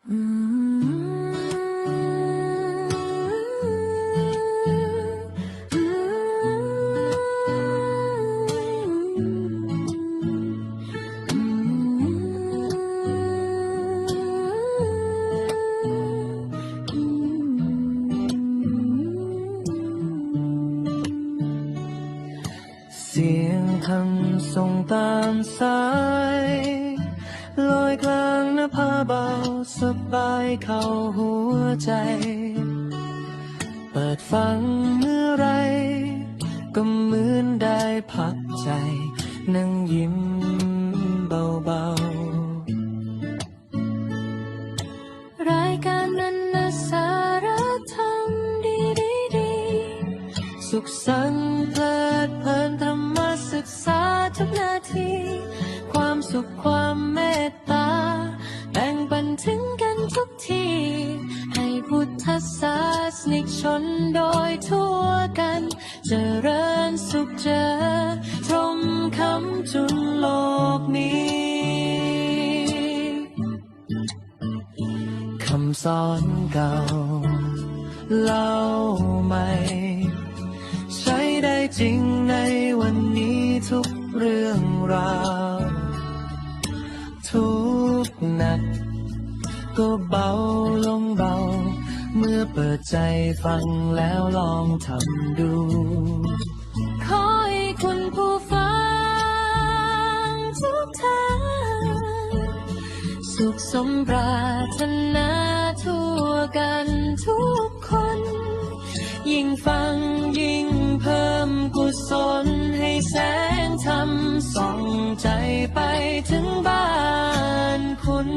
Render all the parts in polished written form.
เสียงคำส่งตามสายลอยกลางนภาเบาสบายเข้าหัวใจเปิดฟังเมื่อไรก็เหมือนได้พักใจนั่งยิ้มเบาๆรายการนั้นนะสาระธรรมดีสุขสันต์เพลิดเพลินธรรมศึกษาทุกนาทีความสุขความเมตตาแบ่งปันถึงกันทุกทีให้พุทธศาสนิกชนโดยทั่วกันเจริญสุขเจอตรงคำจุนโลกนี้คำสอนเก่าเล่าใหม่ใช้ได้จริงในวันนี้ทุกเรื่องราวทุกหนักก็เบาลงเบาเมื่อเปิดใจฟังแล้วลองทำดูขอให้คุณผู้ฟังทุกท่านสุขสมปรารถนาทั่วกันทุกคนยิ่งฟังยิ่งเพิ่มกุศลให้แสงธรรมส่องใจไปถึงบ้านคุณ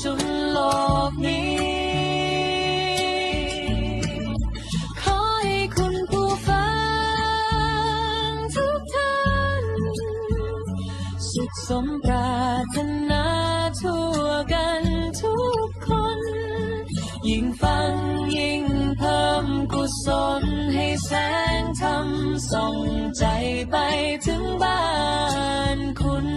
จุนโลกนี้ขอให้คุณผู้ฟังทุกท่านสุขสมปรารถนาทั่วกันทุกคนยิ่งฟังยิ่งเพิ่มกุศลให้แสงธรรมส่องใจไปถึงบ้านคุณ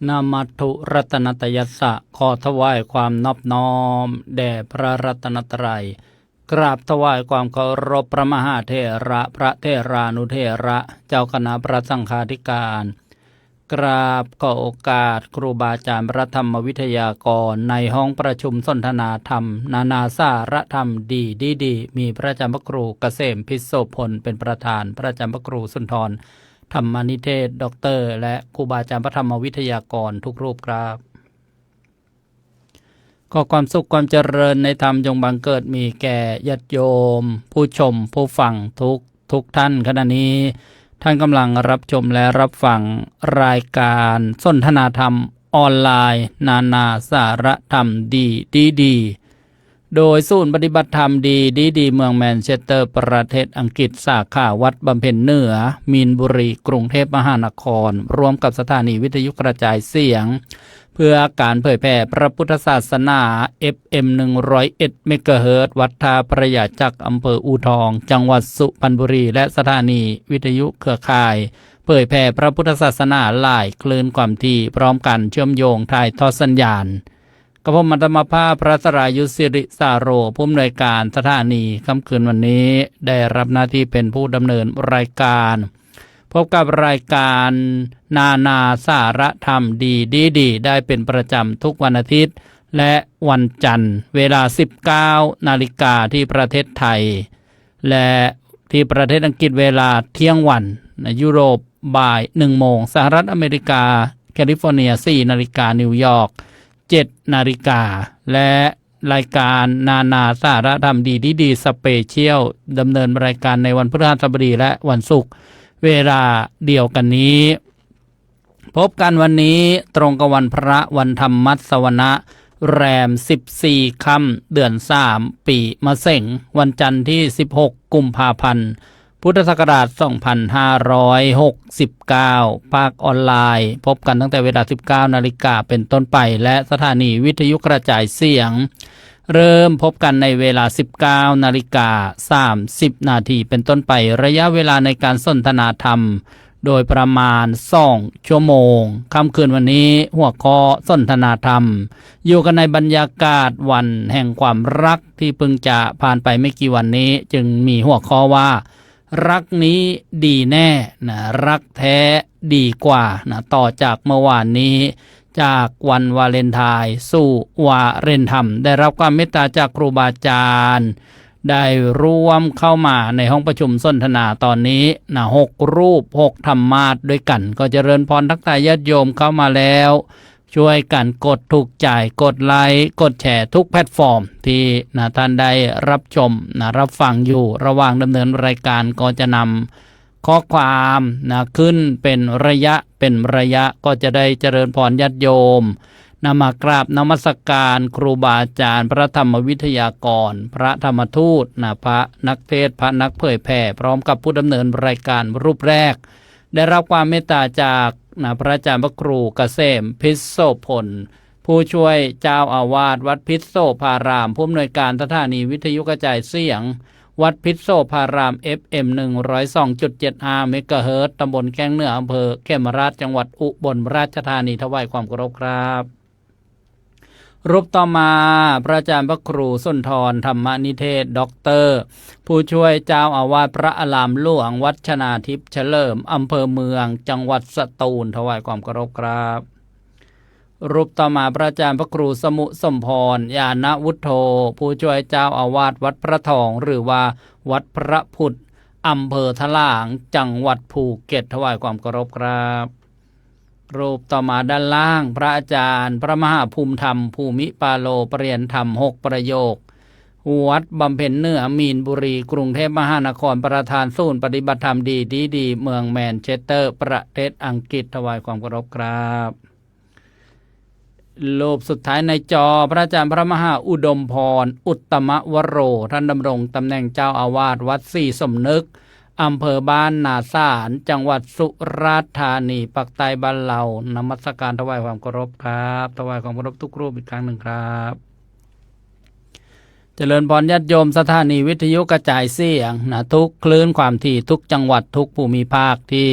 นามัตถุรัตนตยัสสะขอถวายความนอบน้อมแด่พระรัตนตรัยกราบถวายความเคารพพระมหาเถระพระเถรานุเถระเจ้าคณะพระสังฆาธิการกราบขอโอกาสครูบาอาจารย์พระธรรมวิทยากรในห้องประชุมสนทนาธรรมนานาสาระธรรมดีมีพระอาจารย์พระครูเกษมพิศโสพลเป็นประธานพระอาจารย์พระครูสุนทรธรรมนิเทศด็อกเตอร์และครูบาอาจารย์พระธรรมวิทยากรทุกรูปครับขอความสุขความเจริญในธรรมจงบังเกิดมีแก่ญาติโยมผู้ชมผู้ฟังทุกท่านขณะนี้ท่านกำลังรับชมและรับฟังรายการสนทนาธรรมออนไลน์นานาสาระธรรมดีโดยศูนย์ปฏิบัติธรรมดีเมืองแมนเชสเตอร์ประเทศอังกฤษสาขาวัดบำเพ็ญเหนือมีนบุรีกรุงเทพมหานครร่วมกับสถานีวิทยุกระจายเสียงเพื่อการเผยแผ่พระพุทธศาสนา FM 101 เมกะเฮิรตซ์วัดท่าประยาจักรอำเภออู่ทองจังหวัดสุพรรณบุรีและสถานีวิทยุเครือข่ายเผยแผ่พระพุทธศาสนาหลายคลื่นความถี่พร้อมกันเชื่อมโยงถ่ายทอดสัญญาณกระผมอัตมาภาพพระสรายุทธสิริสาโรผู้อำนวยการสถานีค่ำคืนวันนี้ได้รับหน้าที่เป็นผู้ดำเนินรายการพบกับรายการนานาสาระธรรมดีได้เป็นประจำทุกวันอาทิตย์และวันจันทร์เวลา 19 นาฬิกาที่ประเทศไทยและที่ประเทศอังกฤษเวลาเที่ยงวันในยุโรปบ่าย 1 โมงสหรัฐอเมริกาแคลิฟอร์เนีย 4 นาฬิกานิวยอร์ก 17 นาฬิกาและรายการนานาสาระธรรมดีสเปเชียลดำเนินรายการในวันพฤหัสบดีและวันศุกร์เวลาเดียวกันนี้พบกันวันนี้ตรงกับวันพระวันธรรมมัสวนะแรม14ค่ำเดือน3ปีมะเสงวันจันทร์ที่16กุมภาพันธ์พุทธศักราช2569ภาคออนไลน์พบกันตั้งแต่เวลา 19 นาฬิกาเป็นต้นไปและสถานีวิทยุกระจายเสียงเริ่มพบกันในเวลา 19 นาฬิกา30 นาทีเป็นต้นไประยะเวลาในการสนทนาธรรมโดยประมาณ2 ชั่วโมงค่ำคืนวันนี้หัวข้อสนทนาธรรมอยู่กันในบรรยากาศวันแห่งความรักที่เพิ่งจะผ่านไปไม่กี่วันนี้จึงมีหัวข้อว่ารักนี้ดีแน่นะรักแท้ดีกว่านะต่อจากเมื่อวานนี้จากวันวาเลนไทน์สู่วาเลนธรรมได้รับความเมตตาจากครูบาอาจารย์ได้ร่วมเข้ามาในห้องประชุมสนทนาตอนนี้นะ6 รูป 6 ธรรมาสน์ด้วยกันก็เจริญพรทักทายญาติโยมเข้ามาแล้วช่วยกันกดถูกใจกดไลค์กดแชร์ทุกแพลตฟอร์มที่นะท่านได้รับชมนะรับฟังอยู่ระหว่างดำเนินรายการก็จะนำข้อความนะขึ้นเป็นระยะก็จะได้เจริญพรญาติโยมนำมากราบนมัสการครูบาอาจารย์พระธรรมวิทยากรพระธรรมทูตนะพระนักเทศน์พระนักเผยแผ่พร้อมกับผู้ดำเนินรายการรูปแรกได้รับความเมตตาจากพระอาจารย์พระครูเกษมพิษโสพลผู้ช่วยเจ้าอาวาสวัดพิษโสภารามผู้อำนวยการสถานีวิทยุกระจายเสียงวัดพิษโสภาราม FM 102.75 เมกะเฮิรตซ์ตำบลแก้งเหนืออำเภอเขมราชจังหวัดอุบลราชธานีถวายความเคารพครับรูปต่อมาพระอาจารย์พระครูสุนทรธรรมนิเทศด็อกเตอร์ผู้ช่วยเจ้าอาวาสพระอารามหลวงวัดชนาทิพย์เฉลิมอำเภอเมืองจังหวัดสตูลถวายความเคารพครับรูปต่อมาพระอาจารย์พระครูสมุสมพรญาณวุฒโธผู้ช่วยเจ้าอาวาสวัดพระทองหรือว่าวัดพระพุทธอำเภอทะลางจังหวัดภูเก็ตถวายความเคารพครับรูปต่อมาด้านล่างพระอาจารย์พระมหาภูมิธรรมภูมิปาโลปรริยนธรรม6 ประโยควัดบำเพ็ญเหนือมีนบุรีกรุงเทพมหานครประธานศูนย์ปฏิบัติธรรมดีเมืองแมนเชสเตอร์ประเทศอังกฤษถวายความเคารพครับรูปสุดท้ายในจอพระอาจารย์พระมหาอุดมพรอุตตมวโรท่านดำรงตำแหน่งเจ้าอาวาสวัดศรีสมนึกอำเภอบ้านนาสารจังหวัดสุราษฎร์ธานีปักใต้บ้านเรานมัสการถวายความเคารพครับถวายความเคารพทุกรูปอีกครั้งหนึ่งครับเจริญพรญาติโยมสถานีวิทยุกระจายเสียงนะทุกคลื่นความถี่ทุกจังหวัดทุกภูมิภาคที่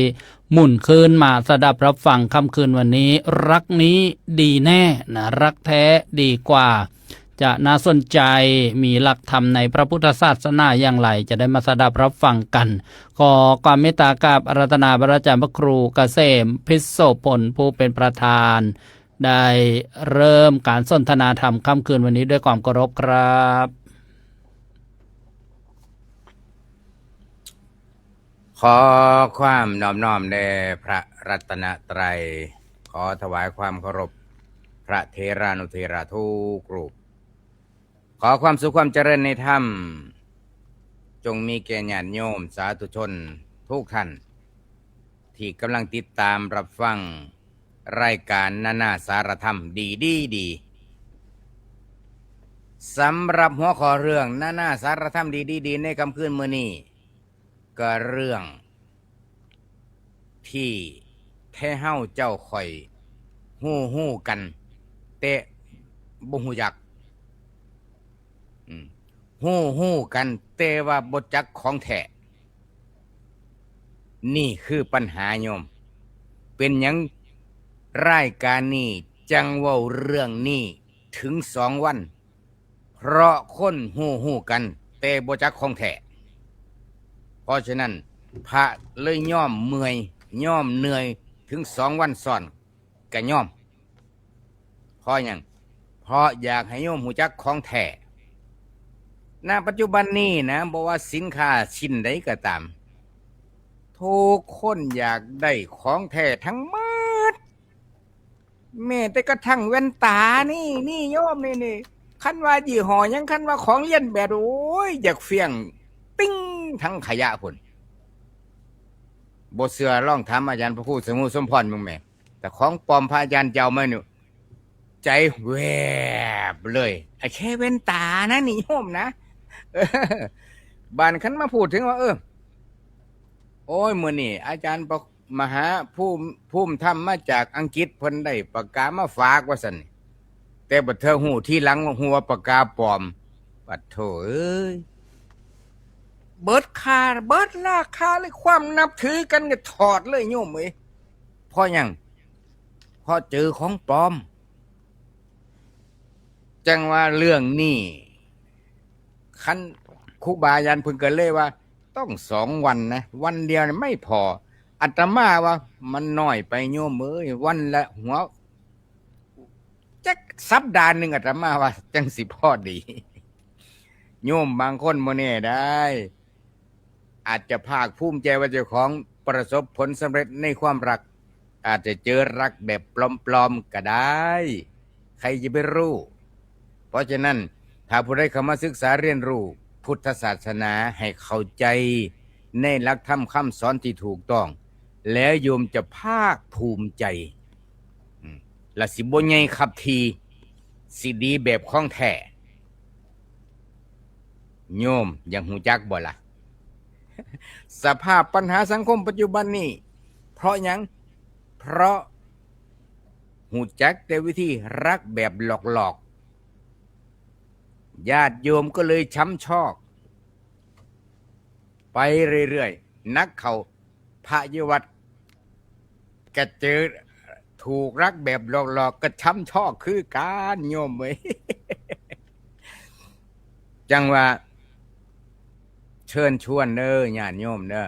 หมุนคืนมาสดับรับฟังค่ำคืนวันนี้รักนี้ดีแน่นะรักแท้ดีกว่าจะน่าสนใจมีหลักธรรมในพระพุทธศาสนาอย่างไรจะได้มาสดับรับฟังกันขอความเมตตากราบอาราธนาพระอาจารย์พระครูเกษมพิษโสพลผู้เป็นประธานได้เริ่มการสนทนาธรรมค่ำคืนวันนี้ด้วยความเคารพครับขอความนอบน้อมแด่พระรัตนตรัยขอถวายความเคารพพระเถรานุเถระทุกรูปขอความสุขความเจริญในธรรมจงมีแก่ญาติโยมสาธุชนทุกท่านที่กำลังติดตามรับฟังรายการนานาสารธรรมดีสำหรับหัวข้อเรื่องนานาสารธรรมดีในค่ำคืนมื้อนี้ก็เรื่องที่แท้เฮาเจ้าข่อยฮู้กันแต่บ่ฮู้จักฮู้กันแต่ว่าบ่จักของแท้นี่คือปัญหาโยมเป็นหยังรายการนี้จังเว้าเรื่องนี้ถึง2 วันเพราะคนฮู้กันแต่บ่จักของแท้เพราะฉะนั้นพระเลยย่อมเมื่อยย่อมเหนื่อยถึง2 วันซ้อนก็ย่อมเพราะหยังเพราะอยากให้โยมรู้จักของแท้ณปัจจุบันนี้นะบอกว่าสินค้าชิ้นใดก็ตามทุกคนอยากได้ของแท้ทั้งหมด แม่แต่กระทั่งแว่นตานี่โยมนี่คันว่ายี่ห้อยังคันว่าของเลียนแบบโอ้ยอยากเฟี้ยงปิ้งทั้งขยะพุ่นบ่เชื่อลองถามอาจารย์พระครูสมุสมพรมึงแม่แต่ของปลอมพระอาจารย์เจ้ามานี่ใจแวบเลยไอ้แค่แว่นตานะนี่โยมนะเออบานคันมาพูดถึงว่าโอ้ยมื้อนี้อาจารย์มหาภูมิธรรมมาจากอังกฤษเพิ่นได้ปากกามาฝากว่าซั่นแต่บัดเธอหูที่หลังว่าหัวปากกาปลอมปัดโถเอ้ยเบิดราคาเลยความนับถือกันก็ถอดเลยโยมเอ้ยเพราะหยังเพราะเจอของปลอมจังว่าเรื่องนี้คันครูบาอาจารย์เพิ่นก็เลยว่าต้อง2 วันนะวันเดียวไม่พออาตมาว่ามันน้อยไปโยมเอ้ยวันละหัวจักสัปดาห์หนึ่งอาตมาว่าจังสิพอดีโยมบางคนโมเน่ได้อาจจะภาคภูมิใจว่าเจ้าของประสบผลสำเร็จในความรักอาจจะเจอรักแบบปลอมๆก็ได้ใครจะไปรู้เพราะฉะนั้นถ้าผู้ใดเข้ามาศึกษาเรียนรู้พุทธศาสนาให้เข้าใจในหลักธรรมคำสอนที่ถูกต้องแล้วโยมจะภาคภูมิใจและสิบ่ใหญ่ขับทีสิดีแบบของแท้โยมยังหูจักบ่ล่ะ สภาพปัญหาสังคมปัจจุบันนี้เพราะหยังเพราะหูจักแต่วิธีรักแบบหลอกญาติโยมก็เลยช้ำชอกไปเรื่อยๆนักเขาพระยวัดกระเจอถูกรักแบบหลอกก็ช้ำชอกคือการโยมเว้ย จังว่าเชิญชวนเด้อญาติโยมเด้อ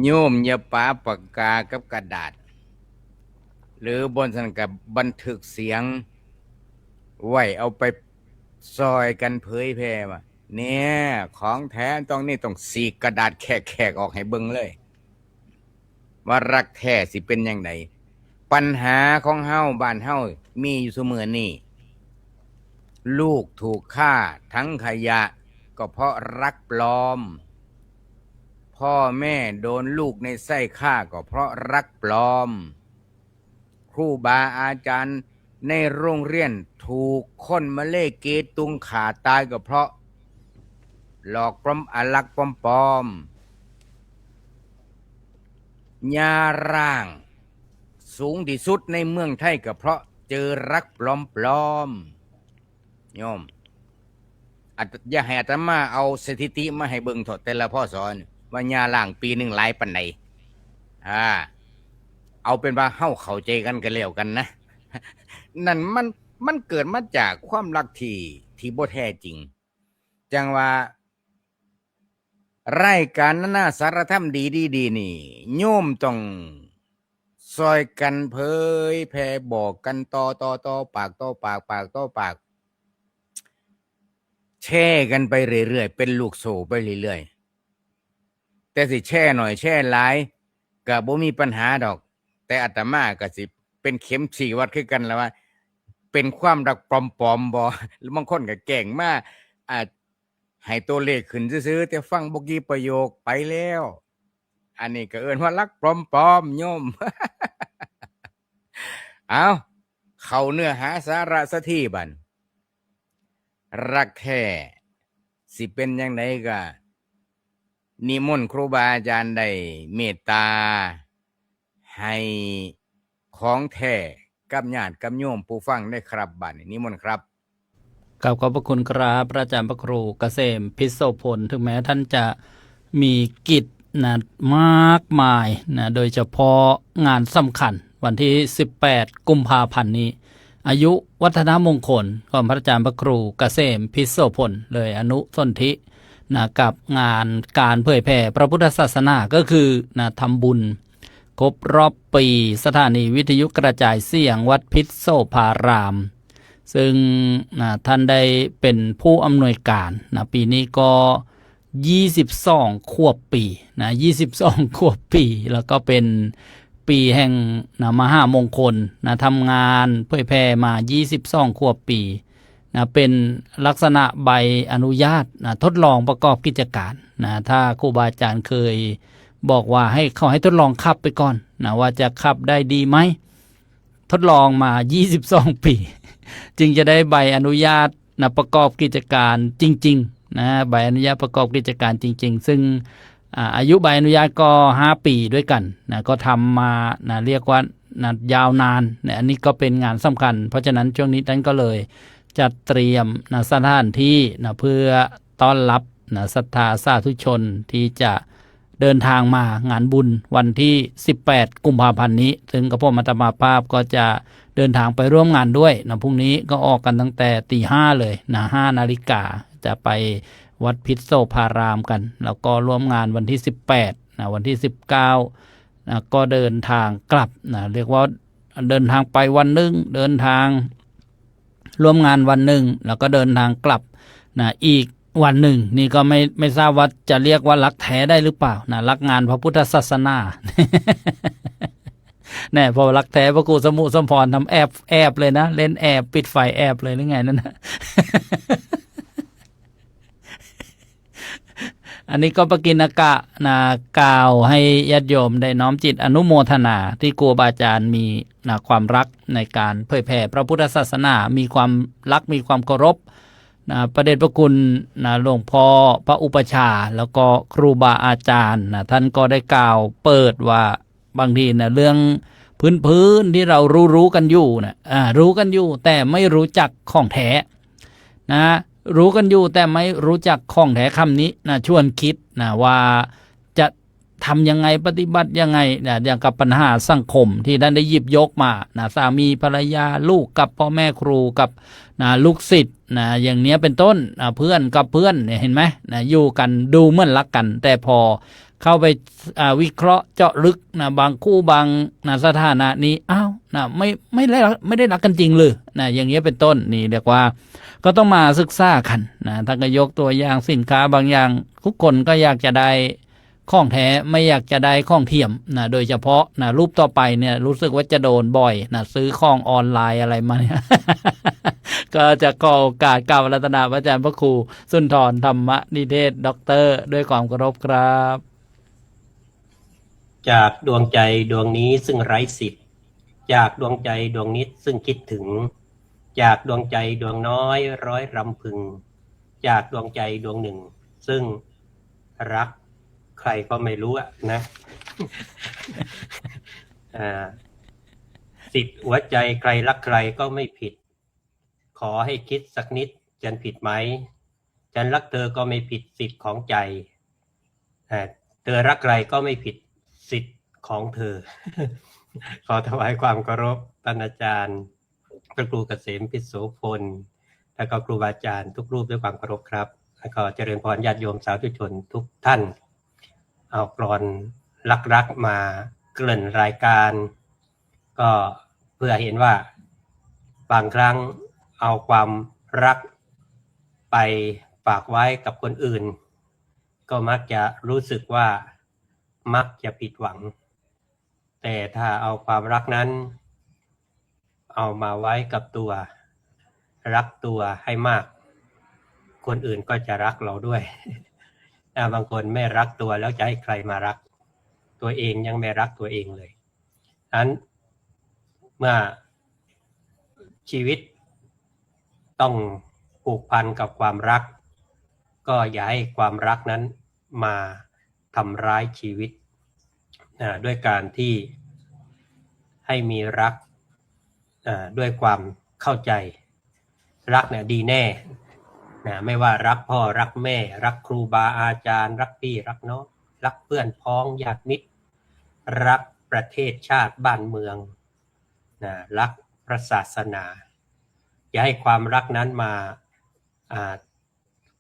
โยมอย่าปาปากกากับกระดาษหรือบนสันกับบันทึกเสียงไว้เอาไปซอยกันเผยแพร่ว่าเนี่ยของแท้ต้องสีกกระดาษแขกออกให้เบิ่งเลยว่ารักแท้สิเป็นยังไงปัญหาของเฮาบ้านเฮามีอยู่เสมอนี่ลูกถูกฆ่าทั้งขยะก็เพราะรักปลอมพ่อแม่โดนลูกในไส้ฆ่าก็เพราะรักปลอมครูบาอาจารย์ในโรงเรียนถูกคนมาเล่เกตุงขาตายก็เพราะหลอกปลอมอลักปลอมยาร่างสูงที่สุดในเมืองไทยก็เพราะเจอรักปลอมโยมอย่าให้อาตมาเอาสถิติมาให้เบิ่งเถอะแต่ละพ่อสอนว่ายาล่างปีหนึ่งหลายปานใดเอาเป็นว่าเฮาเข้าใจกันก็แล้วกันนะ นั่นมันเกิดมาจากความรักที่บ่แท้จริงจังว่ารายการนานาสารธรรมดีนี่โยมต้องซอยกันเผยแผ่บอกกันต่อปากต่อปากแช่กันไปเรื่อยๆเป็นลูกโซ่ไปเรื่อยๆแต่สิแช่หน่อยแช่หลายก็บ่มีปัญหาดอกแต่อาตมาก็สิเป็นเข็มชี้วัดคือกันแล้วว่าเป็นความรักปลอมบ่หรือบางคนก็แกล้งมาให้ตัวเลขขึ้นซื่อๆแต่ฟังบ่กี่ประโยคไปแล้วอันนี้ก็เอิ้นว่ารักปลอมโยม เอาเข้าเนื้อหาสาระสักทีบัดรักแท้สิเป็นจังไดก็นิมนต์ครูบาอาจารย์ได้เมตตาให้ของแท้กับญาติกับโยมผู้ฟังได้ครับบัดนี้นิมนต์ครับขอบพระคุณครับพระอาจารย์พระครูเกษมพิโสพลถึงแม้ท่านจะมีกิจนะมากมายนะโดยเฉพาะงานสำคัญวันที่18กุมภาพันธ์นี้อายุวัฒนมงคลของพระอาจารย์พระครูเกษมพิโสพลเลยอนุสนธินะกับงานการเผยแผ่พระพุทธศาสนาก็คือนะทำบุญครบรอบปีสถานีวิทยุกระจายเสียงวัดพิษโสภารามซึ่งท่านได้เป็นผู้อำนวยการนะปีนี้ก็22 ขวบปีนะ22 ขวบปีแล้วก็เป็น ปีแห่งนะมหามงคลนะทำงานเผยแพร่มา22 ขวบปีนะเป็นลักษณะใบอนุญาตนะทดลองประกอบกิจการนะถ้าครูบาอาจารย์เคยบอกว่าให้เขาให้ทดลองขับไปก่อนนะว่าจะขับได้ดีไหมทดลองมา22 ปีจึงจะได้ใบอนุญาตนะประกอบกิจการจริงๆนะใบอนุญาตประกอบกิจการจริงๆซึ่งอายุใบอนุญาตก็5 ปีด้วยกันนะก็ทำมานะเรียกว่านะยาวนานนะอันนี้ก็เป็นงานสำคัญเพราะฉะนั้นช่วงนี้ท่านก็เลยจัดเตรียมนะสถานที่นะเพื่อต้อนรับนะศรัทธาสาธุชนที่จะเดินทางมางานบุญวันที่18 กุมภาพันธ์นี้ซึ่งกระผมอาตมาภาพก็จะเดินทางไปร่วมงานด้วยนะพรุ่งนี้ก็ออกกันตั้งแต่ตี 5เลยนะ5 นาฬิกาจะไปวัดพิษโสภารามกันแล้วก็ร่วมงานวันที่18นะวันที่19นะก็เดินทางกลับนะเรียกว่าเดินทางไปวันหนึ่งเดินทางร่วมงานวันหนึ่งแล้วก็เดินทางกลับนะอีกวันหนึ่งนี่ก็ไม่ทราบว่าจะเรียกว่ารักแท้ได้หรือเปล่านะรักงานพระพุทธศาสนา แน่พอรักแท้พระครูสมุสมพรทำแอบเลยนะเล่นแอบปิดไฟแอบเลยหรือไงนั่นนะ อันนี้ก็ประกิณกะนะกล่าวให้ญาติโยมได้น้อมจิตอนุโมทนาที่ครูบาอาจารย์มีนะความรักในการเผยแผ่พระพุทธศาสนามีความรักมีความเคารพนะประเดชพระคุณนะหลวงพ่อพระอุปชาแล้วก็ครูบาอาจารย์นะท่านก็ได้กล่าวเปิดว่าบางทีนะเรื่องพื้นที่เรารู้กันอยู่นะรู้กันอยู่แต่ไม่รู้จักของแท้นะรู้กันอยู่แต่ไม่รู้จักของแท้คำนี้นะชวนคิดนะว่าจะทำยังไงปฏิบัติยังไงนะอย่างกับปัญหาสังคมที่ท่านได้หยิบยกมานะสามีภรรยาลูกกับพ่อแม่ครูกับนะลูกศิษย์นะอย่างเนี้ยเป็นต้นนะเพื่อนกับเพื่อนเนี่ยเห็นไหมนะอยู่กันดูเหมือนรักกันแต่พอเข้าไปวิเคราะห์เจาะลึกนะบางคู่บางนะสถานะนี้อ้าวนะไม่ได้รักกันจริงเลยนะอย่างเงี้ยเป็นต้นนี่เรียกว่าก็ต้องมาศึกษากันนะท่านก็ยกตัวอย่างสินค้าบางอย่างทุกคนก็อยากจะได้ของแท้ไม่อยากจะได้ของเทียมนะโดยเฉพาะนะรูปต่อไปเนี่ยรู้สึกว่าจะโดนบ่อยนะซื้อของออนไลน์อะไรมาเนี่ย ก็จะขอโอกาสกราบอาราธนาพระอาจารย์พระครูสุนทรธรรมนิเทศด็อกเตอร์ด้วยความเคารพครับจากดวงใจดวงนี้ซึ่งไร้สิทธิ์จากดวงใจดวงนิดซึ่งคิดถึงจากดวงใจดวงน้อยร้อยรำพึงจากดวงใจดวงหนึ่งซึ่งรักใครก็ไม่รู้นะ สิทธิ์หัวใจใครรักใครก็ไม่ผิดขอให้คิดสักนิดฉันผิดไหมฉันรักเธอก็ไม่ผิดสิทธิ์ของใจเธอรักใครก็ไม่ผิดสิทธิ์ของเธอ ขอถวายความเคารพท่านอาจารย์พระครูเกษมพิษโสพลและก็ครูบาอาจารย์ทุกรูปด้วยความเคารพครับแล้วก็เจริญพรญาติโยมสาธุชนทุกท่านเอากลอนรักมาเกริ่นรายการก็เพื่อเห็นว่าบางครั้งเอาความรักไปฝากไว้กับคนอื่นก็มักจะรู้สึกว่ามักจะผิดหวังแต่ถ้าเอาความรักนั้นเอามาไว้กับตัวรักตัวให้มากคนอื่นก็จะรักเราด้วยบางคนไม่รักตัวแล้วจะให้ใครมารักตัวเองยังไม่รักตัวเองเลยนั้นเมื่อชีวิตต้องผูกพันกับความรักก็อย่าให้ความรักนั้นมาทำร้ายชีวิตด้วยการที่ให้มีรักด้วยความเข้าใจรักเนี่ยดีแน่ไม่ว่ารักพ่อรักแม่รักครูบาอาจารย์รักพี่รักน้องรักเพื่อนพ้องญาติมิตรรักประเทศชาติบ้านเมืองรักพระศาสนาอย่าให้ความรักนั้นมา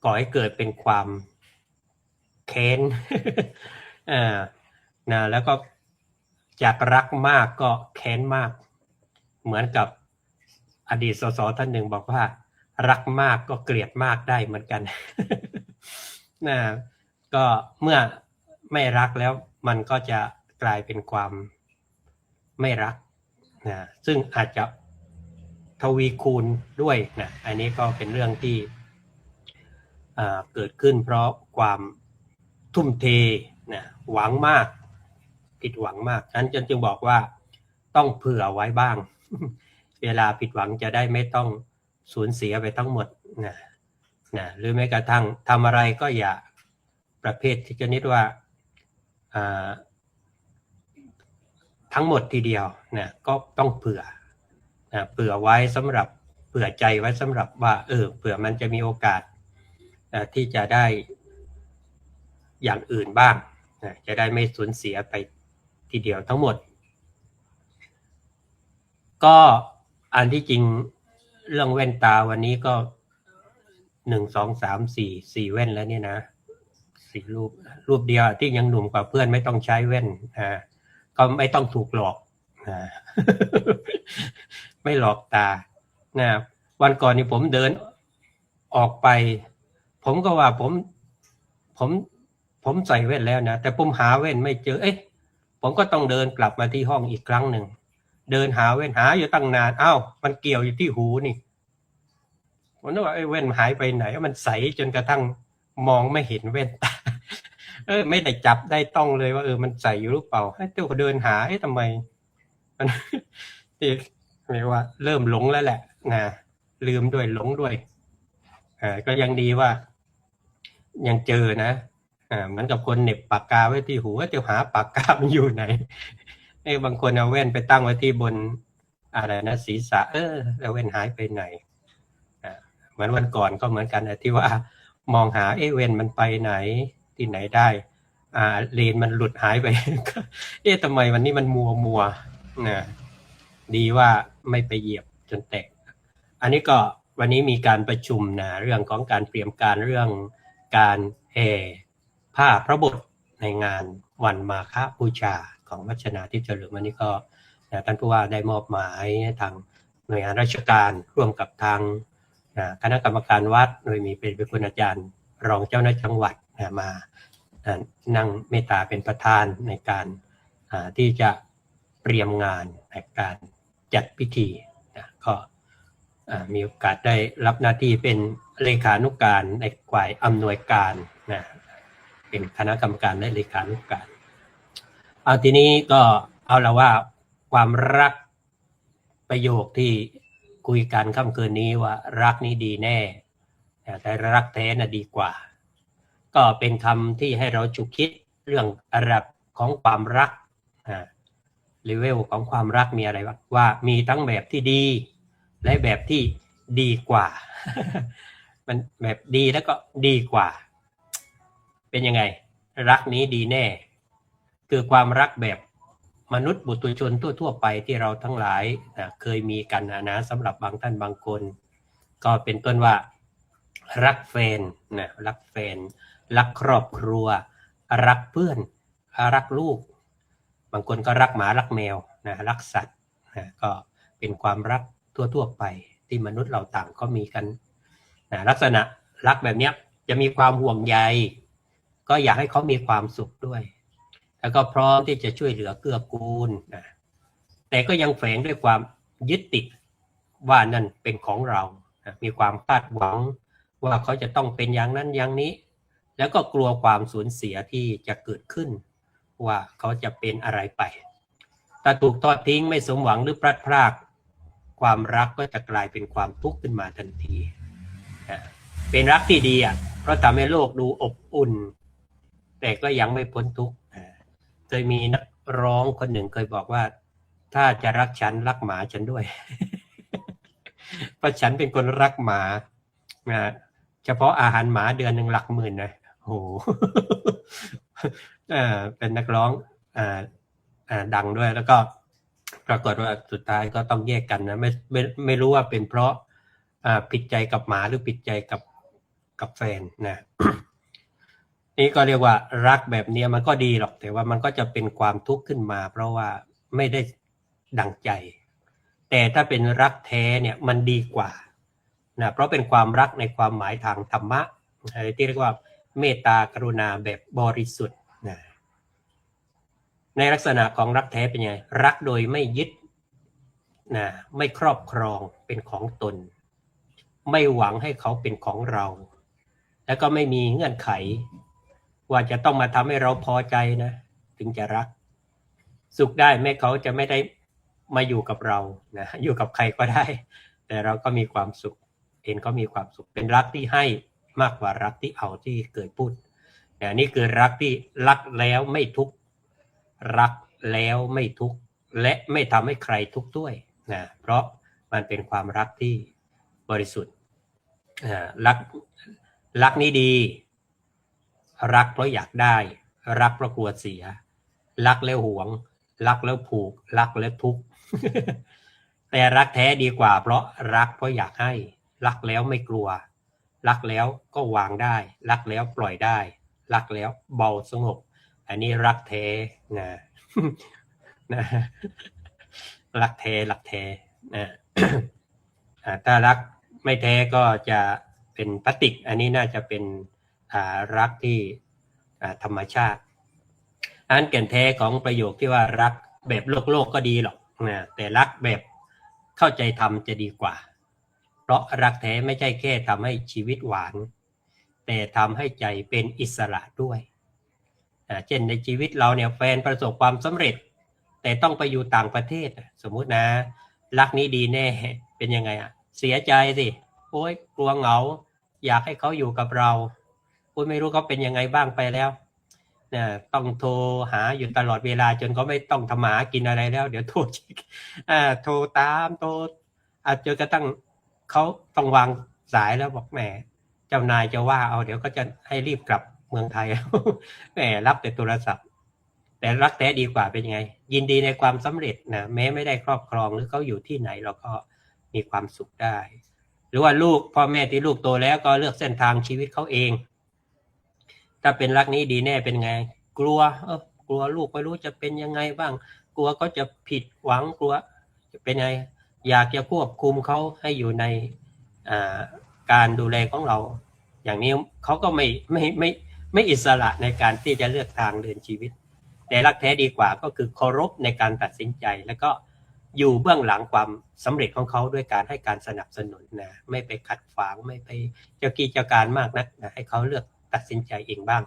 ก่อให้เกิดเป็นความแค้น แล้วก็จากรักมากก็แค้นมากเหมือนกับอดีตสสท่านหนึ่งบอกว่ารักมากก็เกลียดมากได้เหมือนกัน ก็เมื่อไม่รักแล้วมันก็จะกลายเป็นความ ไม่รักนะซึ่งอาจจะทวีคูณด้วยนะอันนี้ก็เป็นเรื่องที่เกิดขึ้นเพราะความทุ่มเทนะหวังมากผิดหวังมากฉะนั้นจึงบอกว่าต้องเผื่อไว้บ้าง เวลาผิดหวังจะได้ไม่ต้องสูญเสียไปทั้งหมดนะหรือแม้กระทั่งทำอะไรก็อย่าประเภทที่ชนิดว่าทั้งหมดทีเดียวนะก็ต้องเผื่อไว้สำหรับเผื่อใจไว้สำหรับว่าเผื่อมันจะมีโอกาสที่จะได้อย่างอื่นบ้างจะได้ไม่สูญเสียไปทีเดียวทั้งหมดก็อันที่จริงเรื่องแว่นตาวันนี้ก็1 2 3 4 แว่นแล้วเนี่ยนะ4รูปเดียวที่ยังหนุ่มกว่าเพื่อนไม่ต้องใช้แว่นก็ไม่ต้องถูกหลอกไม่หลอกตานะวันก่อนนี่ผมเดินออกไปผมก็ว่าผมใส่แว่นแล้วนะแต่ผมหาแว่นไม่เจอผมก็ต้องเดินกลับมาที่ห้องอีกครั้งหนึ่งเดินหาแว่นหาอยู่ตั้งนานมันเกี่ยวอยู่ที่หูนี่ผมนึกว่าแว่นหายไปไหนมันใสจนกระทั่งมองไม่เห็นแว่นตาไม่ได้จับได้ต้องเลยว่ามันใส่อยู่หรือเปล่าให้เต้าเดินหาทำไมมันที่เรียกว่าเริ่มหลงแล้วแหละนะลืมด้วยหลงด้วยก็ยังดีว่ายังเจอนะเหมือนกับคนเหน็บปากกาไว้ที่หูว่าจะหาปากกามันอยู่ไหนบางคนเอาแว่นไปตั้งไว้ที่บนอะไรนะศีรษะแล้วแว่นหายไปไหนเหมือนวันก่อนก็เหมือนกันที่ว่ามองหาแว่นมันไปไหนที่ไหนได้เลนมันหลุดหายไปทำไมวันนี้มันมัวนะดีว่าไม่ไปเหยียบจนแตกอันนี้ก็วันนี้มีการประชุมนะเรื่องของการเตรียมการเรื่องการแห่ผ้าพระบทในงานวันมาฆบูชาของวัดชนาทิพย์เฉลิมวันนี้ก็ท่านผู้ว่าได้มอบหมายทางหน่วยงานราชการร่วมกับทางคณะกรรมการวัดโดยมีเป็นคุณอาจารย์รองเจ้าหน้าที่จังหวัดมานั่งเมตตาเป็นประธานในการที่จะเตรียมงานในการจัดพิธีก็มีโอกาสได้รับหน้าที่เป็นเลขานุการในฝ่ายอำนวยการเป็นคณะกรรมการและเลขานุการทีนี้ก็เอาละว่าความรักประโยคที่คุยกันค่ำคืนนี้ว่ารักนี้ดีแน่แต่รักแท้น่ะดีกว่าก็เป็นคำที่ให้เราฉุกคิดเรื่องระดับของความรักเลเวลของความรักมีอะไรบ้างว่ามีทั้งแบบที่ดีและแบบที่ดีกว่า มันแบบดีแล้วก็ดีกว่าเป็นยังไงรักนี้ดีแน่คือความรักแบบมนุษย์บุตุชนทั่วไปที่เราทั้งหลายเคยมีกันนะสำหรับบางท่านบางคนก็เป็นต้นว่ารักแฟนรักแฟนรักครอบครัวรักเพื่อนรักลูกบางคนก็รักหมารักแมวรักสัตว์ก็เป็นความรักทั่วไปที่มนุษย์เราต่างก็มีกันลักษณะรักแบบนี้จะมีความห่วงใยก็อยากให้เขามีความสุขด้วยแล้วก็พร้อมที่จะช่วยเหลือเกื้อกูลแต่ก็ยังแฝงด้วยความยึดติดว่านั่นเป็นของเรามีความคาดหวังว่าเขาจะต้องเป็นอย่างนั้นอย่างนี้แล้วก็กลัวความสูญเสียที่จะเกิดขึ้นว่าเขาจะเป็นอะไรไปถ้าถูกทอดทิ้งไม่สมหวังหรือพลัดพรากความรักก็จะกลายเป็นความทุกข์ขึ้นมาทันทีเป็นรักที่ดีเพราะทำให้โลกดูอบอุ่นแต่ก็ยังไม่พ้นทุกข์เคยมีนักร้องคนหนึ่งเคยบอกว่าถ้าจะรักฉันรักหมาฉันด้วย เพราะฉันเป็นคนรักหมาเฉพาะอาหารหมาเดือนหนึ่งหลักหมื่นนะโห เป็นนักร้องดังด้วยแล้วก็ปรากฏว่าสุดท้ายก็ต้องแยกกันนะไม่รู้ว่าเป็นเพราะผิดใจกับหมาหรือผิดใจกับแฟนนะ นี่ก็เรียกว่ารักแบบนี้มันก็ดีหรอกแต่ว่ามันก็จะเป็นความทุกข์ขึ้นมาเพราะว่าไม่ได้ดั่งใจแต่ถ้าเป็นรักแท้เนี่ยมันดีกว่านะเพราะเป็นความรักในความหมายทางธรรมะที่เรียกว่าเมตตากรุณาแบบบริสุทธิ์นะ ในลักษณะของรักแท้เป็นยังไงรักโดยไม่ยึดนะไม่ครอบครองเป็นของตนไม่หวังให้เขาเป็นของเราแล้วก็ไม่มีเงื่อนไขว่าจะต้องมาทำให้เราพอใจนะถึงจะรักสุขได้แม้เขาจะไม่ได้มาอยู่กับเรานะอยู่กับใครก็ได้แต่เราก็มีความสุขเห็นเขามีความสุขเป็นรักที่ให้มากกว่ารักที่เอาที่เกิดพูดนี่คือรักที่รักแล้วไม่ทุกข์รักแล้วไม่ทุกข์และไม่ทำให้ใครทุกข์ด้วยนะเพราะมันเป็นความรักที่บริสุทธิ์รักนี้ดีรักเพราะอยากได้รักเพราะกลัวเสียรักแล้วหวงรักแล้วผูกรักแล้วทุกข์ แต่รักแท้ดีกว่าเพราะรักเพราะอยากให้รักแล้วไม่กลัวรักแล้วก็วางได้รักแล้วปล่อยได้รักแล้วเบาสงบอันนี้รักแท้นะ นะรักแท้นะ ถ้ารักไม่แท้ก็จะเป็นพลาสติกอันนี้น่าจะเป็นรักที่ธรรมชาติอันแก่นแท้ของประโยคที่ว่ารักแบบโลกก็ดีหรอกนะแต่รักแบบเข้าใจธรรมจะดีกว่าเพราะรักแท้ไม่ใช่แค่ทำให้ชีวิตหวานแต่ทำให้ใจเป็นอิสระด้วยเช่นในชีวิตเราเนี่ยแฟนประสบความสำเร็จแต่ต้องไปอยู่ต่างประเทศสมมุตินะรักนี้ดีแน่เป็นยังไงเสียใจสิโอ๊ยกลัวเหงาอยากให้เขาอยู่กับเราโอ๊ยไม่รู้เขาเป็นยังไงบ้างไปแล้วต้องโทรหาอยู่ตลอดเวลาจนเขาไม่ต้องทำหากินอะไรแล้วเดี๋ยวโทรโทรตามโทรจนกระทั่งเขาต้องวางสายแล้วบอกแหมเจ้านายจะว่าเอาเดี๋ยวก็จะให้รีบกลับเมืองไทย แหมรับแต่โทรศัพท์แต่รักแท้ดีกว่าเป็นยังไงยินดีในความสำเร็จนะแม้ไม่ได้ครอบครองหรือเขาอยู่ที่ไหนเราก็มีความสุขได้หรือว่าลูกพ่อแม่ที่ลูกโตแล้วก็เลือกเส้นทางชีวิตเขาเองถ้าเป็นรักนี้ดีแน่เป็นไงกลัวลูกไม่รู้จะเป็นยังไงบ้างกลัวเขาจะผิดหวังกลัวจะเป็นไงอยากจะควบคุมเขาให้อยู่ในการดูแลของเราอย่างนี้เขาก็ไม่อิสระในการที่จะเลือกทางเดินชีวิตแต่รักแท้ดีกว่าก็คือเคารพในการตัดสินใจแล้วก็อยู่เบื้องหลังความสำเร็จของเขาด้วยการให้การสนับสนุนนะไม่ไปขัดขวางไม่ไปเจ้ากี้เจ้าการมากนักนะให้เขาเลือกตัดสินใจเองบ้าง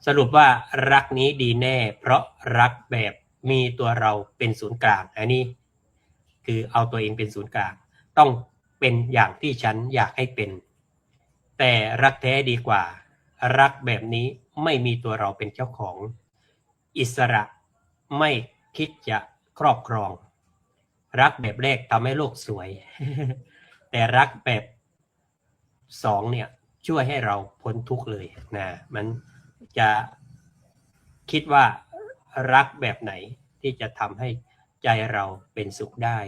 สรุปว่ารักนี้ดีแน่เพราะรักแบบมีตัวเราเป็นศูนย์กลางอันนี้คือเอาตัวเองเป็นศูนย์กลางต้องเป็นอย่างที่ฉันอยากให้เป็นแต่รักแท้ดีกว่ารักแบบนี้ไม่มีตัวเราเป็นเจ้าของอิสระไม่คิดจะครอบครองรักแบบแรกทำให้โลกสวย แต่รักแบบสองเนี่ยช่วยให้เราพ้นทุกข์เลยนะมันจะคิดว่ารักแบบไหนที่จะทำให้ใจเราเป็นสุขได้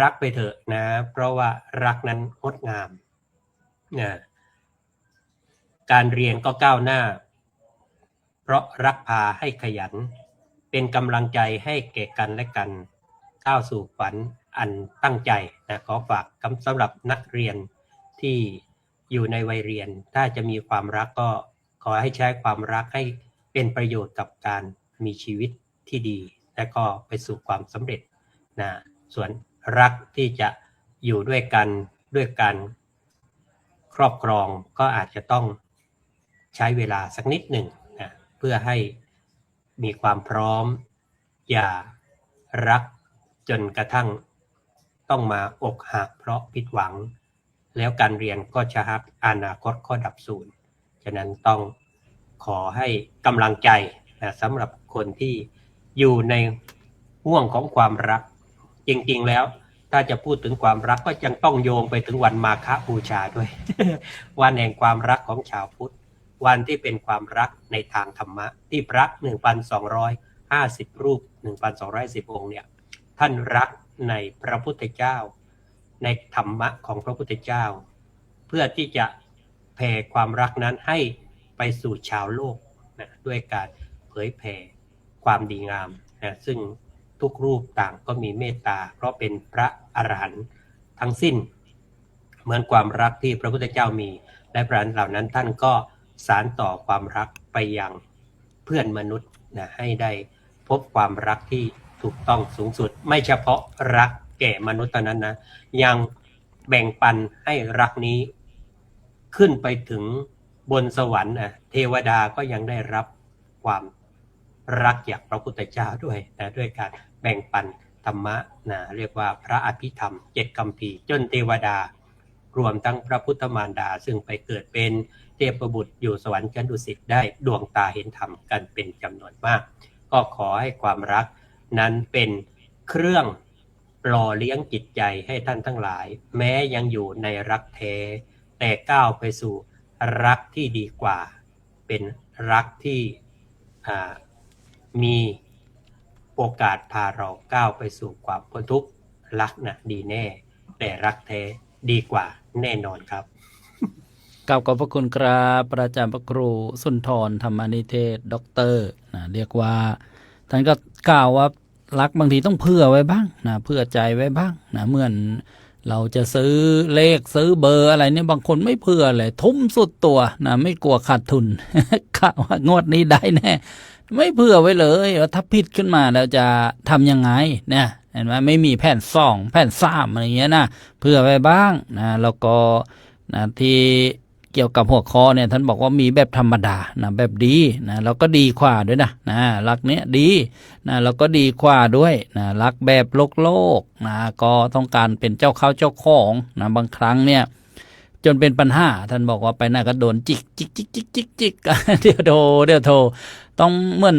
รักไปเถอะนะเพราะว่ารักนั้นงดงามนะการเรียนก็ก้าวหน้าเพราะรักพาให้ขยันเป็นกำลังใจให้แก่กันและกันก้าวสู่ฝันอันตั้งใจนะขอฝากสำหรับนักเรียนที่อยู่ในวัยเรียนถ้าจะมีความรักก็ขอให้ใช้ความรักให้เป็นประโยชน์กับการมีชีวิตที่ดีและก็ไปสู่ความสำเร็จนะส่วนรักที่จะอยู่ด้วยกันด้วยการครอบครองก็อาจจะต้องใช้เวลาสักนิดหนึ่งนะเพื่อให้มีความพร้อมอย่ารักจนกระทั่งต้องมาอกหักเพราะผิดหวังแล้วการเรียนก็ชะหักอนาคตก็ดับสูญฉะนั้นต้องขอให้กำลังใจนะสำหรับคนที่อยู่ในห่วงของความรักจริงๆแล้วถ้าจะพูดถึงความรักก็ยังต้องโยงไปถึงวันมาฆบูชาด้วย วันแห่งความรักของชาวพุทธวันที่เป็นความรักในทางธรรมะที่พระ 1,250 รูป 1,210 องค์เนี่ยท่านรักในพระพุทธเจ้าในธรรมะของพระพุทธเจ้าเพื่อที่จะแผ่ความรักนั้นให้ไปสู่ชาวโลกนะด้วยการเผยแผ่ความดีงามนะซึ่งทุกรูปต่างก็มีเมตตาเพราะเป็นพระอรหันต์ทั้งสิ้นเหมือนความรักที่พระพุทธเจ้ามีและพระอรหันต์เหล่านั้นท่านก็สานต่อความรักไปยังเพื่อนมนุษย์นะให้ได้ พบความรักที่ถูกต้องสูงสุดไม่เฉพาะรักแก่มนุษย์เท่านั้นนะยังแบ่งปันให้รักนี้ขึ้นไปถึงบนสวรรค์เทวดาก็ยังได้รับความรักจากพระพุทธเจ้าด้วยนะด้วยการแบ่งปันธรรมะนะเรียกว่าพระอภิธรรม7คัมภีร์จนเทวดารวมทั้งพระพุทธมารดาซึ่งไปเกิดเป็นเทพบุตรอยู่สวรรค์ชั้นดุสิตได้ดวงตาเห็นธรรมกันเป็นจำนวนมากก็ขอให้ความรักนั้นเป็นเครื่องหล่อเลี้ยงจิตใจให้ท่านทั้งหลายแม้ยังอยู่ในรักแท้แต่ก้าวไปสู่รักที่ดีกว่าเป็นรักที่มีโอกาสพาเราก้าวไปสู่ความพ้นทุกข์รักนะดีแน่แต่รักแท้ดีกว่าแน่นอนครับกราบขอบพระคุณครับพระอาจารย์พระครูสุนทรธรรมนิเทศด็อกเตอร์นะเรียกว่าท่านก็กล่าวว่ารักบางทีต้องเผื่อไว้บ้างนะเผื่อใจไว้บ้างนะเหมือนเราจะซื้อเลขซื้อเบอร์อะไรเนี่ยบางคนไม่เผื่อเลยทุ่มสุดตัวนะไม่กลัวขาดทุน กะว่างวดนี้ได้แน่ไม่เผื่อไว้เลยว่าถ้าผิดขึ้นมาเราจะทำยังไงเนี่ยเห็นไหมไม่มีแผ่น2แผ่น3อะไรเงี้ยนะเผื่อไว้บ้างนะแล้วก็นะที่เกี่ยวกับหัวข้อเนี่ยท่านบอกว่ามีแบบธรรมดานะแบบดีนะแล้วก็ดีกว่าด้วยนะรักเนี้ยดีนะแล้วก็ดีกว่าด้วยนะรักแบบโลกนะก็ต้องการเป็นเจ้าเข้าเจ้าของนะบางครั้งเนี่ยจนเป็นปัญหาท่านบอกว่าไปไหนก็โดนจิกเดี๋ยวโทรต้องเหมือน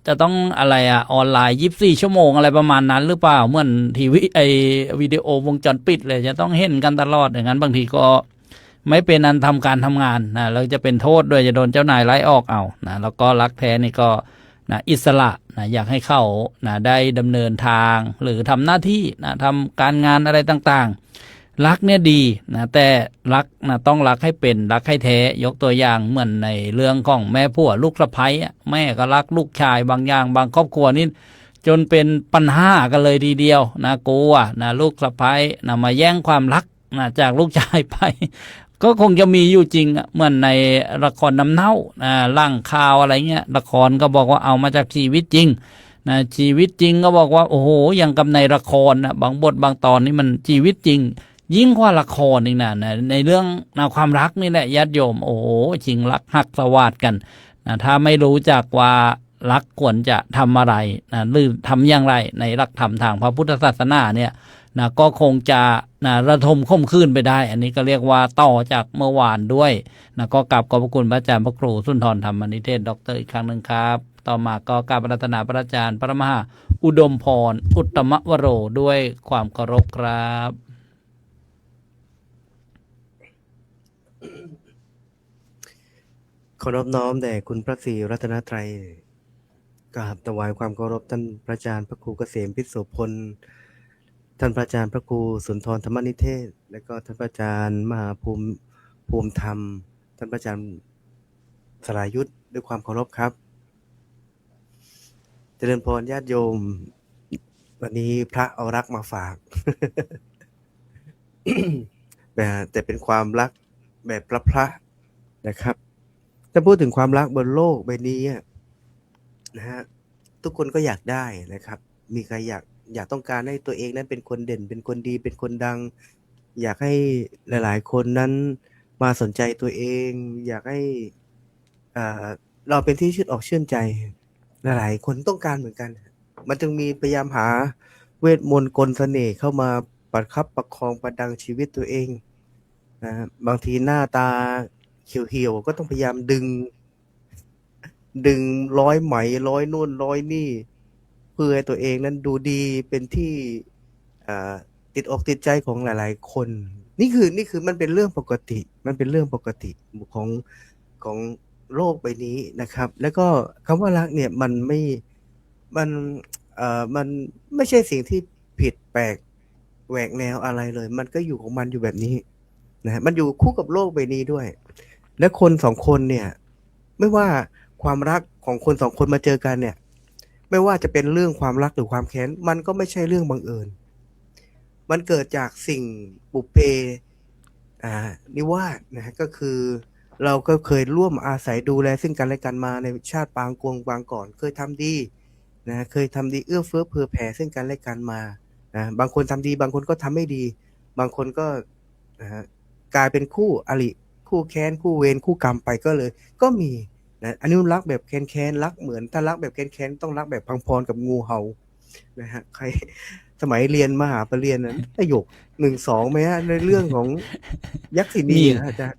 จะต้องอะไรออนไลน์24ชั่วโมงอะไรประมาณนั้นหรือเปล่าเหมือนทีวีวิดีโอวงจรปิดเลยจะต้องเห็นกันตลอดอย่างนั้นบางทีก็ไม่เป็นอันทำการทำงานนะเราจะเป็นโทษด้วยจะโดนเจ้านายไล่ออกเอานะแล้วก็รักแท้นี่ก็นะอิสระนะอยากให้เขานะได้ดำเนินทางหรือทำหน้าที่นะทำการงานอะไรต่างๆรักเนี่ยดีนะแต่รักนะต้องรักให้เป็นรักให้แท้ยกตัวอย่างเหมือนในเรื่องของแม่ผัวลูกสะใภ้แม่ก็รักลูกชายบางอย่างบางครอบครัวนี่จนเป็นปัญหากันเลยทีเดียวนะกลัวนะลูกสะใภ้นะมาแย่งความรักนะจากลูกชายไปก็คงจะมีอยู่จริงเหมือนในละครน้ำเน่าร่างข่าวอะไรเงี้ยละครก็บอกว่าเอามาจากชีวิตจริงนะชีวิตจริงก็บอกว่าโอ้โหอย่างกับในละครนะบางบทบางตอนนี่มันชีวิตจริงยิ่งกว่าละครอีกนะในเรื่องความรักนี่แหละญาติโยมโอ้โหจริงรักหักสวาทกันนะถ้าไม่รู้จักว่ารักควรจะทำอะไรนะหรือทำอย่างไรในหลักธรรมทางพระพุทธศาสนาเนี่ยนะก็คงจะนะระทมข่มขืนไปได้อันนี้ก็เรียกว่าต่อจากเมื่อวานด้วยนะก็กราบขอบพระคุณพระอาจารย์พระครูสุนทรธรรมนิเทศด็อกเตอร์อีกครั้งหนึ่งครับต่อมาก็กราบอาราธนาพระอาจารย์พระมหาอุดมพรอุตตมวโรด้วยความเคารพครับเคารพน้อมแด่คุณพระศรีรัตนตรัยกราบถวายความเคารพท่านพระอาจารย์พระครูเกษมพิษโสพลท่านพระอาจารย์พระครูสุนทรธรรมนิเทศและก็ท่านพระอาจารย์มหาภูมิธรรมท่านพระอาจารย์สรายุทธด้วยความเคารพครับเจริญพรญาติโยมวันนี้พระเอารักมาฝาก แต่เป็นความรักแบบพระนะครับถ้าพูดถึงความรักบนโลกใบนี้นะฮะทุกคนก็อยากได้นะครับมีใครอยากต้องการให้ตัวเองนั้นเป็นคนเด่นเป็นคนดีเป็นคนดังอยากให้หลายๆคนนั้นมาสนใจตัวเองอยากให้เราเป็นที่ชื่นอกชื่นใจหลายๆคนต้องการเหมือนกันมันจึงมีพยายามหาเวทมนต์กลเสน่ห์เข้ามาประคับประคองประดังชีวิตตัวเองนะบางทีหน้าตาเหี่ยวๆก็ต้องพยายามดึงร้อยไหมร้อยนู่นร้อยนี่เพื่อให้ตัวเองนั้นดูดีเป็นที่ติดอกติดใจของหลายๆคนนี่คือมันเป็นเรื่องปกติมันเป็นเรื่องปกติของโลกใบนี้นะครับแล้วก็คำว่ารักเนี่ยมันไม่ใช่สิ่งที่ผิดแปลกแหวกแนวอะไรเลยมันก็อยู่ของมันอยู่แบบนี้นะมันอยู่คู่กับโลกใบนี้ด้วยและคนสองคนเนี่ยไม่ว่าความรักของคนสองคนมาเจอกันเนี่ยไม่ว่าจะเป็นเรื่องความรักหรือความแค้นมันก็ไม่ใช่เรื่องบังเอิญมันเกิดจากสิ่งปุเพนิวาสนะก็คือเราก็เคยร่วมอาศัยดูแลซึ่งกันและกันมาในชาติปางก่อนเคยทำดี นะเคยทำดีเอื้อเฟื้อเผื่อแผ่ซึ่งกันและกันมานะบางคนทำดีบางคนก็ทำไม่ดีบางคนก็นะฮะกลายเป็นคู่อริคู่แค้นคู่เวรคู่กรรมไปก็เลยก็มีนะอันนี้รักแบบแค้นๆรักเหมือนถ้ารักแบบแค้นๆต้องรักแบบพังพรกับงูเห่านะฮะใครสมัยเรียนมหาปรริญญานั้นประโยค1-2ไหมฮะในเรื่องของยักษินี มี นะอาจารย์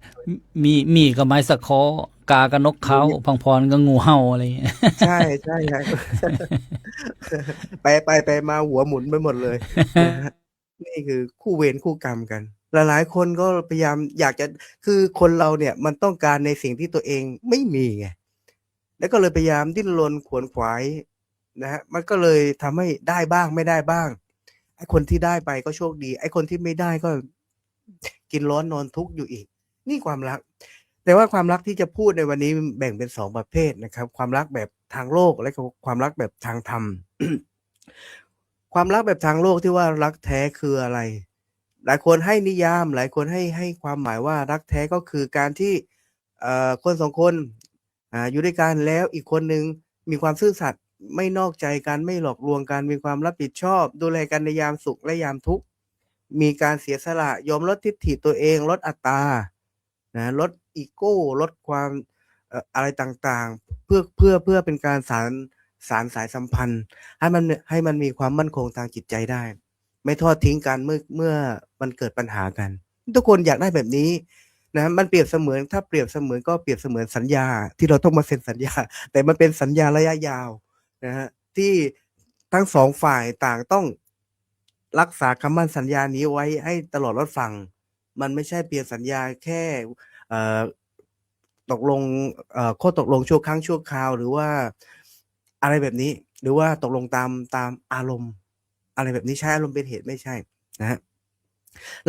มีกับไม้สะเคากากับนกเขาพังพรก็งูเห่าอะไรอย่างเงี้ย ใช่ใช่ครับ ไปมาหัวหมุนไปหมดเลยนะฮะนี่คือคู่เวรคู่กรรมกันหลายๆคนก็พยายามอยากจะคือคนเราเนี่ยมันต้องการในสิ่งที่ตัวเองไม่มีไงแล้วก็เลยพยายามดิ้นรนขวนขวายนะฮะมันก็เลยทำให้ได้บ้างไม่ได้บ้างไอ้คนที่ได้ไปก็โชคดีไอ้คนที่ไม่ได้ก็กินร้อนนอนทุกข์อยู่อีกนี่ความรัก แต่ว่าความรักที่จะพูดในวันนี้แบ่งเป็น2ประเภทนะครับความรักแบบทางโลกและก็ความรักแบบทางธรรม ความรักแบบทางโลกที่ว่ารักแท้คืออะไรหลายคนให้นิยามหลายคนให้ความหมายว่ารักแท้ก็คือการที่คน2คนอยู่ด้วยกันแล้วอีกคนหนึ่งมีความซื่อสัตย์ไม่นอกใจกันไม่หลอกลวงกันมีความรับผิดชอบดูแลกันในยามสุขและยามทุกข์มีการเสียสละยอมลดทิฐิตัวเองลดอัตตานะลดอีโก้ลดความอะไรต่างๆเพื่อเป็นการสารสายสัมพันธ์ให้มันมีความมั่นคงทางจิตใจได้ไม่ทอดทิ้งกันเมื่อมันเกิดปัญหากันทุกคนอยากได้แบบนี้นะมันเปรียบเสมือนถ้าเปรียบเสมือนก็เปรียบเสมือนสัญญาที่เราต้องมาเซ็นสัญญาแต่มันเป็นสัญญาระยะยาวนะฮะที่ทั้ง2ฝ่ายต่างต้องรักษาคำมั่นสัญญานี้ไว้ให้ตลอดรอดฝั่งมันไม่ใช่เพียงสัญญาแค่ตกลงข้อตกลงชั่วครั้งชั่วคราวหรือว่าอะไรแบบนี้หรือว่าตกลงตามอารมณ์อะไรแบบนี้ใช้อารมณ์เป็นเหตุไม่ใช่นะฮะ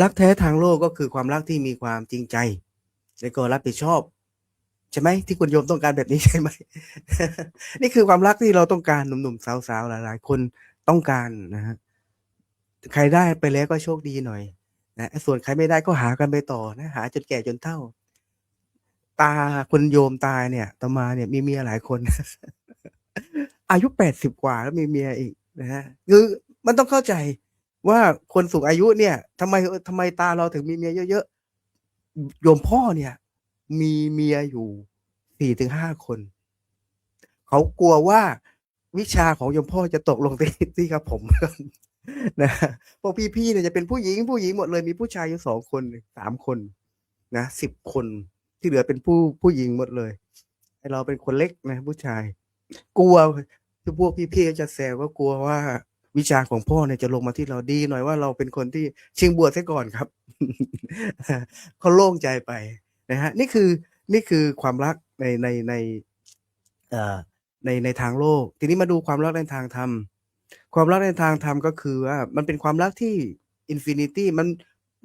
รักแท้ทางโลกก็คือความรักที่มีความจริงใจและก็รับผิดชอบใช่ไหมที่คุณโยมต้องการแบบนี้ใช่ไหม นี่คือความรักที่เราต้องการหนุ่มๆสาวๆหลายๆคนต้องการนะฮะใครได้ไปแล้วก็โชคดีหน่อยนะส่วนใครไม่ได้ก็หากันไปต่อนะหาจนแก่จนเฒ่าตาคุณโยมตายเนี่ยอาตมาเนี่ยมีเมียหลายคน อายุ80กว่าแล้วมีเมียอีกนะฮะคือมันต้องเข้าใจว่าคนสูงอายุเนี่ยทำไมตาเราถึงมีเมียเยอะๆโยมพ่อเนี่ยมีเมียอยู่4-5คนเขากลัวว่าวิชาของโยมพ่อจะตกลงที่กับผม นะพวกพี่ๆเนี่ยจะเป็นผู้หญิงหมดเลยมีผู้ชายอยู่2คน3คนนะ10คนที่เหลือเป็นผู้หญิงหมดเลยไอ้เราเป็นคนเล็กนะผู้ชายกลัวคือพวกพี่ๆก็จะแซวว่ากลัวว่าวิชาของพ่อเนี่ยจะลงมาที่เราดีหน่อยว่าเราเป็นคนที่ชิงบวชซะก่อนครับ เขาโล่งใจไปนะฮะนี่คือความรักในเอ่อในทางโลกทีนี้มาดูความรักในทางธรรมความรักในทางธรรมก็คือว่ามันเป็นความรักที่อินฟินิตี้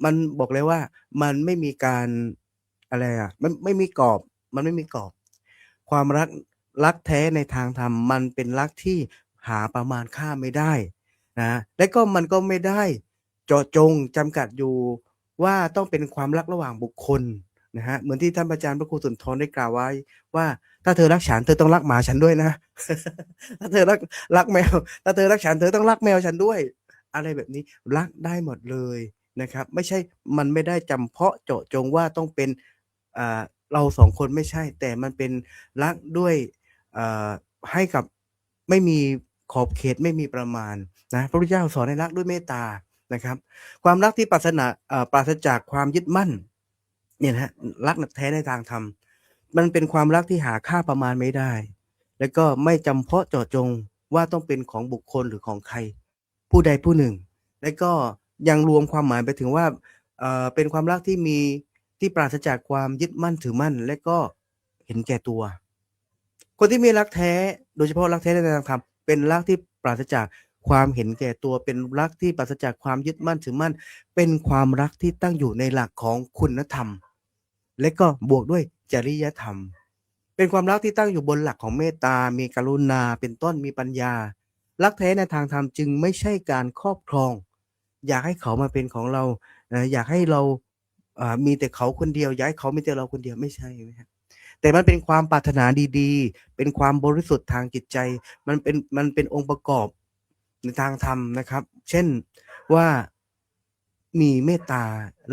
มันบอกเลยว่ามันไม่มีการอะไรอะมันไม่มีกรอบมันไม่มีกรอบความรักแท้ในทางธรรมมันเป็นรักที่หาประมาณค่าไม่ได้นะและก็มันก็ไม่ได้เจาะจงจำกัดอยู่ว่าต้องเป็นความรักระหว่างบุคคลนะฮะเหมือนที่ท่านอาจารย์พระครูสุนทรได้กล่าวไว้ว่าถ้าเธอรักฉันเธอต้องรักหมาฉันด้วยนะ ถ้าเธอรักแมวถ้าเธอรักฉันเธอต้องรักแมวฉันด้วยอะไรแบบนี้รักได้หมดเลยนะครับไม่ใช่มันไม่ได้จำเพาะเจาะจงว่าต้องเป็นอ่าเรา2คนไม่ใช่แต่มันเป็นรักด้วยให้กับไม่มีขอบเขตไม่มีประมาณนะพระพุทธเจ้าสอนให้รักด้วยเมตตานะครับความรักที่ปราศจากความยึดมั่นเนี่ยนะฮะรักแท้ในทางธรรมมันเป็นความรักที่หาค่าประมาณไม่ได้ แล้วก็ไม่จำเพาะเจาะจงว่าต้องเป็นของบุคคลหรือของใครผู้ใดผู้หนึ่งและก็ยังรวมความหมายไปถึงว่าเป็นความรักที่ปราศจากความยึดมั่นถือมั่นและก็เห็นแก่ตัวคนที่มีรักแท้โดยเฉพาะรักแท้ในทางธรรมเป็นรักที่ปราศจากความเห็นแก่ตัวเป็นรักที่ปราศจากความยึดมั่นถือมั่นเป็นความรักที่ตั้งอยู่ในหลักของคุณธรรมและก็บวกด้วยจริยธรรมเป็นความรักที่ตั้งอยู่บนหลักของเมตตามีกรุณาเป็นต้นมีปัญญารักแท้ในทางธรรมจึงไม่ใช่การครอบครองอยากให้เขามาเป็นของเราอยากให้เรามีแต่เขาคนเดียวอยากให้เขามีแต่เราคนเดียวไม่ใช่นะครับ แต่มันเป็นความปรารถนาดีๆเป็นความบริสุทธิ์ทางจิตใจมันเป็นองค์ประกอบในทางธรรมนะครับเช่นว่ามีเมตตา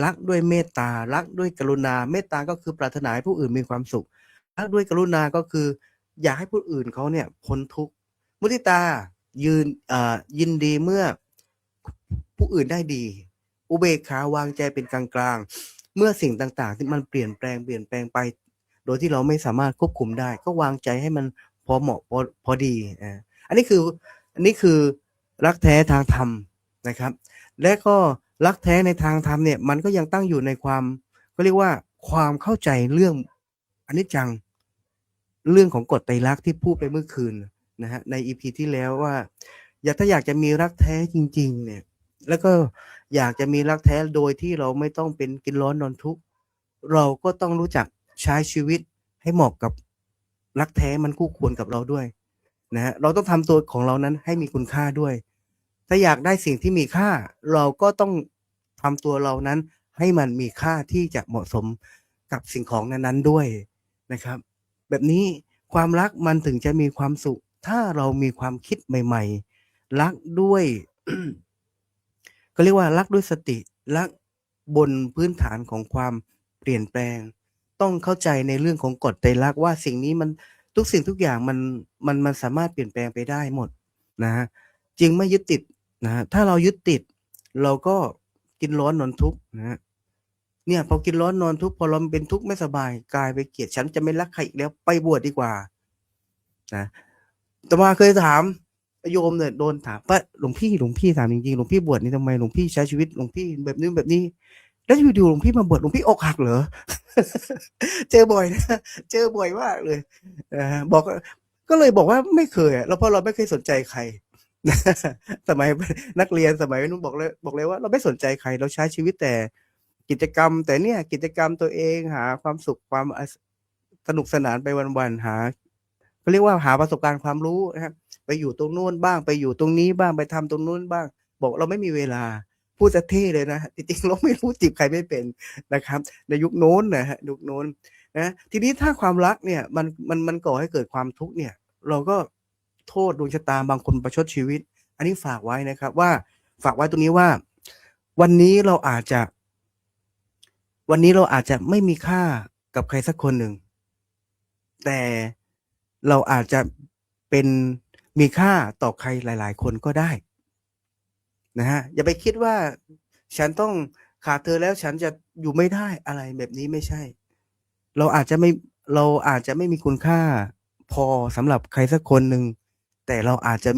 รักด้วยเมตตารักด้วยกรุณาเมตตาก็คือปรารถนาให้ผู้อื่นมีความสุขรักด้วยกรุณาก็คืออยากให้ผู้อื่นเขาเนี่ยพ้นทุกข์มุทิตายินดีเมื่อผู้อื่นได้ดีอุเบกขาวางใจเป็นกลางๆเมื่อสิ่งต่างๆที่มันเปลี่ยนแปลงไปโดยที่เราไม่สามารถควบคุมได้ก็วางใจให้มันพอเหมาะพอดีอันนี้คือรักแท้ทางธรรมนะครับ และก็รักแท้ในทางธรรมเนี่ยมันก็ยังตั้งอยู่ในความก็เรียกว่าความเข้าใจเรื่องอนิจจังเรื่องของกฎไตรลักษณ์ที่พูดไปเมื่อคืนนะฮะใน EP ที่แล้วว่าถ้าอยากจะมีรักแท้จริงๆเนี่ยแล้วก็อยากจะมีรักแท้โดยที่เราไม่ต้องเป็นกินร้อนนอนทุกข์เราก็ต้องรู้จักใช้ชีวิตให้เหมาะกับรักแท้มันคู่ควรกับเราด้วยนะฮะเราต้องทำตัวของเรานั้นให้มีคุณค่าด้วยถ้าอยากได้สิ่งที่มีค่าเราก็ต้องทำตัวเรานั้นให้มันมีค่าที่จะเหมาะสมกับสิ่งของนั้นๆด้วยนะครับแบบนี้ความรักมันถึงจะมีความสุขถ้าเรามีความคิดใหม่ๆรักด้วย ก็เรียกว่ารักด้วยสติรักบนพื้นฐานของความเปลี่ยนแปลงต้องเข้าใจในเรื่องของกฎไตรลักษณ์ว่าสิ่งนี้มันทุกสิ่งทุกอย่างมันสามารถเปลี่ยนแปลงไปได้หมดนะฮะจึงไม่ยึดติดนะฮะถ้าเรายึดติดเราก็กินร้อนนอนทุกข์นะฮะเนี่ยพอกินร้อนนอนทุกข์พอเราเป็นทุกข์ไม่สบายกลายไปเกลียดฉันจะไม่รักใครอีกแล้วไปบวชดีกว่านะแต่มาเคยถามโยมเนี่ยโดนถามว่าหลวงพี่ถามจริงๆหลวงพี่บวชนี่ทำไมหลวงพี่ใช้ชีวิตหลวงพี่แบบนี้แบบนี้แล้วอยู่ๆหลวงพี่มาบวชหลวงพี่อกหักเหรอ เจอบ่อยนะเจอบ่อยมากเลยบอกก็เลยบอกว่าไม่เคยแล้วเพราะเราไม่เคยสนใจใคร สมัยนักเรียนสมัยนู้นบอกเลยว่าเราไม่สนใจใครเราใช้ชีวิตแต่กิจกรรมแต่เนี่ยกิจกรรมตัวเองหาความสุขความสนุกสนานไปวันๆหาเขาเรียกว่าหาประสบการณ์ความรู้นะครับไปอยู่ตรงนู้นบ้างไปอยู่ตรงนี้บ้างไปทำตรงนู้นบ้างบอกเราไม่มีเวลาพูดจะเท่เลยนะจริงๆเราไม่รู้จีบใครไม่เป็นนะครับในยุคโน้นนะฮะยุคโน้นนะทีนี้ถ้าความรักเนี่ยมันก่อให้เกิดความทุกข์เนี่ยเราก็โทษดวงชะตาบางคนประชดชีวิตอันนี้ฝากไว้นะครับว่าฝากไว้ตรงนี้ว่าวันนี้เราอาจจะไม่มีค่ากับใครสักคนหนึ่งแต่เราอาจจะเป็นมีค่าต่อใครหลายๆคนก็ได้นะฮะอย่าไปคิดว่าฉันต้องขาดเธอแล้วฉันจะอยู่ไม่ได้อะไรแบบนี้ไม่ใช่เราอาจจะไม่มีคุณค่าพอสำหรับใครสักคนหนึ่งแต่เราอาจจะ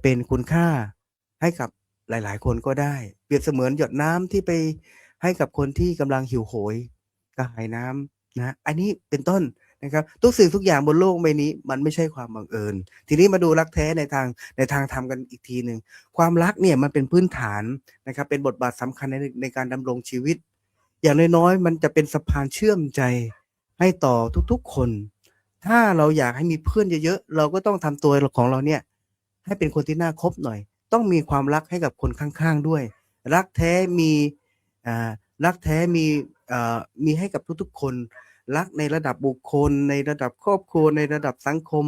เป็นคุณค่าให้กับหลายๆคนก็ได้เปรียบเสมือนหยดน้ำที่ไปให้กับคนที่กำลังหิวโหยกระหายน้ำนะอันนี้เป็นต้นนะครับทุกสิ่งทุกอย่างบนโลกใบนี้มันไม่ใช่ความบังเอิญทีนี้มาดูรักแท้ในทางธรรมกันอีกทีหนึ่งความรักเนี่ยมันเป็นพื้นฐานนะครับเป็นบทบาทสำคัญในการดำรงชีวิตอย่างน้อยๆมันจะเป็นสะพานเชื่อมใจให้ต่อทุกๆคนถ้าเราอยากให้มีเพื่อนเยอะๆเราก็ต้องทำตัวของเราเนี่ยให้เป็นคนที่น่าคบหน่อยต้องมีความรักให้กับคนข้างๆด้วยรักแท้มีมีให้กับทุกๆคนรักในระดับบุคคลในระดับครอบครัวในระดับสังคม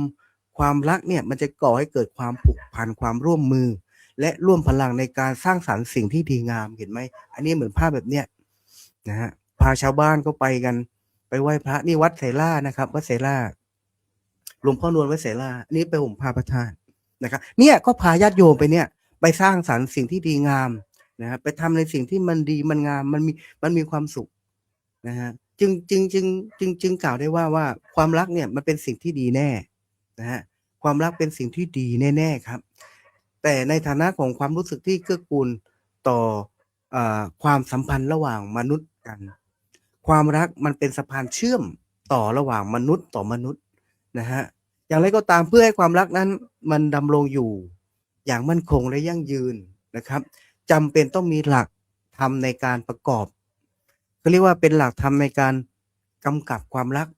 ความรักเนี่ยมันจะก่อให้เกิดความผูกพันความร่วมมือและร่วมพลังในการสร้างสรรค์สิ่งที่ดีงามเห็นไหมอันนี้เหมือนภาพแบบเนี้ยนะฮะพาชาวบ้านก็ไปกันไปไหว้พระนี่วัดเสล่านะครับวัดเสล่าหลวงพ่อนวลวัดเสล่าอันนี้ไปห่มผ้าพระธาตุนะครับเนี่ยก็พาญาติโยมไปเนี่ยไปสร้างสรรค์สิ่งที่ดีงามนะไปทำในสิ่งที่มันดีมันงามมันมีความสุขนะฮะจึงกล่าวได้ว่าความรักเนี่ยมันเป็นสิ่งที่ดีแน่นะฮะความรักเป็นสิ่งที่ดีแน่ๆครับแต่ในฐานะของความรู้สึกที่เกื้อกูลต่อความสัมพันธ์ระหว่างมนุษย์กันความรักมันเป็นสะพานเชื่อมต่อระหว่างมนุษย์ต่อมนุษย์นะฮะอย่างไรก็ตามเพื่อให้ความรักนั้นมันดำรงอยู่อย่างมั่นคงและยั่งยืนนะครับจำเป็นต้องมีหลักธรรมในการประกอบเขาเรียกว่าเป็นหลักธรรมในการกำกับความรัก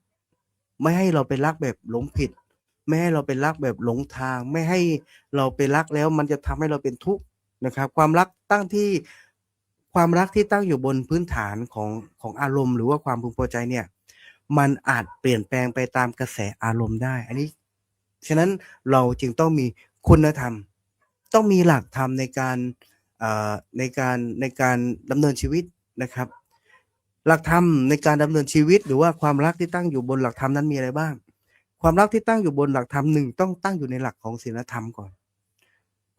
ไม่ให้เราไปรักแบบหลงผิดไม่ให้เราไปรักแบบหลงทางไม่ให้เราไปรักแล้วมันจะทำให้เราเป็นทุกข์นะครับความรักที่ตั้งอยู่บนพื้นฐานของอารมณ์หรือว่าความพึงพอใจเนี่ย มันอาจเปลี่ยนแปลงไปตามกระแสอารมณ์ได้อันนี้ฉะนั้นเราจึงต้องมีคุณธรรมต้องมีหลักธรรมในการดำเนินชีวิตนะครับหลักธรรมในการดำเนินชีวิตหรือว่าความรักที่ตั้งอยู่บนหลักธรรมนั้นมีอะไรบ้างความรักที่ตั้งอยู่บนหลักธรรมหนึ่งต้องตั้งอยู่ในหลักของศีลธรรมก่อน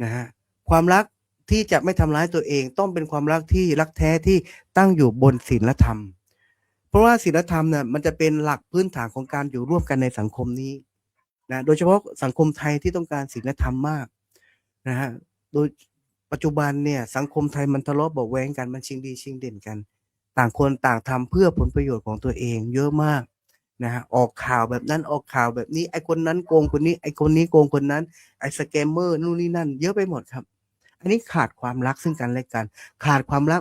นะฮะความรักที่จะไม่ทำร้ายตัวเองต้องเป็นความรักที่รักแท้ที่ตั้งอยู่บนศีลธรรมเพราะว่าศีลธรรมเนี่ยมันจะเป็นหลักพื้นฐานของการอยู่ร่วมกันในสังคมนี้นะโดยเฉพาะสังคมไทยที่ต้องการศีลธรรมมากนะฮะโดยปัจจุบันเนี่ยสังคมไทยมันทะเลาะเบาะแว้งกันมันชิงดีชิงเด่นกันต่างคนต่างทำเพื่อผลประโยชน์ของตัวเองเยอะมากนะฮะออกข่าวแบบนั้นออกข่าวแบบนี้ไอ้คนนั้นโกงคนนี้ไอ้คนนี้โกงคนนั้นไอ้สแกมเมอร์นู่นนี่นั่นเยอะไปหมดครับอันนี้ขาดความรักซึ่งกันและกันขาดความรัก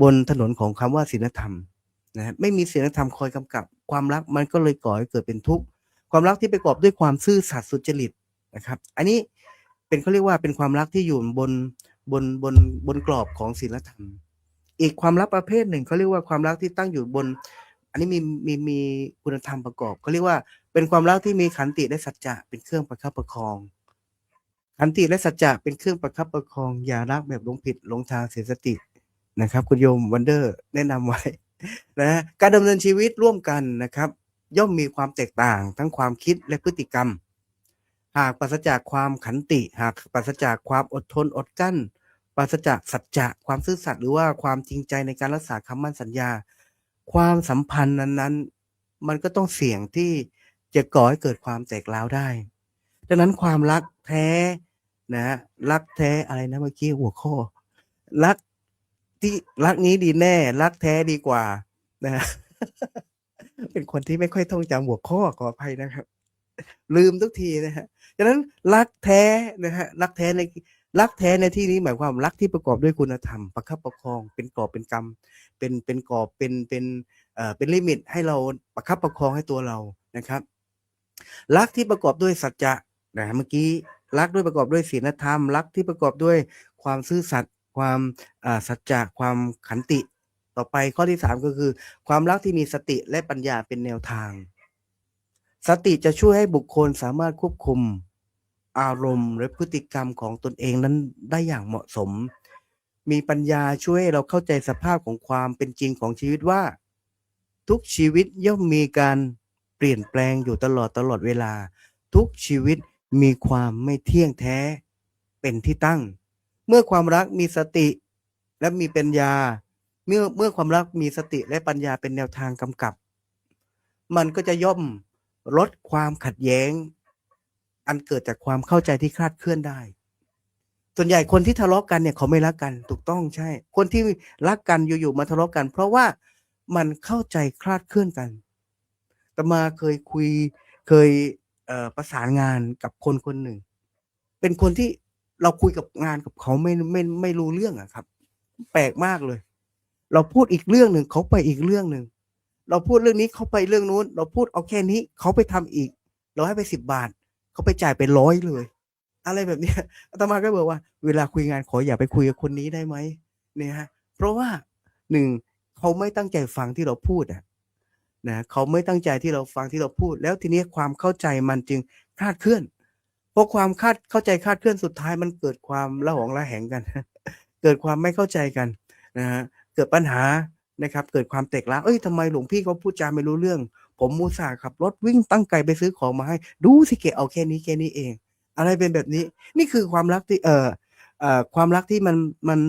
บนถนนของคำว่าศีลธรรมนะไม่มีศีลธรรมคอยกำกับความรักมันก็เลยก่อให้เกิดเป็นทุกข์ความรักที่ประกอบด้วยความซื่อสัตย์สุจริตนะครับอันนี้เป็นเขาเรียกว่าเป็นความรักที่อยู่บนกรอบของศีลธรรมอีกความรักประเภทหนึ่งเขาเรียกว่าความรักที่ตั้งอยู่บนอันนี้มีคุณธรรมประกอบเขาเรียกว่าเป็นความรักที่มีขันติและสัจจะเป็นเครื่องประคับประคองขันติและสัจจะเป็นเครื่องประคับประคองอย่ารักแบบหลงผิดหลงทางเสียสตินะครับคุณโยมวันเดอร์แนะนำไว้นะการดำเนินชีวิตร่วมกันนะครับย่อมมีความแตกต่างทั้งความคิดและพฤติกรรมหากปราศจากความขันติหากปราศจากความอดทนอดกั้นปราศจากสัจจะความซื่อสัตย์หรือว่าความจริงใจในการรักษาคำมั่นสัญญาความสัมพันธ์นั้นๆมันก็ต้องเสี่ยงที่จะก่อให้เกิดความแตกร้าวได้ดังนั้นความรักแท้นะรักแท้อะไรนะเมื่อกี้หัวข้อรักที่รักนี้ดีแน่รักแท้ดีกว่านะ เป็นคนที่ไม่ค่อยท่องจำหัวข้อขออภัยนะครับลืมทุกทีนะฮะฉะนั้นรักแท้นะฮะรักแท้ในที่นี้หมายความรักที่ประกอบด้วยคุณธรรมประคับประคองเป็นกอบเป็นกรรมเป็นกอบเป็นลิมิตให้เราประคับประคองให้ตัวเรานะครับรักที่ประกอบด้วยสัจจะนะเมื่อกี้รักด้วยประกอบด้วยศีลธรรมรักที่ประกอบด้วยความซื่อสัตย์ความสัจจะความขันติต่อไปข้อที่3ก็คือความรักที่มีสติและปัญญาเป็นแนวทางสติจะช่วยให้บุคคลสามารถควบคุมอารมณ์และพฤติกรรมของตนเองนั้นได้อย่างเหมาะสมมีปัญญาช่วยให้เราเข้าใจสภาพของความเป็นจริงของชีวิตว่าทุกชีวิตย่อมมีการเปลี่ยนแปลงอยู่ตลอดเวลาทุกชีวิตมีความไม่เที่ยงแท้เป็นที่ตั้งเมื่อความรักมีสติและมีปัญญาเมื่อความรักมีสติและปัญญาเป็นแนวทางกำกับมันก็จะย่อมลดความขัดแย้งอันเกิดจากความเข้าใจที่คลาดเคลื่อนได้ส่วนใหญ่คนที่ทะเลาะกันเนี่ยเขาไม่รักกันถูกต้องใช่คนที่รักกันอยู่ๆมาทะเลาะกันเพราะว่ามันเข้าใจคลาดเคลื่อนกันแต่มาเคยประสานงานกับคนหนึ่งเป็นคนที่เราคุยกับงานกับเขาไม่รู้เรื่องอะครับแปลกมากเลยเราพูดอีกเรื่องหนึ่งเขาไปอีกเรื่องหนึ่งเราพูดเรื่องนี้เขาไปเรื่องนู้นเราพูดเอาแค่นี้เขาไปทำอีกเราให้ไป10 บาทเขาไปจ่ายไป100เลยอะไรแบบนี้อาตมาก็บอกว่าเวลาคุยงานขออย่าไปคุยกับคนนี้ได้ไหมเนี่ยฮะเพราะว่า1เขาไม่ตั้งใจฟังที่เราพูดนะเขาไม่ตั้งใจที่เราฟังที่เราพูดแล้วทีนี้ความเข้าใจมันจึงคลาดเคลื่อนเพราะความเข้าใจคลาดเคลื่อนสุดท้ายมันเกิดความระหองระแหงกัน เกิดความไม่เข้าใจกันนะฮะเกิดปัญหานะครับเกิดความแตกร้าวทำไมหลวงพี่เขาพูดจาไม่รู้เรื่องผมอุตส่าห์ขับรถวิ่งตั้งไกลไปซื้อของมาให้ดูสิแกเอาแค่นี้เองอะไรเป็นแบบนี้นี่คือความรักที่ความรักที่มัน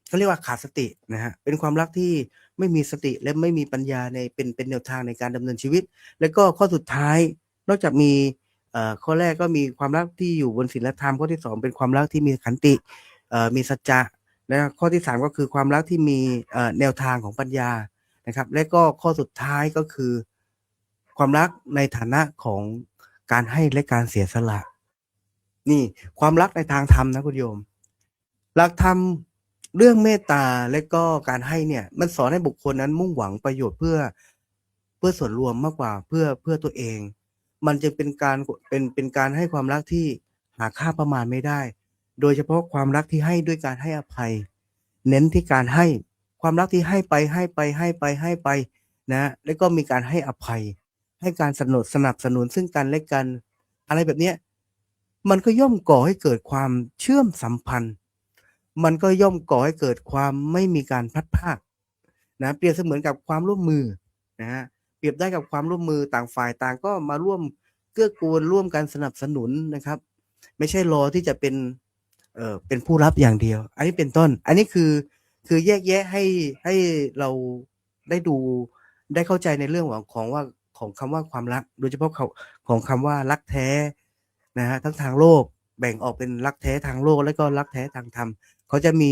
เขาเรียกว่าขาดสตินะฮะเป็นความรักที่ไม่มีสติและไม่มีปัญญาในเป็นแนวทางในการดำเนินชีวิตแล้วก็ข้อสุดท้ายนอกจากมีข้อแรกก็มีความรักที่อยู่บนศีลธรรมข้อที่2เป็นความรักที่มีขันติมีสัจจะและข้อที่3ก็คือความรักที่มีแนวทางของปัญญานะครับและก็ข้อสุดท้ายก็คือความรักในฐานะของการให้และการเสียสละนี่ความรักในทางธรรมนะคุณโยมหลักธรรมเรื่องเมตตาและก็การให้เนี่ยมันสอนให้บุคคลนั้นมุ่งหวังประโยชน์เพื่อส่วนรวมมากกว่าเพื่อตัวเองมันจึงเป็นการให้ความรักที่หาค่าประมาณไม่ได้โดยเฉพาะความรักที่ให้ด้วยการให้อภัยเน้นที่การให้ความรักที่ให้ไป นะแล้วก็มีการให้อภัยให้การสนับสนุนซึ่งกันและกันอะไรแบบเนี้ยมันก็ย่อมก่อให้เกิดความเชื่อมสัมพันธ์มันก็ย่อมก่อให้เกิดความไม่มีการพลัดพรากนะเปรียบเสมือนกับความร่วมมือนะฮะเปรียบได้กับความร่วมมือต่างฝ่ายต่างก็มาร่วมเกื้อกูลร่วมกันสนับสนุนนะครับไม่ใช่รอที่จะเป็นผู้รับอย่างเดียวอันนี้เป็นต้นอันนี้คือแยกแยะให้เราได้ดูได้เข้าใจในเรื่องของคำว่าความรักโดยเฉพาะของคำว่ารักแท้นะฮะทั้งทางโลกแบ่งออกเป็นรักแท้ทางโลกและก็รักแท้ทางธรรมเขาจะมี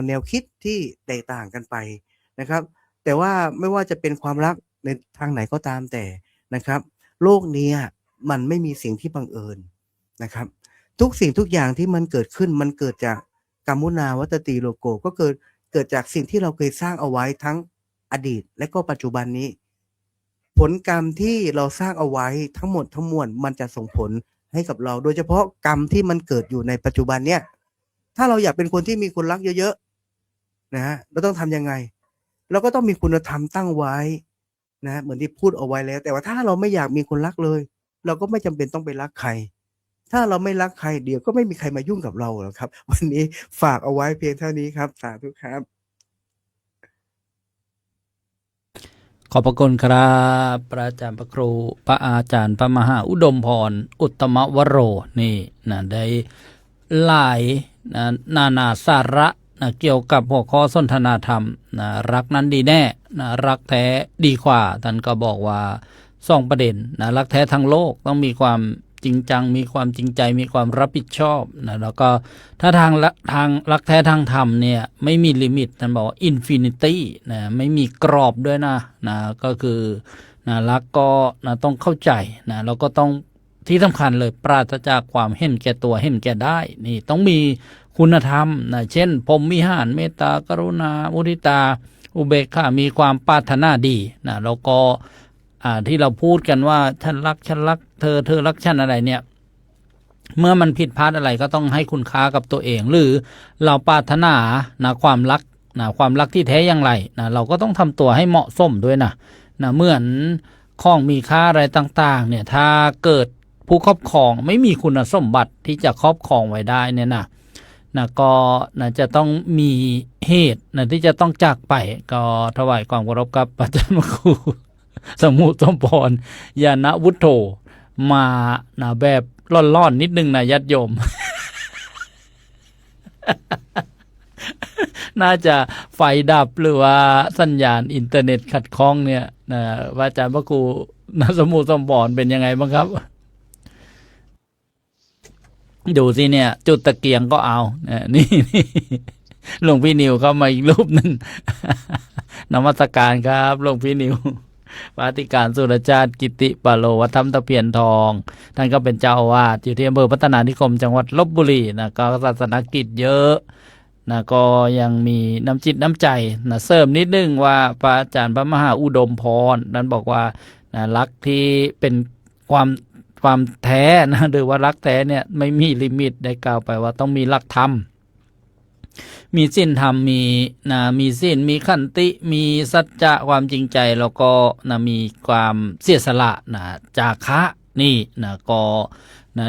แนวคิดที่แตกต่างกันไปนะครับแต่ว่าไม่ว่าจะเป็นความรักในทางไหนก็ตามแต่นะครับโลกนี้มันไม่มีสิ่งที่บังเอิญนะครับทุกสิ่งทุกอย่างที่มันเกิดขึ้นมันเกิดจากกัมมุนาวัตติโลโกก็เกิดจากสิ่งที่เราเคยสร้างเอาไว้ทั้งอดีตและก็ปัจจุบันนี้ผลกรรมที่เราสร้างเอาไว้ทั้งหมดทั้งมวลมันจะส่งผลให้กับเราโดยเฉพาะกรรมที่มันเกิดอยู่ในปัจจุบันเนี่ยถ้าเราอยากเป็นคนที่มีคนรักเยอะๆนะฮะเราต้องทำยังไงเราก็ต้องมีคุณธรรมตั้งไว้นะเหมือนที่พูดเอาไว้แล้วแต่ว่าถ้าเราไม่อยากมีคนรักเลยเราก็ไม่จำเป็นต้องไปรักใครถ้าเราไม่รักใครเดี๋ยวก็ไม่มีใครมายุ่งกับเราหรอกครับวันนี้ฝากเอาไว้เพียงเท่านี้ครับสาธุครับขอบพระคุณครับพระอาจารย์พระครูพระอาจารย์พระมหาอุดมพรอุตตมวโรนี่นะได้หลายนานาสาระนะเกี่ยวกับหัวข้อสนทนาธรรมนะรักนั้นดีแน่นะรักแท้ดีกว่าท่านก็บอกว่า2ประเด็นนะรักแท้ทางโลกต้องมีความจริงจังมีความจริงใจมีความรับผิดชอบนะแล้วก็ถ้าทางรักแท้ทางธรรมเนี่ยไม่มีลิมิตท่านบอกว่าอินฟินิตี้นะไม่มีกรอบด้วยนะก็คือนะรักก็นะต้องเข้าใจนะแล้วก็ต้องที่สำคัญเลยปราศจากความเห็นแก่ตัวเห็นแก่ได้นี่ต้องมีคุณธรรมนะเช่นพรหมวิหารเมตตากรุณามุทิตาอุเบกขามีความปรารถนาดีนะแล้วก็ที่เราพูดกันว่าฉันรักเธอรักฉันอะไรเนี่ยเมื่อมันผิดพลาดอะไรก็ต้องให้คุณค่ากับตัวเองหรือเราปรารถนาความรักที่แท้อย่างไรเราก็ต้องทำตัวให้เหมาะสมด้วยนะเหมือนของมีค่าอะไรต่างๆเนี่ยถ้าเกิดผู้ครอบครองไม่มีคุณสมบัติที่จะครอบครองไว้ได้เนี่ยก็จะต้องมีเหตุที่จะต้องจากไปก็ถวายความเคารพกับอาจารย์ครูสมุทรสมพรยานวุฒโธมาแบบร่อนๆนิดนึงนะญาติโยม น่าจะไฟดับหรือว่าสัญญาณอินเทอร์เน็ตขัดข้องเนี่ยว่าอาจารย์พระครูสมุทรสมพรเป็นยังไงบ้างครับดูสิเนี่ยจุดตะเกียงก็เอานี่หลวงพี่นิวเข้ามาอีกรูปหนึ่ง นมัสการครับหลวงพี่นิวพระอธิการสุรชาติกิติปาโลวัดธรรมตะเพียนทองท่านก็เป็นเจ้าอาวาสอยู่ที่อำเภอพัฒนานิคมจังหวัดลพบุรีก็ศาสนกิจเยอะก็ยังมีน้ำจิตน้ำใจเสริมนิดนึงว่าพระอาจารย์พระมหาอุดมพรนั้นบอกว่ารักที่เป็นความแท้หรือว่ารักแท้เนี่ยไม่มีลิมิตได้กล่าวไปว่าต้องมีหลักธรรมมีศีลธรรมมีศีลมีขันติมีสัจจะความจริงใจแล้วก็มีความเสียสละจาคะนี่ก็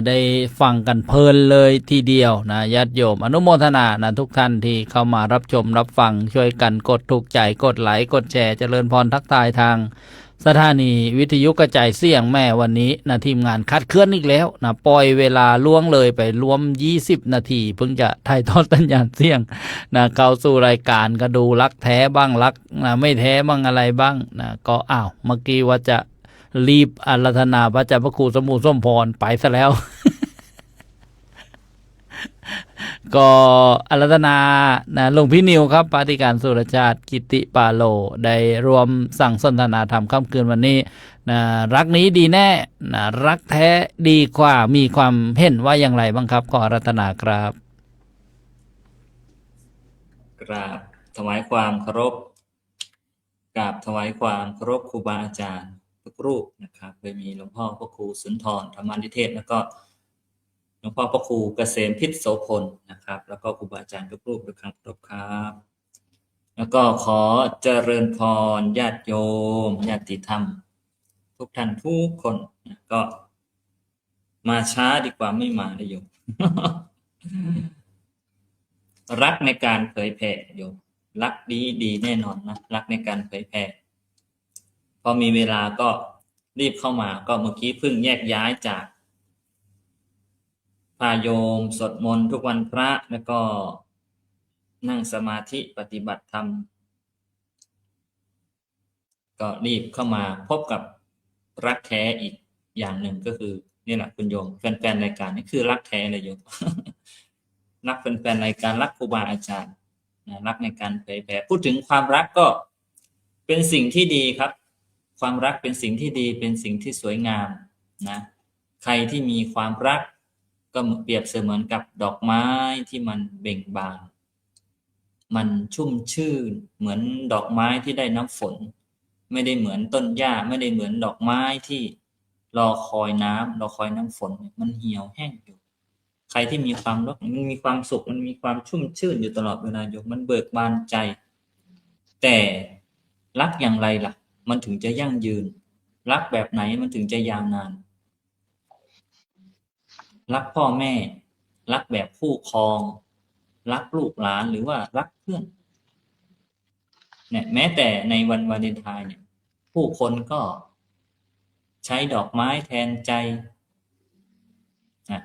ได้ฟังกันเพลินเลยทีเดียวญาติโยมอนุโมทนาทุกท่านที่เข้ามารับชมรับฟังช่วยกันกดถูกใจกดไลค์กดแชร์เจริญพรทักทายทางสถานีวิทยุกระจายเสียงแม่วันนี้ทีมงานคัดเคลื่อนอีกแล้วปล่อยเวลาล่วงเลยไปรวม20นาทีเพิ่งจะถ่ายทอดสัญญาณเสียงเข้าสู่รายการก็ดูรักแท้บ้างรักไม่แท้บ้างอะไรบ้างก็เมื่อกี้ว่าจะรีบอาราธนาพระเจ้าพระครูสมุทรสมพรไปซะแล้ว ก็อาราธนาหลวงพี่นิวครับปฏิการสุรชาติกิติปาโลได้รวมสั่งสนทนาธรรมค่ำคืนวันนี้รักนี้ดีแน่รักแท้ดีกว่ามีความเห็นว่าอย่างไรบ้างครับขออาราธนาครับกราบถวายความเคารพกราบถวายความเคารพครูบาอาจารย์ทุกรูปนะครับโดยมีหลวงพ่อพระครูสุนทรธรรมานิเทศแล้วก็หลวงพ่อพระครูเกษมพิษโสพลนะครับแล้วก็ครูบาอาจารย์ทุกรูปด้วยครับครับแล้วก็ ก็ขอเจริญพรญาติโยมญาติธรรมทุกท่านทุกคนนะก็มาช้าดีกว่าไม่มาเลยโยม รักในการเผยแผ่โยมรักดีแน่นอนนะรักในการเผยแผ่พอมีเวลาก็รีบเข้ามาก็เมื่อกี้เพิ่งแยกย้ายจากพาโยมสวดมนต์ทุกวันพระแล้วก็นั่งสมาธิปฏิบัติธรรมก็รีบเข้ามาพบกับรักแท้อีกอย่างหนึ่งก็คือนี่แหละคุณโยมแฟนๆรายการนี่คือรักแท้เลยโยม รักแฟนๆรายการรักครูบาอาจารย์นะรักในการเผยแผ่พูดถึงความรักก็เป็นสิ่งที่ดีครับความรักเป็นสิ่งที่ดีเป็นสิ่งที่สวยงามนะใครที่มีความรักก็เปรียบเสมือนกับดอกไม้ที่มันเบ่งบานมันชุ่มชื่นเหมือนดอกไม้ที่ได้น้ำฝนไม่ได้เหมือนต้นหญ้าไม่ได้เหมือนดอกไม้ที่รอคอยน้ำรอคอยน้ำฝนมันเหี่ยวแห้งอยู่ใครที่มีความรักมันมีความสุขมันมีความชุ่มชื่นอยู่ตลอดเวลาอยู่มันเบิกบานใจแต่รักอย่างไรล่ะมันถึงจะยั่งยืนรักแบบไหนมันถึงจะยาวนานรักพ่อแม่รักแบบคู่ครองรักลูกหลานหรือว่ารักเพื่อนเนี่ยแม้แต่ในวันวาเลนไทน์เนี่ยผู้คนก็ใช้ดอกไม้แทนใจนะ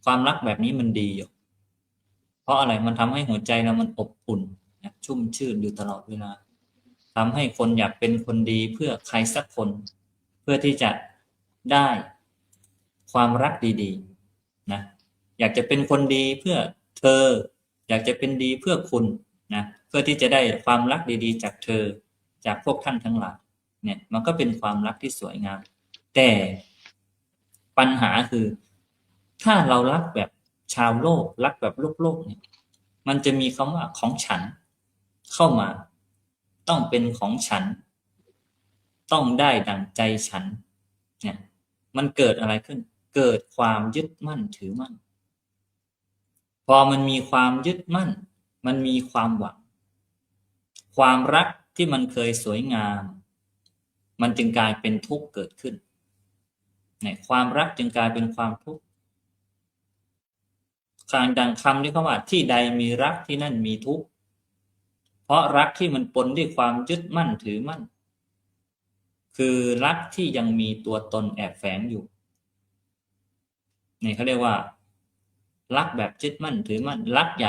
ความรักแบบนี้มันดีอยู่เพราะอะไรมันทำให้หัวใจเรามันอบอุ่นนะชุ่มชื่นอยู่ตลอดเวลาทำให้คนอยากเป็นคนดีเพื่อใครสักคนเพื่อที่จะได้ความรักดีๆนะอยากจะเป็นคนดีเพื่อเธออยากจะเป็นดีเพื่อคุณนะเพื่อที่จะได้ความรักดีๆจากเธอจากพวกท่านทั้งหลายเนี่ยมันก็เป็นความรักที่สวยงามแต่ปัญหาคือถ้าเรารักแบบชาวโลกรักแบบโลกเนี่ยมันจะมีคำว่าของฉันเข้ามาต้องเป็นของฉันต้องได้ดั่งใจฉันเนี่ยมันเกิดอะไรขึ้นเกิดความยึดมั่นถือมั่นพอมันมีความยึดมั่นมันมีความหวังความรักที่มันเคยสวยงามมันจึงกลายเป็นทุกข์เกิดขึ้นเนี่ยความรักจึงกลายเป็นความทุกข์ดังคำที่เขาว่าที่ใดมีรักที่นั่นมีทุกข์เพราะรักที่มันปนด้วยความยึดมั่นถือมั่นคือรักที่ยังมีตัวตนแอบแฝงอยู่นี่เขาเรียกว่ารักแบบยึดมั่นถือมั่นรักอ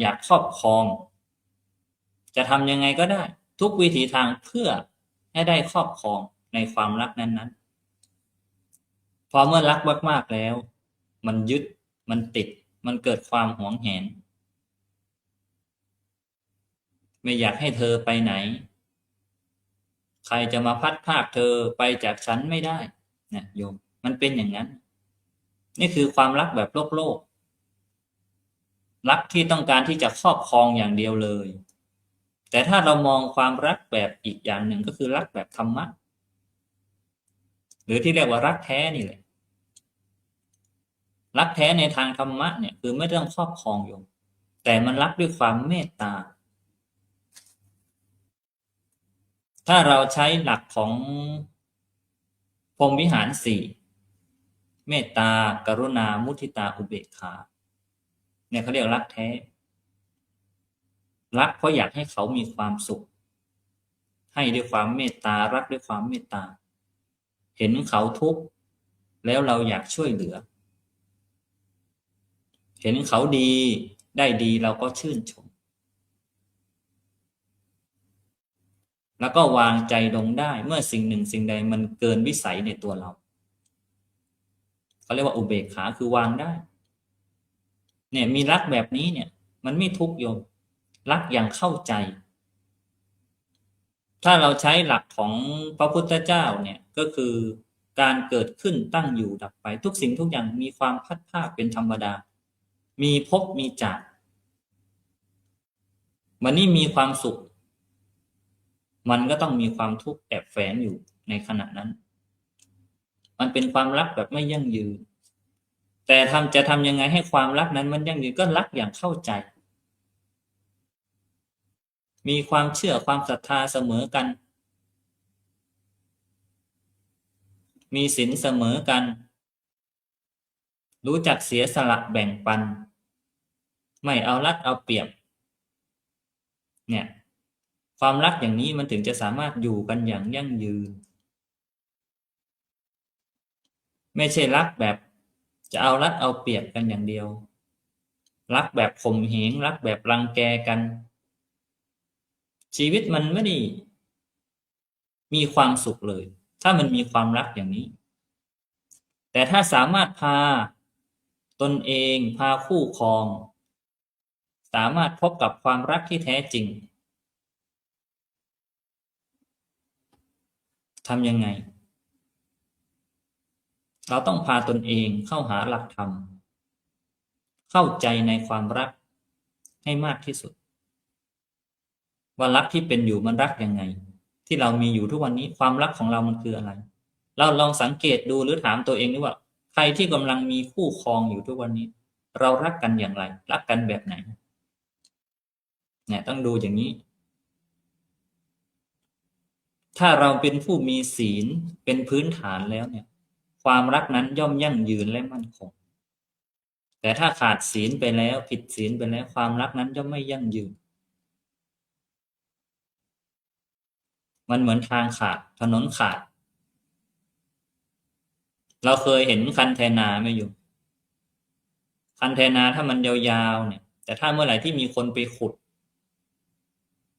ยากครอบครองจะทำยังไงก็ได้ทุกวิถีทางเพื่อให้ได้ครอบครองในความรักนั้นๆพอเมื่อรักมากๆแล้วมันยึดมันติดมันเกิดความหวงแหนไม่อยากให้เธอไปไหนใครจะมาพัดพรากเธอไปจากฉันไม่ได้นะโยมมันเป็นอย่างนั้นนี่คือความรักแบบโลกรักที่ต้องการที่จะครอบครองอย่างเดียวเลยแต่ถ้าเรามองความรักแบบอีกอย่างหนึ่งก็คือรักแบบธรรมะหรือที่เรียกว่ารักแท้นี่แหละรักแท้ในทางธรรมะเนี่ยคือไม่ต้องครอบครองโยมแต่มันรักด้วยความเมตตาถ้าเราใช้หลักของพรหมวิหาร4เมตตากรุณามุทิตาอุเบกขาเนี่ยเขาเรียกรักแท้รักเพราะอยากให้เขามีความสุขให้ด้วยความเมตตารักด้วยความเมตตาเห็นเขาทุกข์แล้วเราอยากช่วยเหลือเห็นเขาดีได้ดีเราก็ชื่นชมแล้วก็วางใจลงได้เมื่อสิ่งหนึ่งสิ่งใดมันเกินวิสัยในตัวเราเขาเรียกว่าอุเบกขาคือวางได้เนี่ยมีรักแบบนี้เนี่ยมันไม่ทุกข์โยมรักอย่างเข้าใจถ้าเราใช้หลักของพระพุทธเจ้าเนี่ยก็คือการเกิดขึ้นตั้งอยู่ดับไปทุกสิ่งทุกอย่างมีความพัดพรากเป็นธรรมดามีภพมีจากวันนี้มีความสุขมันก็ต้องมีความทุกข์แอบแฝงอยู่ในขณะนั้นมันเป็นความรักแบบไม่ยั่งยืนแต่จะทำยังไงให้ความรักนั้นมันยั่งยืนก็รักอย่างเข้าใจ มีความเชื่อความศรัทธาเสมอกัน มีศีลเสมอกัน รู้จักเสียสละแบ่งปัน ไม่เอารัดเอาเปรียบเนี่ยความรักอย่างนี้มันถึงจะสามารถอยู่กันอย่างยั่งยืน ไม่ใช่รักแบบจะเอารัดเอาเปรียบกันอย่างเดียว รักแบบข่มเหงรักแบบรังแกกัน ชีวิตมันไม่ได้มีความสุขเลย ถ้ามันมีความรักอย่างนี้ แต่ถ้าสามารถพาตนเองพาคู่ครอง สามารถพบกับความรักที่แท้จริงทำยังไง เราต้องพาตนเองเข้าหาหลักธรรม เข้าใจในความรักให้มากที่สุด ว่ารักที่เป็นอยู่มันรักยังไง ที่เรามีอยู่ทุกวันนี้ความรักของเรามันคืออะไร เราลองสังเกตดูหรือถามตัวเองดูว่าใครที่กำลังมีคู่ครองอยู่ทุกวันนี้ เรารักกันอย่างไร รักกันแบบไหนเนี่ยต้องดูอย่างนี้ ถ้าเราเป็นผู้มีศีลเป็นพื้นฐานแล้วเนี่ยความรักนั้นย่อมยั่งยืนและมั่นคงแต่ถ้าขาดศีลไปแล้วผิดศีลไปแล้วความรักนั้นย่อมไม่ยั่งยืนมันเหมือนทางขาดถนนขาดเราเคยเห็นคันไถนาไหมอยู่คันไถนาถ้ามันยาวๆเนี่ยแต่ถ้าเมื่อไหร่ที่มีคนไปขุด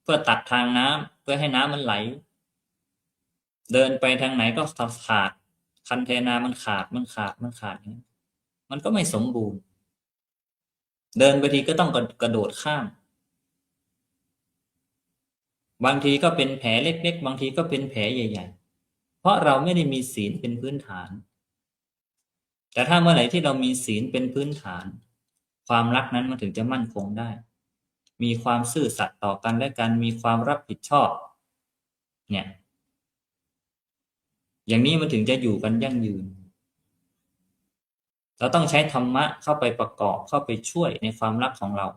เพื่อตัดทางน้ำเพื่อให้น้ำมันไหลเดินไปทางไหนก็ขาดคันไถนามันขาดมันก็ไม่สมบูรณ์เดินไปทีก็ต้องกระโดดข้ามบางทีก็เป็นแผลเล็กๆบางทีก็เป็นแผลใหญ่ๆเพราะเราไม่ได้มีศีลเป็นพื้นฐานแต่ถ้าเมื่อไหร่ที่เรามีศีลเป็นพื้นฐานความรักนั้นมันถึงจะมั่นคงได้มีความซื่อสัตย์ต่อกันและกันมีความรับผิดชอบเนี่ยอย่างนี้มันถึงจะอยู่กันยั่งยืนเราต้องใช้ธรรมะเข้าไปประกอบเข้าไปช่วยในความรักของเรา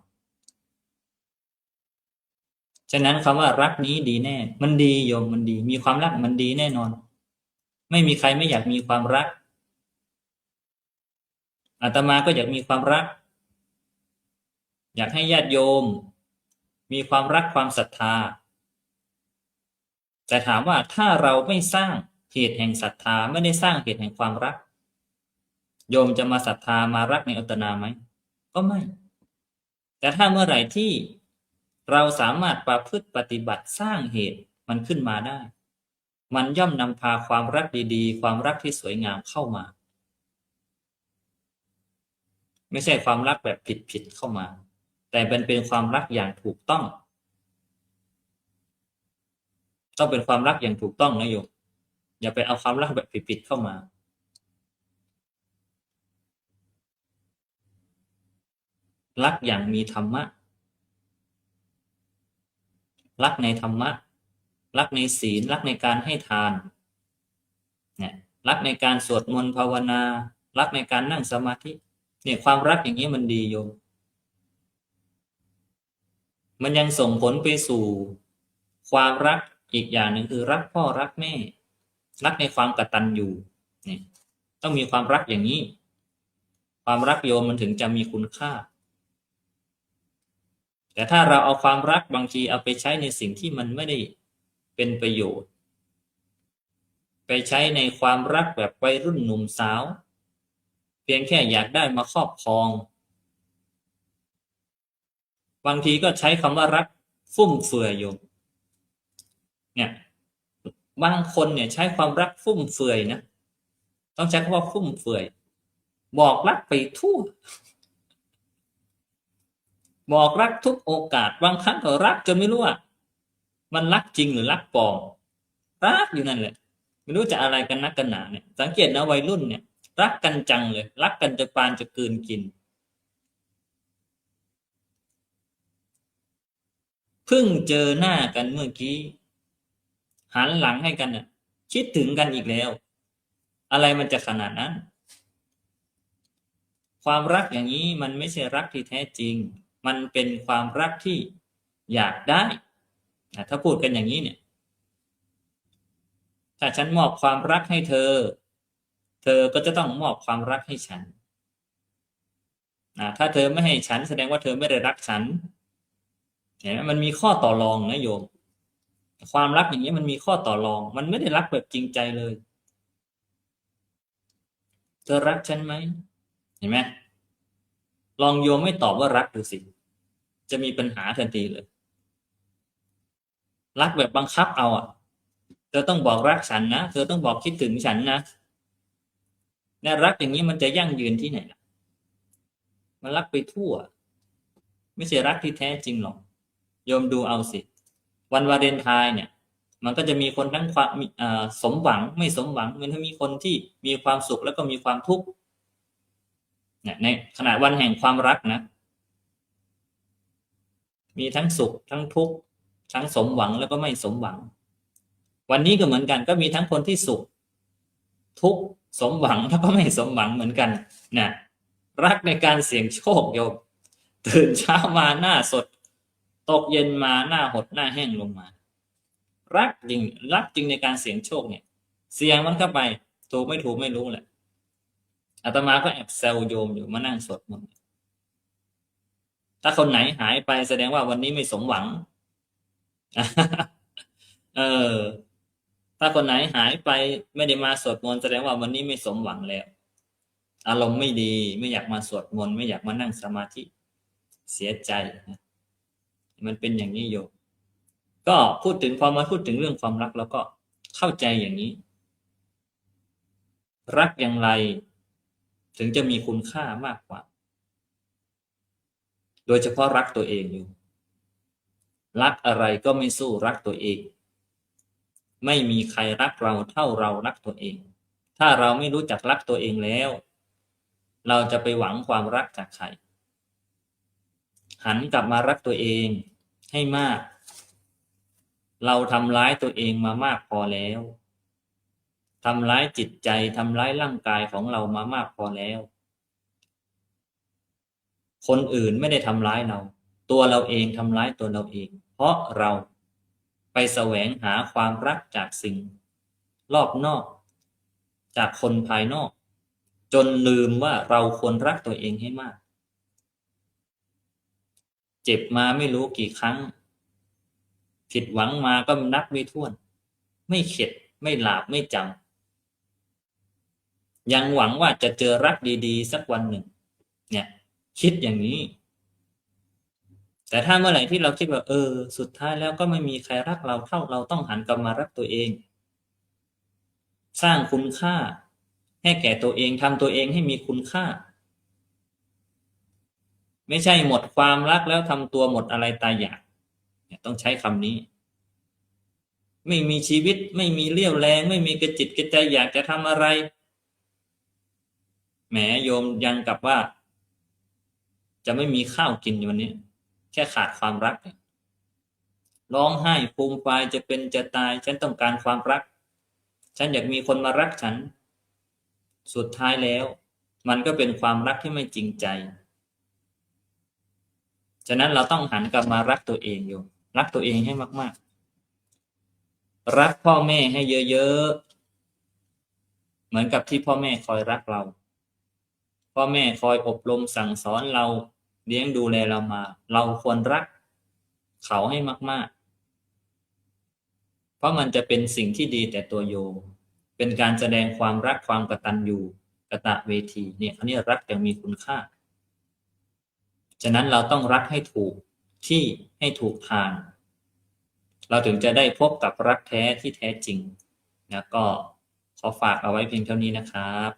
ฉะนั้นคำว่ารักนี้ดีแน่มันดีโยมมันดีมีความรักมันดีแน่นอนไม่มีใครไม่อยากมีความรักอาตมาก็อยากมีความรักอยากให้ญาติโยมมีความรักความศรัทธาแต่ถามว่าถ้าเราไม่สร้างเหตุแห่งศรัทธาไม่ได้สร้างเหตุแห่งความรักโยมจะมาศรัทธามารักในอัตนาไหมก็ไม่แต่ถ้าเมื่อไหร่ที่เราสามารถประพฤติปฏิบัติสร้างเหตุมันขึ้นมาได้มันย่อมนำพาความรักดีๆความรักที่สวยงามเข้ามาไม่ใช่ความรักแบบผิดเข้ามาแต่เป็นความรักอย่างถูกต้องเป็นความรักอย่างถูกต้องนะโยมอย่าไปเอาความรักแบบผิดเข้ามารักอย่างมีธรรมะรักในธรรมะรักในศีลรักในการให้ทานเนี่ยรักในการสวดมนต์ภาวนารักในการนั่งสมาธิเนี่ยความรักอย่างนี้มันดีโยมมันยังส่งผลไปสู่ความรักอีกอย่างหนึ่งคือรักพ่อรักแม่รักในความกตัญญูเนี่ยต้องมีความรักอย่างนี้ความรักโยมมันถึงจะมีคุณค่าแต่ถ้าเราเอาความรักบางทีเอาไปใช้ในสิ่งที่มันไม่ได้เป็นประโยชน์ไปใช้ในความรักแบบวัยรุ่นหนุ่มสาวเพียงแค่อยากได้มาครอบครองบางทีก็ใช้คำว่ารักฟุ่มเฟือยโยมเนี่ยบางคนเนี่ยใช้ความรักฟุ่มเฟือยนะต้องใช้คำว่าฟุ่มเฟือยบอกรักไปทั่วบอกรักทุกโอกาสบางครั้งก็รักจนไม่รู้ว่ามันรักจริงหรือรักปลอมรักอยู่นั่นแหละไม่รู้จะอะไรกันนักกันหนาเนี่ยสังเกตนะวัยรุ่นเนี่ยรักกันจังเลยรักกันจะปานจะกลืนกินเพิ่งเจอหน้ากันเมื่อกี้หันหลังให้กันน่ะคิดถึงกันอีกแล้วอะไรมันจะขนาดนั้นความรักอย่างนี้มันไม่ใช่รักที่แท้จริงมันเป็นความรักที่อยากได้ ถ้าพูดกันอย่างนี้เนี่ยถ้าฉันมอบความรักให้เธอ เธอก็จะต้องมอบความรักให้ฉันถ้าเธอไม่ให้ฉันแสดงว่าเธอไม่ได้รักฉันเห็นไหมมันมีข้อต่อรองนะโยมความรักอย่างนี้มันมีข้อต่อรอง มันไม่ได้รักแบบจริงใจเลย เธอรักฉันไหมเห็นไหมลองโยมไม่ตอบว่ารักดูสิจะมีปัญหาทันทีเลยรักแบบบังคับเอาเธอต้องบอกรักฉันนะเธอต้องบอกคิดถึงฉันนะเนี่ยรักอย่างนี้มันจะยั่งยืนที่ไหนล่ะมันรักไปทั่วไม่ใช่รักที่แท้จริงหรอกโยมดูเอาสิวันวาเลนไทน์เนี่ยมันก็จะมีคนทั้งความสมหวังไม่สมหวังมันทั้งมีคนที่มีความสุขแล้วก็มีความทุกข์เนี่ยในขณะวันแห่งความรักนะมีทั้งสุขทั้งทุกข์ทั้งสมหวังแล้วก็ไม่สมหวังวันนี้ก็เหมือนกันก็มีทั้งคนที่สุขทุกข์สมหวังแล้วก็ไม่สมหวังเหมือนกันนะรักในการเสี่ยงโชคโยมตื่นเช้ามาหน้าสดตกเย็นมาหน้าหดหน้าแห้งลงมารักจริงในการเสี่ยงโชคเนี่ยเสี่ยงมันเข้าไปถูกไม่ถูกไม่รู้แหละอาตมาก็แอบแซวโยมอยู่มานั่งสวดมนต์ถ้าคนไหนหายไปแสดงว่าวันนี้ไม่สมหวังถ้าคนไหนหายไปไม่ได้มาสวดมนต์แสดงว่าวันนี้ไม่สมหวังแล้วอารมณ์ไม่ดีไม่อยากมาสวดมนต์ไม่อยากมานั่งสมาธิเสียใจนะมันเป็นอย่างนี้โยมก็พอมาพูดถึงเรื่องความรักแล้วก็เข้าใจอย่างนี้รักอย่างไรถึงจะมีคุณค่ามากกว่าโดยเฉพาะรักตัวเองอยู่รักอะไรก็ไม่สู้รักตัวเองไม่มีใครรักเราเท่าเรารักตัวเองถ้าเราไม่รู้จักรักตัวเองแล้วเราจะไปหวังความรักจากใครหันกลับมารักตัวเองให้มากเราทำร้ายตัวเองมามากพอแล้วทำร้ายจิตใจทำร้ายร่างกายของเรามามากพอแล้วคนอื่นไม่ได้ทำร้ายเราตัวเราเองทำร้ายตัวเราเองเพราะเราไปแสวงหาความรักจากสิ่งรอบนอกจากคนภายนอกจนลืมว่าเราควรรักตัวเองให้มากเจ็บมาไม่รู้กี่ครั้งผิดหวังมาก็นับไม่ถ้วนไม่เข็ดไม่หลาบไม่จำยังหวังว่าจะเจอรักดีๆสักวันหนึ่งเนี่ยคิดอย่างนี้แต่ถ้าเมื่อไหร่ที่เราคิดว่าสุดท้ายแล้วก็ไม่มีใครรักเราเท่าเราต้องหันกลับมารักตัวเองสร้างคุณค่าให้แก่ตัวเองทำตัวเองให้มีคุณค่าไม่ใช่หมดความรักแล้วทำตัวหมดอะไรตายอยากต้องใช้คำนี้ไม่มีชีวิตไม่มีเรี่ยวแรงไม่มีกระจิตกระใจอยากจะทำอะไรแหมโยมยังกับว่าจะไม่มีข้าวกินอยู่วันนี้แค่ขาดความรักร้องไห้ฟูมฟายจะเป็นจะตายฉันต้องการความรักฉันอยากมีคนมารักฉันสุดท้ายแล้วมันก็เป็นความรักที่ไม่จริงใจฉะนั้นเราต้องหันกลับมารักตัวเองอยู่รักตัวเองให้มากๆรักพ่อแม่ให้เยอะๆเหมือนกับที่พ่อแม่คอยรักเราพ่อแม่คอยอบรมสั่งสอนเราเลี้ยงดูแลเรามาเราควรรักเขาให้มากๆเพราะมันจะเป็นสิ่งที่ดีแต่ตัวโยมเป็นการแสดงความรักความกตัญญูกตเวทีเนี่ยอันนี้รักอย่างมีคุณค่าฉะนั้นเราต้องรักให้ถูกที่ให้ถูกทางเราถึงจะได้พบกับรักแท้ที่แท้จริงนะก็ขอฝากเอาไว้เพียงเท่านี้นะครับ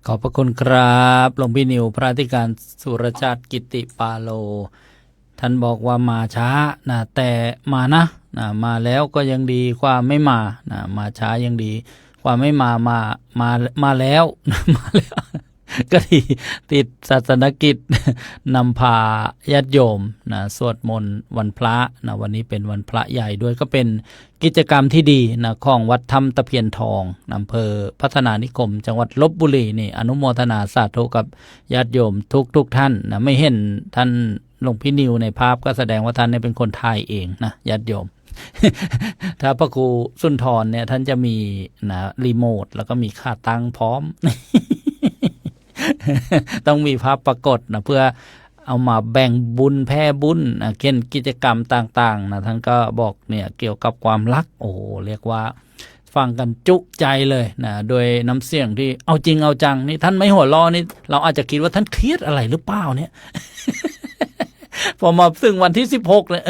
ขอบพระคุณครับหลวงพี่นิวพระอธิการสุรชาติกิติปาโลท่านบอกว่ามาช้านะแต่มานะมาแล้วก็ยังดีความไม่มานะมาช้ายังดีความไม่มาแล้วมาแล้วก็ดีติดศาสนกิจนำพาญาติโยมนะสวดมนต์วันพระนะวันนี้เป็นวันพระใหญ่ด้วยก็เป็นกิจกรรมที่ดีนะของวัดธรรมตะเพียนทองอำเภอพัฒนานิคมจังหวัดลพบุรีนี่อนุโมทนาสาธุกับญาติโยมทุกท่านนะไม่เห็นท่าน หลวงพี่นิวในภาพก็แสดงว่าท่านเนี่ยเป็นคนถ่ายเองนะญาติโยม ถ้าพระครูสุนทรเนี่ยท่านจะมีนะรีโมทแล้วก็มีค่าตั้งพร้อม ต้องมีภาพปรากฏนะเพื่อเอามาแบ่งบุญแพ่บุญนะเช่นกิจกรรมต่างๆนะท่านก็บอกเนี่ยเกี่ยวกับความรักโอ้เรียกว่าฟังกันจุใจเลยนะโดยน้ำเสียงที่เอาจริงเอาจังนี่ท่านไม่หัวล้อนี่เราอาจจะคิดว่าท่านเครียดอะไรหรือเปล่าเนี่ย พอมาถึงวันที่16เลย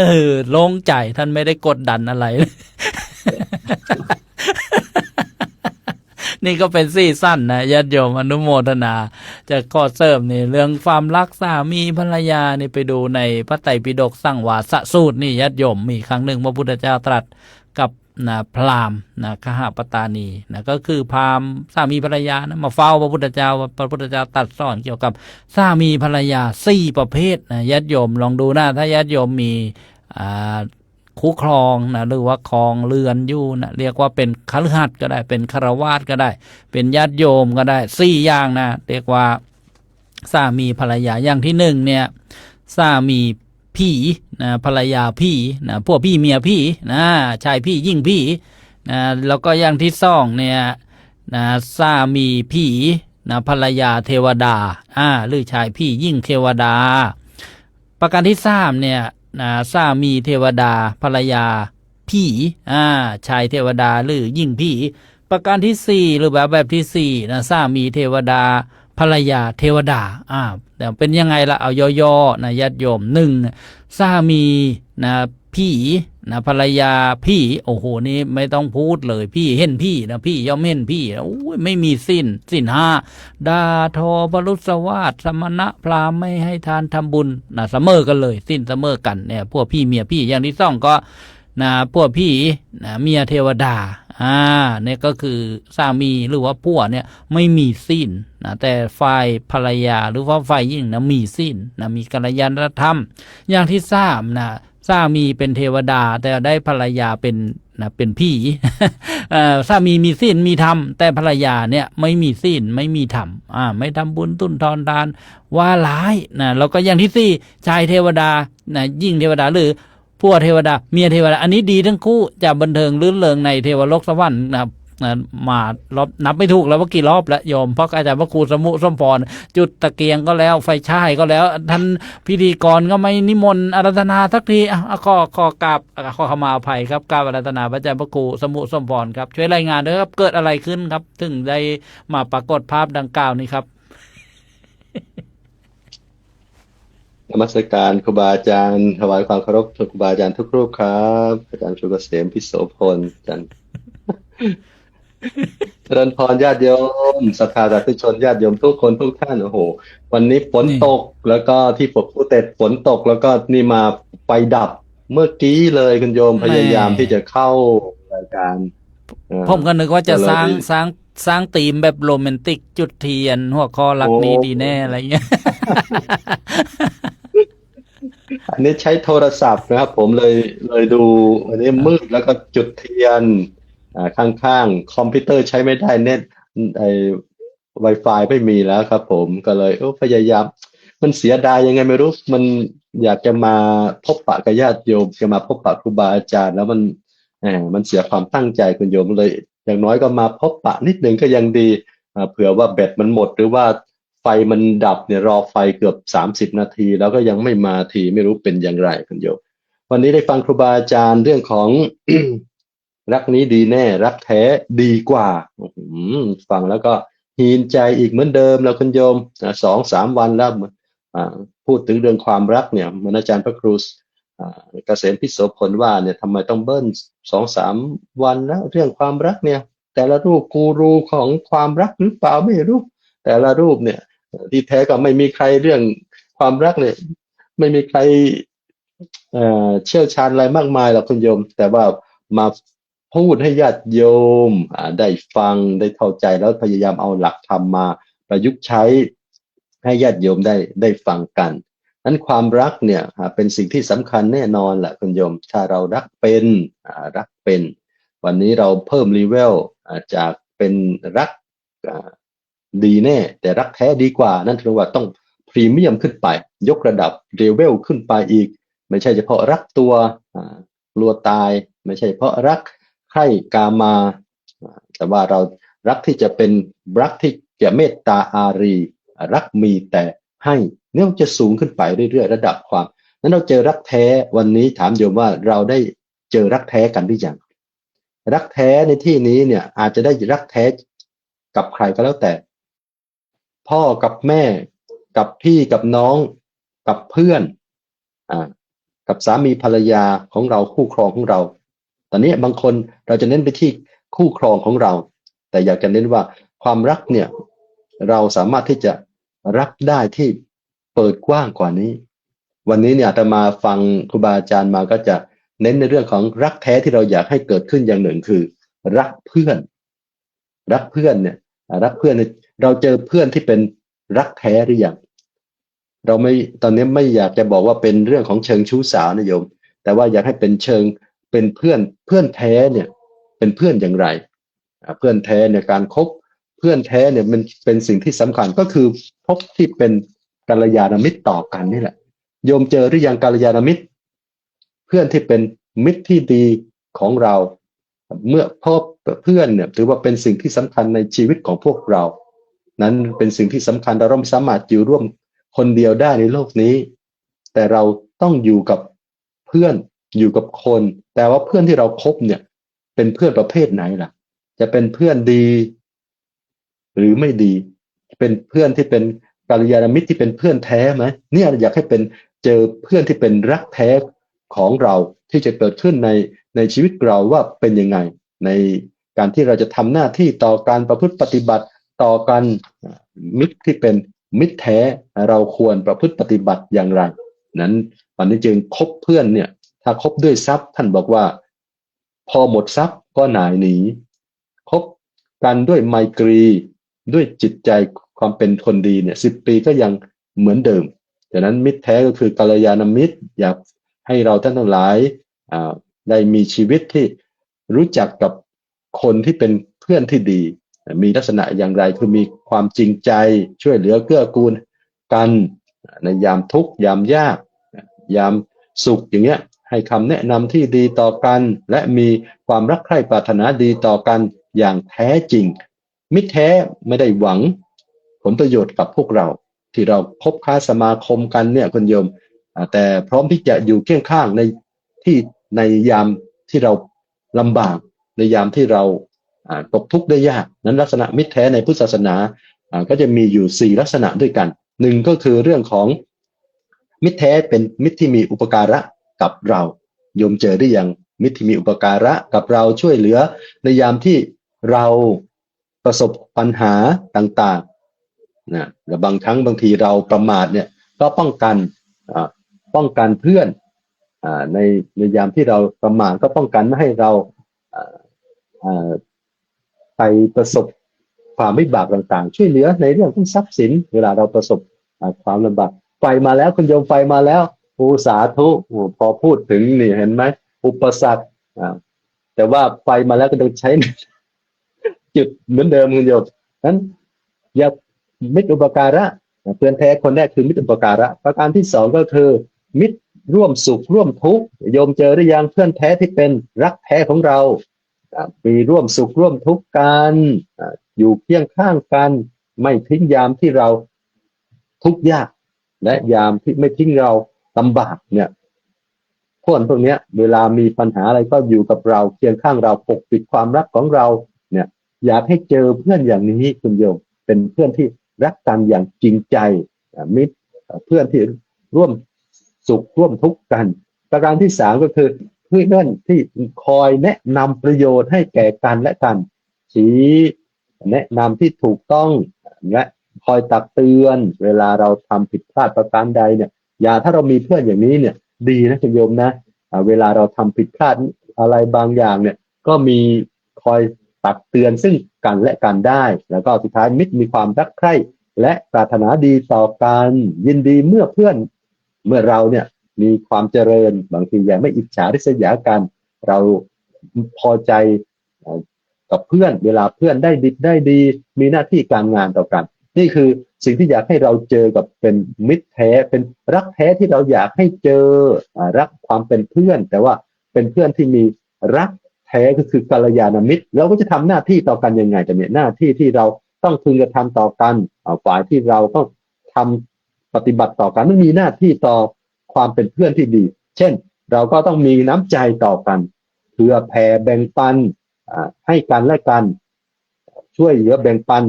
โล่งใจท่านไม่ได้กดดันอะไร นี่ก็เป็นซี่สั้นนะญาติโยมอนุโมทนาจะข้อเสริมนี่เรื่องความรักสามีภรรยานี่ไปดูในพระไตรปิฎกสังวาสสูตรนี่ญาติโยมมีครั้งหนึ่งพระพุทธเจ้าตรัสกับนะพราหมณ์นะคหปตานีนะก็คือพราหมณ์สามีภรรยานะมาเฝ้าพระพุทธเจ้าพระพุทธเจ้าตรัสสอนเกี่ยวกับสามีภรรยา4ประเภทนะญาติโยมลองดูนะถ้าญาติโยมมีคู่ครองนะหรือว่าครองเรือนอยู่นะเรียกว่าเป็นคฤหัสถ์ก็ได้เป็นฆราวาสก็ได้เป็นญาติโยมก็ได้4อย่างนะเรียกว่าสามีภรรยาอย่างที่1เนี่ยสามีพี่นะภรรยาพี่นะพวกพี่เมียพี่นะชายพี่ยิ่งพี่นะแล้วก็อย่างที่2เนี่ยนะสามีพี่นะภรรยาเทวดาหรือชายพี่ยิ่งเทวดาประการที่3เนี่ยสามีเทวดาภรรยาผีชายเทวดาหรือยิ่งผีประการที่4หรือแบบที่4นะสามีเทวดาภรรยาเทวดาแต่เป็นยังไงล่ะเอาย่อๆนะญาติโยม1สามีนะผีนะภรรยาผีโอ้โหนี่ไม่ต้องพูดเลยพี่เห็นพี่นะพี่ย่อมเห็นพี่โอ้ยไม่มีสิ้น5ด่าทอบรุษวาทสมณะพราหมณ์ไม่ให้ทานทำบุญนะเสมอกันเลยสิ้นเสมอกันเนี่ยพวกพี่เมียพี่อย่างที่2ก็นะพวกพี่นะเมียเทวดาเนี่ยก็คือสามีหรือว่าผัวเนี่ยไม่มีสิ้นนะแต่ฝ่ายภรรยาหรือว่าฝ่ายหญิงนะมีสิ้นนะมีกัลยาณธรรมอย่างที่3นะสามีเป็นเทวดาแต่ได้ภรรยาเป็นนะเป็นพี่ สามีมีศีลมีธรรมแต่ภรรยาเนี่ยไม่มีศีลไม่มีธรรมไม่ทำบุญตุนทอนทานว่าร้ายนะแล้วก็อย่างที่4ชายเทวดานะยิ่งเทวดาหรือผัวเทวดาเมียเทวดาอันนี้ดีทั้งคู่จะบันเทิงลื่นเริงในเทวโลกสวรรค์นะมารอบนับไม่ถูกแล้วว่ากี่รอบแล้วโยมเพราะอาจารย์พระครูสมุสมพรจุดตะเกียงก็แล้วไฟฉายก็แล้วท่านพิธีกรก็ไม่นิมนต์อาราธนาสักทีขอกราบขอขมาอภัยครับกราบอาราธนาพระอาจารย์พระครูสมุสมพรครับช่วยรายงานด้วยครับเกิดอะไรขึ้นครับถึงได้มาปรากฏภาพดังกล่าวนี้ครับ นมัสการครูบาอาจารย์ถวายความเคารพครูบาอาจารย์ทุกรูปครับอาจารย์ชูเกษมพิโสพลอาจารย์ เจริญพรญาติโยมศรัทธาสาธุชนญาติโยมทุกคนทุกท่านโอ้โหวันนี้ฝนตกแล้วก็ที่ผมพูดแต่ฝนตกแล้วก็นี่มาไฟดับเมื่อกี้เลยคุณโยมพยายามที่จะเข้ารายการผมก็นึกว่าจะสร้างธีมแบบโรแมนติกจุดเทียนหัวข้อรักนี้ดีแน่อะไรเงี้ย อันนี้ใช้โทรศัพท์นะครับผมเลยดูอันนี้มืดแล้วก็จุดเทียนข้างๆคอมพิวเตอร์ใช้ไม่ได้เน็ตไอ้ Wi-Fi ไม่มีแล้วครับผมก็เลยพยายามมันเสียดายยังไงไม่รู้มันอยากจะมาพบปะกับญาติโยมจะมาพบปะครูบาอาจารย์แล้วมันเสียความตั้งใจคุณโยมเลยอย่างน้อยก็มาพบปะนิดนึงก็ยังดีเผื่อว่าแบตมันหมดหรือว่าไฟมันดับเนี่ยรอไฟเกือบ30นาทีแล้วก็ยังไม่มาทีไม่รู้เป็นอย่างไรคุณโยมวันนี้ได้ฟังครูบาอาจารย์เรื่องของ รักนี้ดีแน่รักแท้ดีกว่าฟังแล้วก็ฮีนใจอีกเหมือนเดิมแล้วคุณโยม2-3 วันแล้วพูดถึงเรื่องความรักเนี่ยเหมือนอาจารย์พระครูเกษมพิโสพลว่าเนี่ยทำไมต้องเบิ้ล2-3 วันแล้วเรื่องความรักเนี่ยแต่ละรูปกูรูของความรักหรือเปล่าไม่รู้แต่ละรูปเนี่ยที่แท้ก็ไม่มีใครเรื่องความรักเนี่ยไม่มีใครเชี่ยวชาญอะไรมากมายหรอกคุณโยมแต่ว่ามาพูดให้ญาติโยมได้ฟังได้เข้าใจแล้วพยายามเอาหลักธรรมมาประยุกต์ใช้ให้ญาติโยมได้ฟังกันนั้นความรักเนี่ยเป็นสิ่งที่สำคัญแน่นอนแหละคุณโยมถ้าเรารักเป็นวันนี้เราเพิ่มลีเวลจากเป็นรักดีแน่แต่รักแท้ดีกว่านั่นคือว่าต้อง พรีเมียมขึ้นไปยกระดับเลเวลขึ้นไปอีกไม่ใช่เฉพาะรักตัวกลัวตายไม่ใช่เฉพาะรักใคร่กามาแต่ว่าเรารักที่จะเป็นรักที่จะเมตตาอารีรักมีแต่ให้เนี่ยจะสูงขึ้นไปเรื่อยๆระดับความนั้นเราเจอรักแท้วันนี้ถามโยมว่าเราได้เจอรักแท้กันหรือยังรักแท้ในที่นี้เนี่ยอาจจะได้รักแท้กับใครก็แล้วแต่พ่อกับแม่กับพี่กับน้องกับเพื่อนกับสามีภรรยาของเราคู่ครองของเราตอนนี้บางคนเราจะเน้นไปที่คู่ครองของเราแต่อยากจะเน้นว่าความรักเนี่ยเราสามารถที่จะรักได้ที่เปิดกว้างกว่านี้วันนี้เนี่ยอาตมาฟังครูบาอาจารย์มาก็จะเน้นในเรื่องของรักแท้ที่เราอยากให้เกิดขึ้นอย่างหนึ่งคือรักเพื่อนรักเพื่อนเนี่ยรักเพื่อนเราเจอเพื่อนที่เป็นรักแท้หรือยังเราไม่ตอนนี้ไม่อยากจะบอกว่าเป็นเรื่องของเชิงชู้สาวนะโยมแต่ว่าอยากให้เป็นเชิงเป็นเพื่อนแท้เนี่ยเป็นเพื่อนอย่างไรเพื่อนแท้ในการคบเพื่อนแท้เนี่ยมันเป็นสิ่งที่สำคัญก็คือพบที่เป็นกัลยาณมิตรต่อกันนี่แหละโยมเจอหรือยังกัลยาณมิตรเพื่อนที่เป็นมิตรที่ดีของเราเมื่อพบเพื่อนเนี่ยถือว่าเป็นสิ่งที่สำคัญในชีวิตของพวกเรานั้นเป็นสิ่งที่สำคัญเราไม่สามารถอยู่ร่วมคนเดียวได้ในโลกนี้แต่เราต้องอยู่กับเพื่อนอยู่กับคนแต่ว่าเพื่อนที่เราคบเนี่ยเป็นเพื่อนประเภทไหนล่ะจะเป็นเพื่อนดีหรือไม่ดีเป็นเพื่อนที่เป็นกัลยาณมิตรที่เป็นเพื่อนแท้ไหมเนี่ยอยากให้เป็นเจอเพื่อนที่เป็นรักแท้ของเราที่จะเกิดขึ้นในชีวิตเราว่าเป็นยังไงในการที่เราจะทำหน้าที่ต่อการประพฤติปฏิบัติต่อกันมิตรที่เป็นมิตรแท้เราควรประพฤติปฏิบัติอย่างไรนั้นวันนี้จึงคบเพื่อนเนี่ยถ้าคบด้วยทรัพย์ท่านบอกว่าพอหมดทรัพย์ก็หน่ายหนีคบกันด้วยไมตรีด้วยจิตใจความเป็นคนดีเนี่ย10 ปีก็ยังเหมือนเดิมดังนั้นมิตรแท้ก็คือกัลยาณมิตรอยากให้เราท่านทั้งหลายได้มีชีวิตที่รู้จักกับคนที่เป็นเพื่อนที่ดีมีลักษณะอย่างไรคือมีความจริงใจช่วยเหลือเกื้อกูลกันในยามทุกข์ยามยากยามสุขอย่างเงี้ยให้คำแนะนำที่ดีต่อกันและมีความรักใคร่ปรารถนาดีต่อกันอย่างแท้จริงมิตรแท้ไม่ได้หวังผลประโยชน์กับพวกเราที่เราคบค้าสมาคมกันเนี่ยคุณโยมแต่พร้อมที่จะอยู่เคียงข้างในยามที่เราลำบากในยามที่เราตกทุกข์ได้ยากนั้นลักษณะมิตรแท้ในพุทธศาสนาก็จะมีอยู่4ลักษณะด้วยกันหนึ่งก็คือเรื่องของมิตรแท้เป็นมิตรที่มีอุปการะกับเราโยมเจอหรือยังมิตรที่มีอุปการะกับเราช่วยเหลือในยามที่เราประสบปัญหาต่างๆนะและบางครั้งบางทีเราประมาทเนี่ยก็ป้องกันเพื่อนในยามที่เราประมาทก็ป้องกันไม่ให้เราไปประสบความวิบากต่างๆช่วยเหลือในเรื่องของทรัพย์สินเวลาเราประสบความลำบากไฟมาแล้วคุณโยมไฟมาแล้วสาธุพอพูดถึงนี่เห็นไหมอุปสรรคแต่ว่าไฟมาแล้วก็ต้องใช้จุดเหมือนเดิมคุณโยมนั้นอย่ามิตรอุปการะเพื่อนแท้คนแรกคือมิตรอุปการะประการที่2ก็คือมิตรร่วมสุขร่วมทุกข์โยมเจอหรือยังเพื่อนแท้ที่เป็นรักแท้ของเรามีร่วมสุขร่วมทุกข์กันอยู่เคียงข้างกันไม่ทิ้งยามที่เราทุกข์ยากและยามที่ไม่ทิ้งเราลำบากเนี่ยพวกนี้เวลามีปัญหาอะไรก็อยู่กับเราเคียงข้างเราปกปิดความรักของเราเนี่ยอยากให้เจอเพื่อนอย่างนี้คุณโยมเป็นเพื่อนที่รักกันอย่างจริงใจมิตรเพื่อนที่ร่วมสุขร่วมทุกข์กันประการที่3ก็คือเพื่อนที่คอยแนะนำประโยชน์ให้แก่กันและกันชี้แนะนำที่ถูกต้องและคอยตักเตือนเวลาเราทำผิดพลาดประการใดเนี่ยถ้าเรามีเพื่อนอย่างนี้เนี่ยดีนะคุณโยมนะเวลาเราทำผิดพลาดอะไรบางอย่างเนี่ยก็มีคอยตักเตือนซึ่งกันและกันได้แล้วก็สุดท้ายมิตรมีความรักใคร่และปรารถนาดีต่อกันยินดีเมื่อเราเนี่ยมีความเจริญบางทียังไม่อิจฉาริษยากันเราพอใจกับเพื่อนเวลาเพื่อนได้ดีมีหน้าที่การงานต่อกัน นี่คือสิ่งที่อยากให้เราเจอกับเป็นมิตรแท้เป็นรักแท้ที่เราอยากให้เจอรักความเป็นเพื่อนแต่ว่าเป็นเพื่อนที่มีรักแท้ก็คือกัลยาณมิตรเราก็จะทำหน้าที่ต่อกันยังไงแต่เนี่ยหน้าที่ที่เราต้องพึงกระทำต่อกันฝ่ายที่เราต้องทำปฏิบัติต่อกันมันมีหน้าที่ต่อความเป็นเพื่อนที่ดีเช่นเราก็ต้องมีน้ำใจต่อกันเพื่อแผ่แบ่งปันให้กันและกันช่วยเหลือแบ่งปัน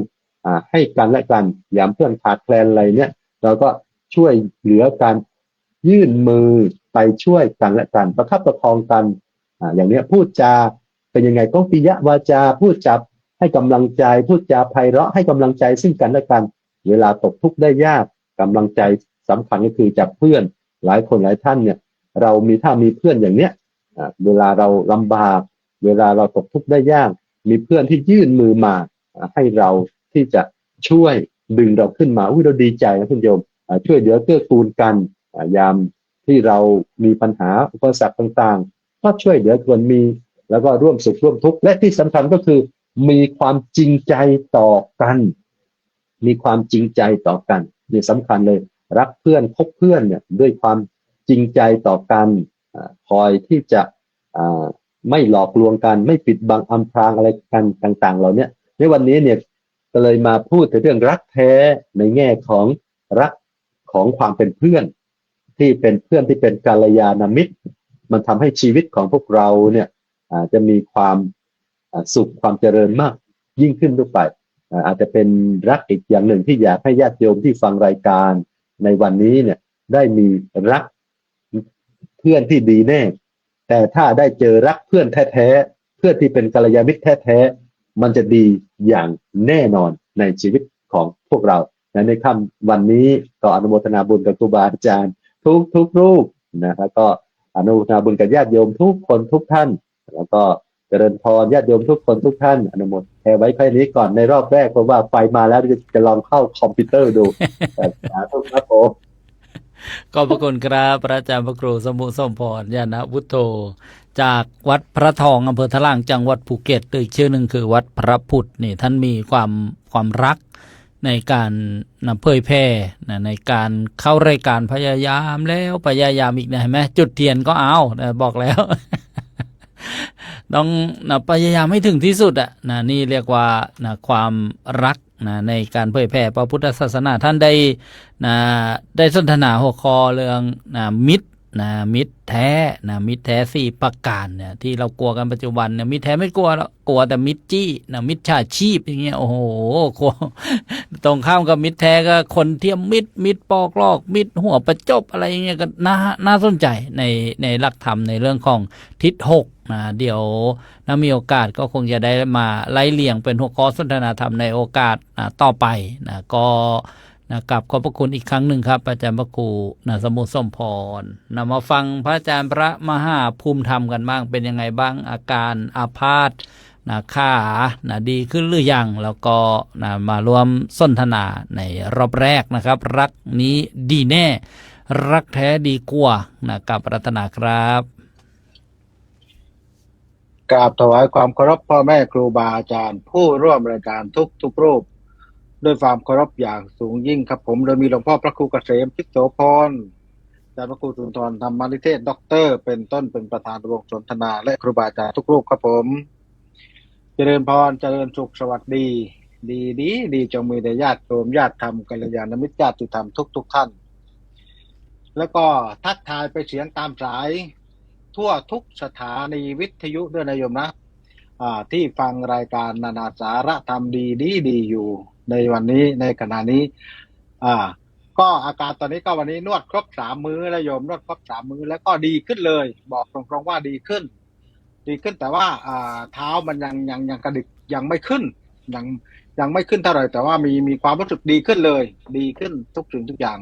ให้กันและกันยามเพื่อนขาดแคลนอะไรเนี่ยเราก็ช่วยเหลือกันยื่นมือไปช่วยกันและกันประคับประคองกันอย่างนี้พูดจาเป็นยังไงต้องปิยวาจาพูดจาให้กำลังใจพูดจาไพเราะให้กำลังใจซึ่งกันและกันเวลาตกทุกข์ได้ยากกำลังใจสำคัญก็คือจากเพื่อนหลายคนหลายท่านเนี่ยเราถ้ามีเพื่อนอย่างเนี้ยเวลาเราลำบากเวลาเราตกทุกข์ได้ยากมีเพื่อนที่ยื่นมือมาให้เราที่จะช่วยดึงเราขึ้นมาเราดีใจนะคุณโยมช่วยเหลือเกื้อกูลกันยามที่เรามีปัญหาอุปสรรคต่างๆก็ช่วยเหลือคนมีแล้วก็ร่วมสุขร่วมทุกข์และที่สำคัญก็คือมีความจริงใจต่อกันมีความจริงใจต่อกันนี่สำคัญเลยรักเพื่อนคบเพื่อนเนี่ยด้วยความจริงใจต่อกันคอยที่จะไม่หลอกลวงกันไม่ปิดบังอำพรางอะไรกันต่างๆเหล่านี้ในวันนี้เนี่ยก็เลยมาพูดถึงเรื่องรักแท้ในแง่ของรักของความเป็นเพื่อนที่เป็นเพื่อนที่เป็นกัลยาณมิตรมันทำให้ชีวิตของพวกเราเนี่ยจะมีความสุขความเจริญมากยิ่งขึ้นด้วยไปอาจจะเป็นรักอีกอย่างหนึ่งที่อยากให้ญาติโยมที่ฟังรายการในวันนี้เนี่ยได้มีรักเพื่อนที่ดีแน่แต่ถ้าได้เจอรักเพื่อนแท้ๆเพื่อนที่เป็นกัลยาณมิตรแท้ๆมันจะดีอย่างแน่นอนในชีวิตของพวกเราในค่ำวันนี้ก็อนุโมทนาบุญกับครูบาอาจารย์ทุกรูปนะครับก็อนุโมทนาบุญกับญาติโยมทุกคนทุกท่านแล้วก็เจริญพรญาติโยมทุกคนทุกท่านอนุโมทนาไว้แค่นี้ก่อนในรอบแรกเพราะว่าไฟมาแล้วจะลองเข้าคอมพิวเตอร์ดูสาธุครับผมขอบพระคุณครับพระอาจารย์พระครูสมุสมพรญาณวุฒโธจากวัดพระทองอำเภอทะล่างจังหวัดภูเก็ตอีกชื่อหนึ่งคือวัดพระพุทธนี่ท่านมีความรักในการเผยแพร่ในการเข้ารายการพยายามแล้วพยายามอีกนะเห็นไหมจุดเทียนก็เอาบอกแล้ว ต้องพยายามให้ถึงที่สุดนี่เรียกว่าความรักในการเผยแพร่พระพุทธศาสนาท่านได้สนทนาหัวข้อเรื่องมิตรมิตรแท้มิตรแท้4ประการเนี่ยที่เรากลัวกันปัจจุบันเนี่ยมิตรแท้ไม่กลัวแล้วกลัวแต่มิตรจี้มิตรฉาชีพอย่างเงี้ยโอ้โหตรงข้ามกับมิตรแท้ก็คนเทียมมิตรปอกลอกมิตรหัวประจบอะไรอย่างเงี้ยก็น่าสนใจในหลักธรรมในเรื่องของทิศ6เดี๋ยวถ้ามีโอกาสก็คงจะได้มาไล่เลี่ยงเป็นหัวข้อสนทนาธรรมในโอกาสต่อไปก็กับขอบพระคุณอีกครั้งหนึ่งครับอาจารย์พระครูสมุทรสมพรมาฟังพระอาจารย์พระมหาภูมิธรรมกันบ้างเป็นยังไงบ้างอาการอาพาธขาดีขึ้นหรือยังแล้วก็มาร่วมสนทนาในรอบแรกนะครับรักนี้ดีแน่รักแท้ดีกว่ากับปรารถนาครับกราบถวายความเคารพพ่อแม่ครูบาอาจารย์ผู้ร่วมรายการทุกรูปด้วยความเคารพอย่างสูงยิ่งครับผมโดยมีหลวงพ่อพระครูเกษมพิษโสพรอาจารย์พระครูสุนทรธรรมนิเทศด็อกเตอร์เป็นต้นเป็นประธานวงสนทนาและครูบาอาจารย์ทุกรูปครับผมเจริญพรเจริญสุขสวัสดีดีจงมีแต่ญาติโยมญาติธรรมกัลยาณมิตรญาติธรรมทุกท่านแล้วก็ทักทายไปเสียงตามสายทั่วทุกสถานีวิทยุด้วยนะโยมนะที่ฟังรายการนานาสาระธรรมดีอยู่ในวันนี้ในขณะนี้ก็อาการตอนนี้ก็วันนี้นวดครบ3 มื้อแล้วโยมนวดครบ3 มื้อแล้วก็ดีขึ้นเลยบอกตรงๆว่าดีขึ้นแต่ว่าเท้ามันยังกระดิกยังไม่ขึ้นยังไม่ขึ้นเท่าไหร่แต่ว่ามีความรู้สึกดีขึ้นเลยดีขึ้นทุกสิ่งทุกอย่าง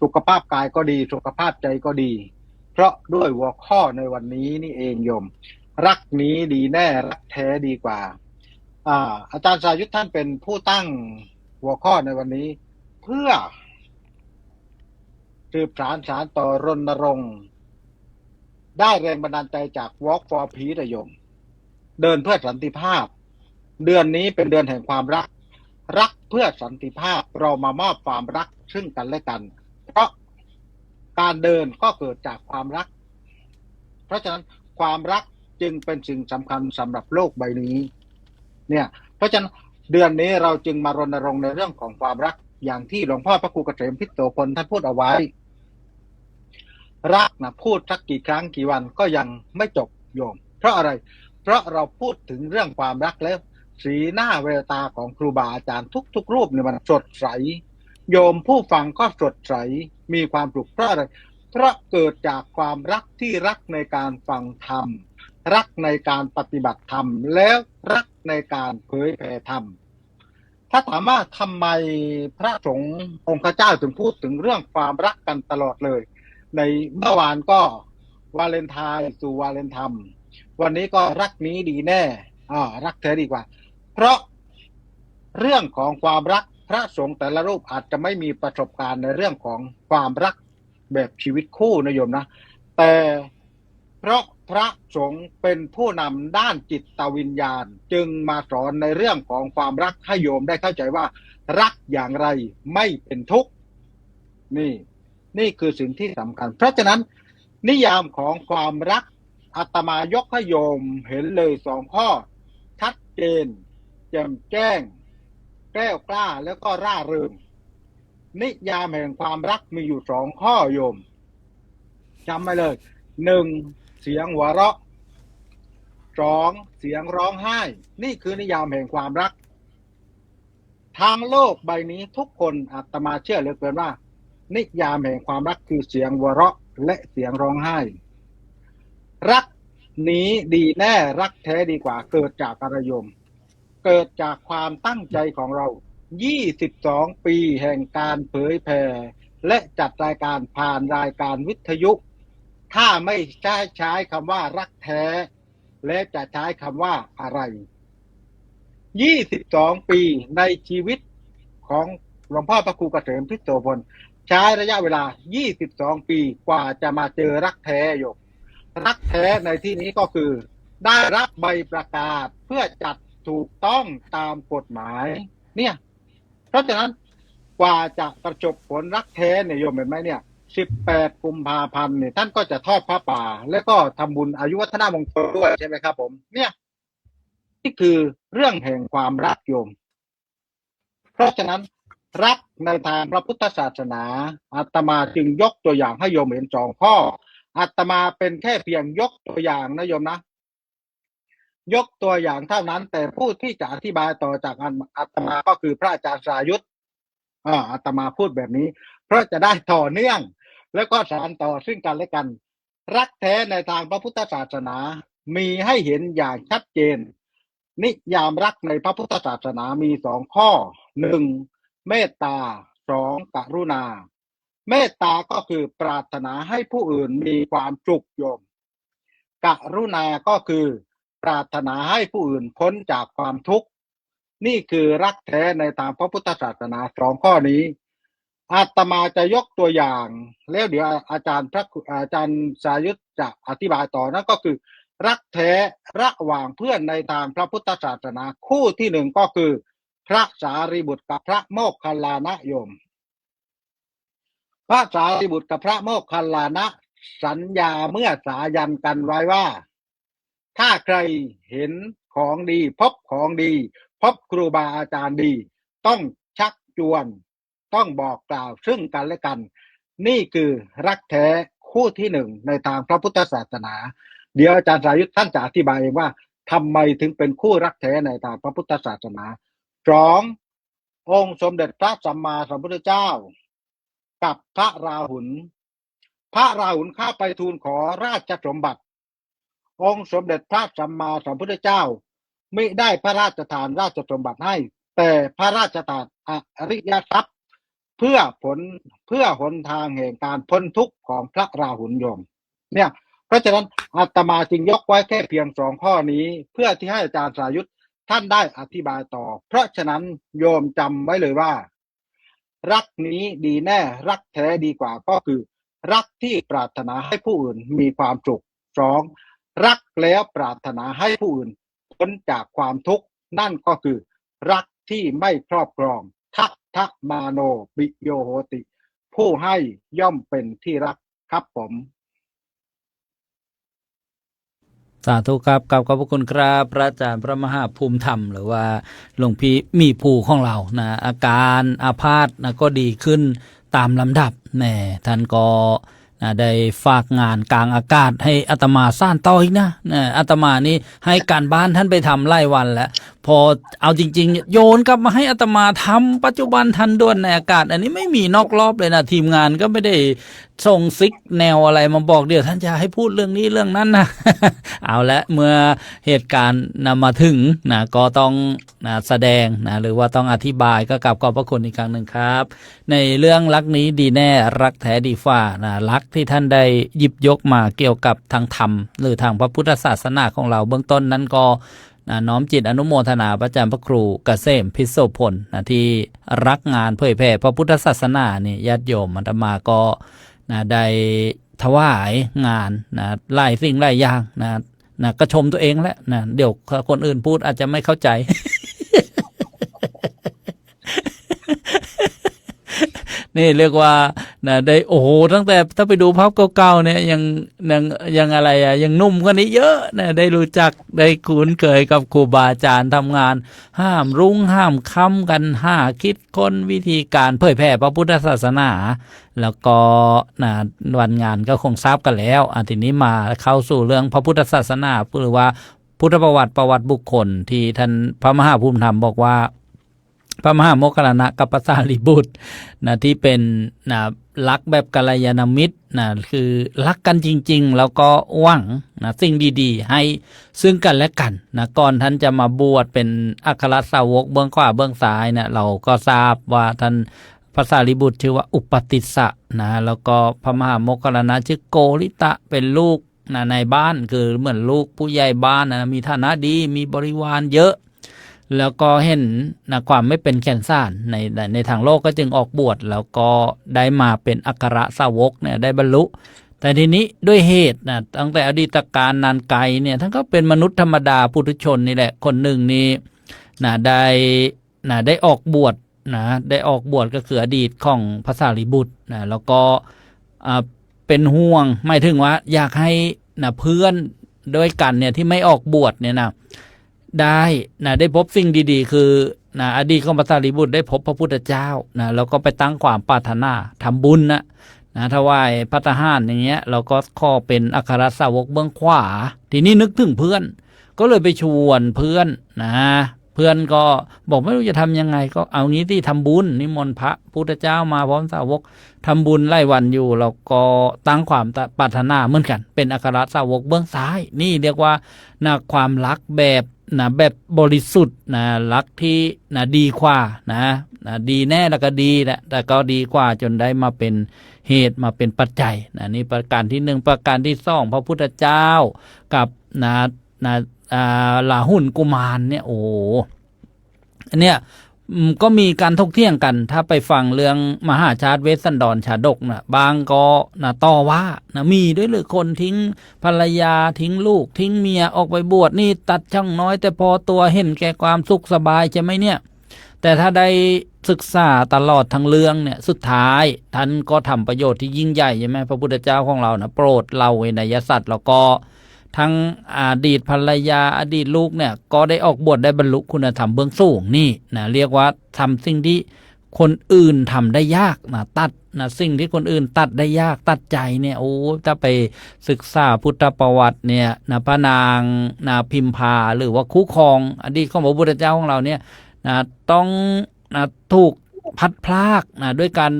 สุขภาพกายก็ดีสุขภาพใจก็ดีเพราะด้วยหัวข้อในวันนี้นี่เองโยมรักนี้ดีแน่รักแท้ดีกว่าอาจารย์สายุทธท่านเป็นผู้ตั้งหัวข้อในวันนี้เพื่อสืบสานต่อรณรงค์ได้แรงบันดาลใจจาก Walk for Peace โยมเดินเพื่อสันติภาพเดือนนี้เป็นเดือนแห่งความรัก รักเพื่อสันติภาพเรามามอบความรักซึ่งกันและกัน เพราะการเดินก็เกิดจากความรัก เพราะฉะนั้นความรักจึงเป็นสิ่งสำคัญสำหรับโลกใบนี้เนี่ยเพราะฉะนั้นเดือนนี้เราจึงมารณรงค์ในเรื่องของความรักอย่างที่หลวงพ่อพระครูเกษมพิโสพลท่านพูดเอาไว้รักนะพูดสักกี่ครั้งกี่วันก็ยังไม่จบโยมเพราะอะไรเพราะเราพูดถึงเรื่องความรักแล้วสีหน้าแววตาของครูบาอาจารย์ทุกๆรูปเนี่ยมันสดใสโยมผู้ฟังก็สดใสมีความสุขเพราะอะไรเพราะเกิดจากความรักที่รักในการฟังธรรมรักในการปฏิบัติธรรมแล้วรักในการเผยแผ่ธรรมถ้าถามว่าทำไมพระสงฆ์องค์เจ้าถึงพูดถึงเรื่องความรักกันตลอดเลยในเมื่อวานก็วาเลนไทน์สู่วาเลนไทน์วันนี้ก็รักนี้ดีแน่รักแท้ดีกว่าเพราะเรื่องของความรักพระสงฆ์แต่ละรูปอาจจะไม่มีประสบการณ์ในเรื่องของความรักแบบชีวิตคู่นะโยมนะแต่เพราะพระสงฆ์เป็นผู้นำด้านจิตวิญญาณจึงมาสอนในเรื่องของความรักให้โยมได้เข้าใจว่ารักอย่างไรไม่เป็นทุกข์นี่คือสิ่งที่สำคัญเพราะฉะนั้นนิยามของความรักอาตมายกให้โยมเห็นเลย2 ข้อชัดเจนแจ่มแจ้งแกล้วกล้าแล้วก็ร่าเริงนิยามแห่งความรักมีอยู่2 ข้อโยมจำไว้เลย1เสียงหัวเราะ2เสียงร้องไห้นี่คือนิยามแห่งความรักทางโลกใบนี้ทุกคนอาตมาเชื่อเหลือเกินว่านิยามแห่งความรักคือเสียงหัวเราะและเสียงร้องไห้รักนี้ดีแน่รักแท้ดีกว่าเกิดจากอะไรโยมเกิดจากความตั้งใจของเรา22 ปีแห่งการเผยแผ่และจัดรายการผ่านรายการวิทยุถ้าไม่ใช้คำว่ารักแท้และจะใช้คำว่าอะไร22 ปีในชีวิตของหลวงพ่อพระครูเกษมพิโสพลใช้ระยะเวลา22 ปีกว่าจะมาเจอรักแท้โยมรักแท้ในที่นี้ก็คือได้รับใบประกาศเพื่อจัดถูกต้องตามกฎหมายเนี่ยเพราะฉะนั้นกว่าจะประสบผลรักแท้เนี่ยโยมเห็นไหมเนี่ย18 กุมภาพันธ์เนี่ยท่านก็จะทอดผ้าป่าแล้วก็ทำบุญอายุวัฒนมงคลด้วยใช่ไหมครับผมเนี่ยนี่คือเรื่องแห่งความรักโยมเพราะฉะนั้นรักในทางพระพุทธศาสนาอาตมาจึงยกตัวอย่างให้โยมเห็น2 ข้ออาตมาเป็นแค่เพียงยกตัวอย่างนะโยมนะยกตัวอย่างเท่านั้นแต่ผู้ที่จะอธิบายต่อจากอาตมาก็คือพระอาจารย์สายุทธอาตมาพูดแบบนี้เพราะจะได้ต่อเนื่องแล้วก็สานต่อซึ่งกันและกันรักแท้ในทางพระพุทธศาสนามีให้เห็นอย่างชัดเจนนิยามรักในพระพุทธศาสนามี2 ข้อ1เมตตา2กรุณาเมตตาก็คือปรารถนาให้ผู้อื่นมีความสุขโยมกรุณาก็คือปรารถนาให้ผู้อื่นพ้นจากความทุกข์นี่คือรักแท้ในทางพระพุทธศาสนา2 ข้อนี้อาตมาจะยกตัวอย่างแล้วเดี๋ยวอาจารย์สายุทธจะอธิบายต่อนั่นก็คือรักแท้ระหว่างเพื่อนในทางพระพุทธศาสนาคู่ที่1ก็คือพระสารีบุตรกับพระโมคคัลลานะโยมพระสารีบุตรกับพระโมคคัลลานะสัญญาเมื่อสายันกันไว้ว่าถ้าใครเห็นของดีพบของดีพบครูบาอาจารย์ดีต้องชักชวนต้องบอกกล่าวซึ่งกันและกันนี่คือรักแท้คู่ที่1ในทางพระพุทธศาสนาเดี๋ยวอาจารย์สายุทธท่านจะอธิบายเองว่าทำไมถึงเป็นคู่รักแท้ในทางพระพุทธศาสนา2องค์สมเด็จพระสัมมาสัมพุทธเจ้ากับพระราหุลเข้าไปทูลขอราชสมบัติองค์สมเด็จพระสัมมาสัมพุทธเจ้าไม่ได้พระราชทานราชสมบัติให้แต่พระราชทานอริยทรัพย์เพื่อหนทางแห่งการพ้นทุกข์ของพระราหุลโยมเนี่ยเพราะฉะนั้นอาตมาจึงยกไว้แค่เพียง2 ข้อนี้เพื่อที่ให้อาจารย์สายุทธท่านได้อธิบายต่อเพราะฉะนั้นโยมจำไว้เลยว่ารักนี้ดีแน่รักแท้ดีกว่าก็คือรักที่ปรารถนาให้ผู้อื่นมีความสุข2รักแล้วปรารถนาให้ผู้อื่นพ้นจากความทุกข์นั่นก็คือรักที่ ที่ไม่ครอบครองทักทะมาโนปิโยโหติ ผู้ให้ย่อมเป็นที่รักครับผม สาธุครับขอบพระคุณครับพระอาจารย์พระมหาภูมิธรรมหรือว่าหลวงพี่มีภูของเรานะอาการอาพาธนะก็ดีขึ้นตามลำดับแน่ท่านก็นะได้ฝากงานกลางอากาศให้อาตมาสร้างต่ออีกนะอาตมานี่ให้การบ้านท่านไปทำไล่วันแล้วพอเอาจริงๆโยนกลับมาให้อาตมาทำปัจจุบันทันด่วนในอากาศอันนี้ไม่มีนอกรอบเลยนะทีมงานก็ไม่ได้ส่งซิกแนวอะไรมาบอกเดี๋ยวท่านจะให้พูดเรื่องนี้เรื่องนั้นนะ เอาละเมื่อเหตุการณ์นำมาถึงนะก็ต้องนะแสดงนะหรือว่าต้องอธิบายก็กลับขอบพระคุณอีกครั้งหนึ่งครับ ในเรื่องรักนี้ดีแน่รักแท้ดีฝ่านะรักที่ท่านได้หยิบยกมาเกี่ยวกับทางธรรมหรือทางพระพุทธศาสนาของเราเบื้องต้นนั้นก็น้อมจิตอนุโมทนาพระอาจารย์พระครูเกษมพิโสพลนะที่รักงานเผยแผ่พระพุทธศาสนานี่ญาติโยมอาตมาก็ได้ถวายงานนะหลายสิ่งหลายอย่างนะก็ชมตัวเองแหละนะเดี๋ยวคนอื่นพูดอาจจะไม่เข้าใจ นี่เรียกว่านะได้โอ้โหตั้งแต่ถ้าไปดูภาพเก่าๆเนี่ยยังอะไรอะยังนุ่มกว่านี้เยอะนะได้รู้จักได้คุ้นเคยกับครูบาอาจารย์ทำงานห้ามรุ่งห้ามค่ำกันคิดค้นวิธีการเผยแผ่พระพุทธศาสนาแล้วก็นะวันงานก็คงทราบกันแล้วทีนี้มาเข้าสู่เรื่องพระพุทธศาสนาหรือว่าพุทธประวัติบุคคลที่ท่านพระมหาภูมิธรรมบอกว่าพระมหาโมคคัลลานะกับพระสารีบุตรนะที่เป็นนะรักแบบกัลยาณมิตรนะคือรักกันจริงๆแล้วก็หวังนะสิ่งดีๆให้ซึ่งกันและกันนะก่อนท่านจะมาบวชเป็นอัครสาวกเบื้องขวาเบื้องซ้ายนะเราก็ทราบว่าท่านพระสารีบุตรชื่อว่าอุปติสสะนะแล้วก็พระมหาโมคคัลลานะชื่อโกริตะเป็นลูกนะในบ้านคือเหมือนลูกผู้ใหญ่บ้านนะมีฐานะดีมีบริวารเยอะแล้วก็เห็นนะความไม่เป็นแก่นสารในทางโลกก็จึงออกบวชแล้วก็ได้มาเป็นอัครสาวกเนี่ยได้บรรลุ แต่ทีนี้ด้วยเหตุนะตั้งแต่อดีตการนานไกลเนี่ยท่านก็เป็นมนุษย์ธรรมดาปุถุชนนี่แหละคนหนึ่งนี่ได้ออกบวชได้ออกบวชก็คืออดีตของพระสารีบุตรแล้วก็เป็นห่วงหมายถึงว่าอยากให้เพื่อนด้วยกันเนี่ยที่ไม่ออกบวชเนี่ยได้พบสิ่งดีๆคืออดีตของพระสารีบุตรได้พบพระพุทธเจ้าแล้วก็ไปตั้งความปรารถนาทำบุญถวายพระทหารอย่างเงี้ยเราก็ขอเป็นอัครสาวกเบื้องขวาทีนี้นึกถึงเพื่อนก็เลยไปชวนเพื่อนเพื่อนก็บอกไม่รู้จะทำยังไงก็เอางี้ที่ทำบุญนิมนต์พระพุทธเจ้ามาพร้อมสาวกทำบุญไล่วันอยู่เราก็ตั้งความปรารถนาเหมือนกันเป็นอัครสาวกเบื้องซ้ายนี่เรียกว่าความรักแบบบริสุทธิ์รักที่ดีกว่าดีแน่แล้วก็ดีแหละแต่ก็ดีกว่าจนได้มาเป็นเหตุมาเป็นปัจจัยนี่ประการที่หนึ่งประการที่สองพระพุทธเจ้ากับลาหุนกุมารเนี่ยโอ้อันเนี้ยก็มีการถกเถียงกันถ้าไปฟังเรื่องมหาชาติเวสสันดรชาดกบางก็ต่อว่ามีด้วยหรือคนทิ้งภรรยาทิ้งลูกทิ้งเมียออกไปบวชนี่ตัดช่างน้อยแต่พอตัวเห็นแก่ความสุขสบายใช่ไหมเนี่ยแต่ถ้าได้ศึกษาตลอดทั้งเรื่องเนี่ยสุดท้ายท่านก็ทำประโยชน์ที่ยิ่งใหญ่ใช่ไหมพระพุทธเจ้าของเราโปรดเราเวนยสัตว์แล้วก็ทั้งอดีตภรรยาอดีตลูกเนี่ยก็ได้ออกบวชได้บรรลุคุณธรรมเบื้องสูงนี่เรียกว่าทำสิ่งที่คนอื่นทำได้ยากตัดสิ่งที่คนอื่นตัดได้ยากตัดใจเนี่ยโอ้ถ้าไปศึกษาพุทธประวัติเนี่ยพระนางพิมพาหรือว่าคู่ครองอดีตของพระพุทธเจ้าของเราเนี่ยต้องถูกพัดพลากด้วยการ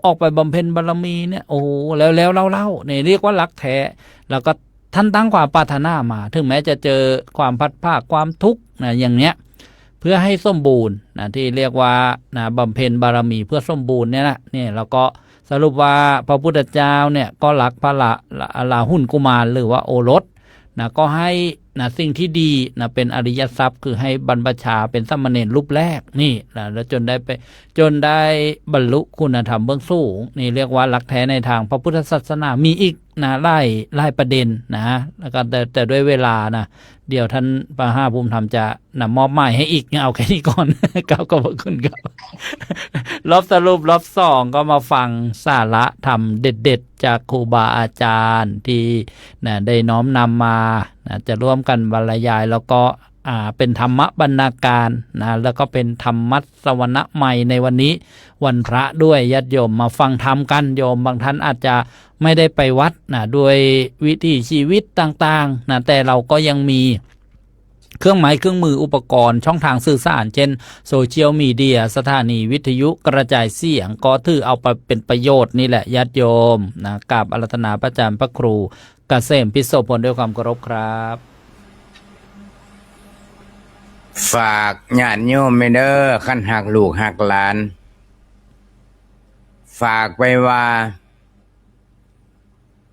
ออกไปบำเพ็ญบารมีเนี่ยโอ้แล้วเล่าเนี่ยเรียกว่ารักแท้แล้วก็ท่านตั้งความปรารถนามาถึงแม้จะเจอความพัดพลากความทุกข์อย่างเนี้ยเพื่อให้สมบูรณ์ที่เรียกว่าบำเพ็ญบารมีเพื่อสมบูรณ์เนี่ยนี่เราก็สรุปว่าพระพุทธเจ้าเนี่ยก็รักพระลาหุนกุมารหรือว่าโอรสก็ให้สิ่งที่ดีเป็นอริยทรัพย์คือให้บรรพชาเป็นสามเณรรูปแรกนี่แล้วจนได้บรรลุคุณธรรมเบื้องสูงนี่เรียกว่ารักแท้ในทางพระพุทธศาสนามีอีก นะไล่ประเด็นนะแล้วก็แต่ด้วยเวลานะเดี๋ยวท่านพระห้าภูมิธรรมจะนะมอบหมายให้อีกเอาแค่นี้ก่อน ครับขอบพระคุณครับ รอบสรุปรอบสองก็มาฟังสาระธรรมเด็ดๆจากครูบาอาจารย์ที่นะได้น้อมนำมานะจะร่วมกันบรรยายแล้วก็เป็นธรรมบรรณาการนะแล้วก็เป็นธรรมัสวนะใหม่ในวันนี้วันพระด้วยญาติโยมมาฟังธรรมกันโยมบางท่านอาจจะไม่ได้ไปวัดนะด้วยวิถีชีวิตต่างๆนะแต่เราก็ยังมีเครื่องหมายเครื่องมืออุปกรณ์ช่องทางสื่อสารเช่นโซเชียลมีเดียสถานีวิทยุกระจายเสียงก็ถือเอาไปเป็นประโยชน์นี่แหละญาติโยมนะกราบอาราธนาพระอาจารย์พระครูเกษมพิโสพลด้วยความเคารพครับ ฝากญาติโยมไม่เด้อคันหักลูกหักหลาน ฝากไปว่า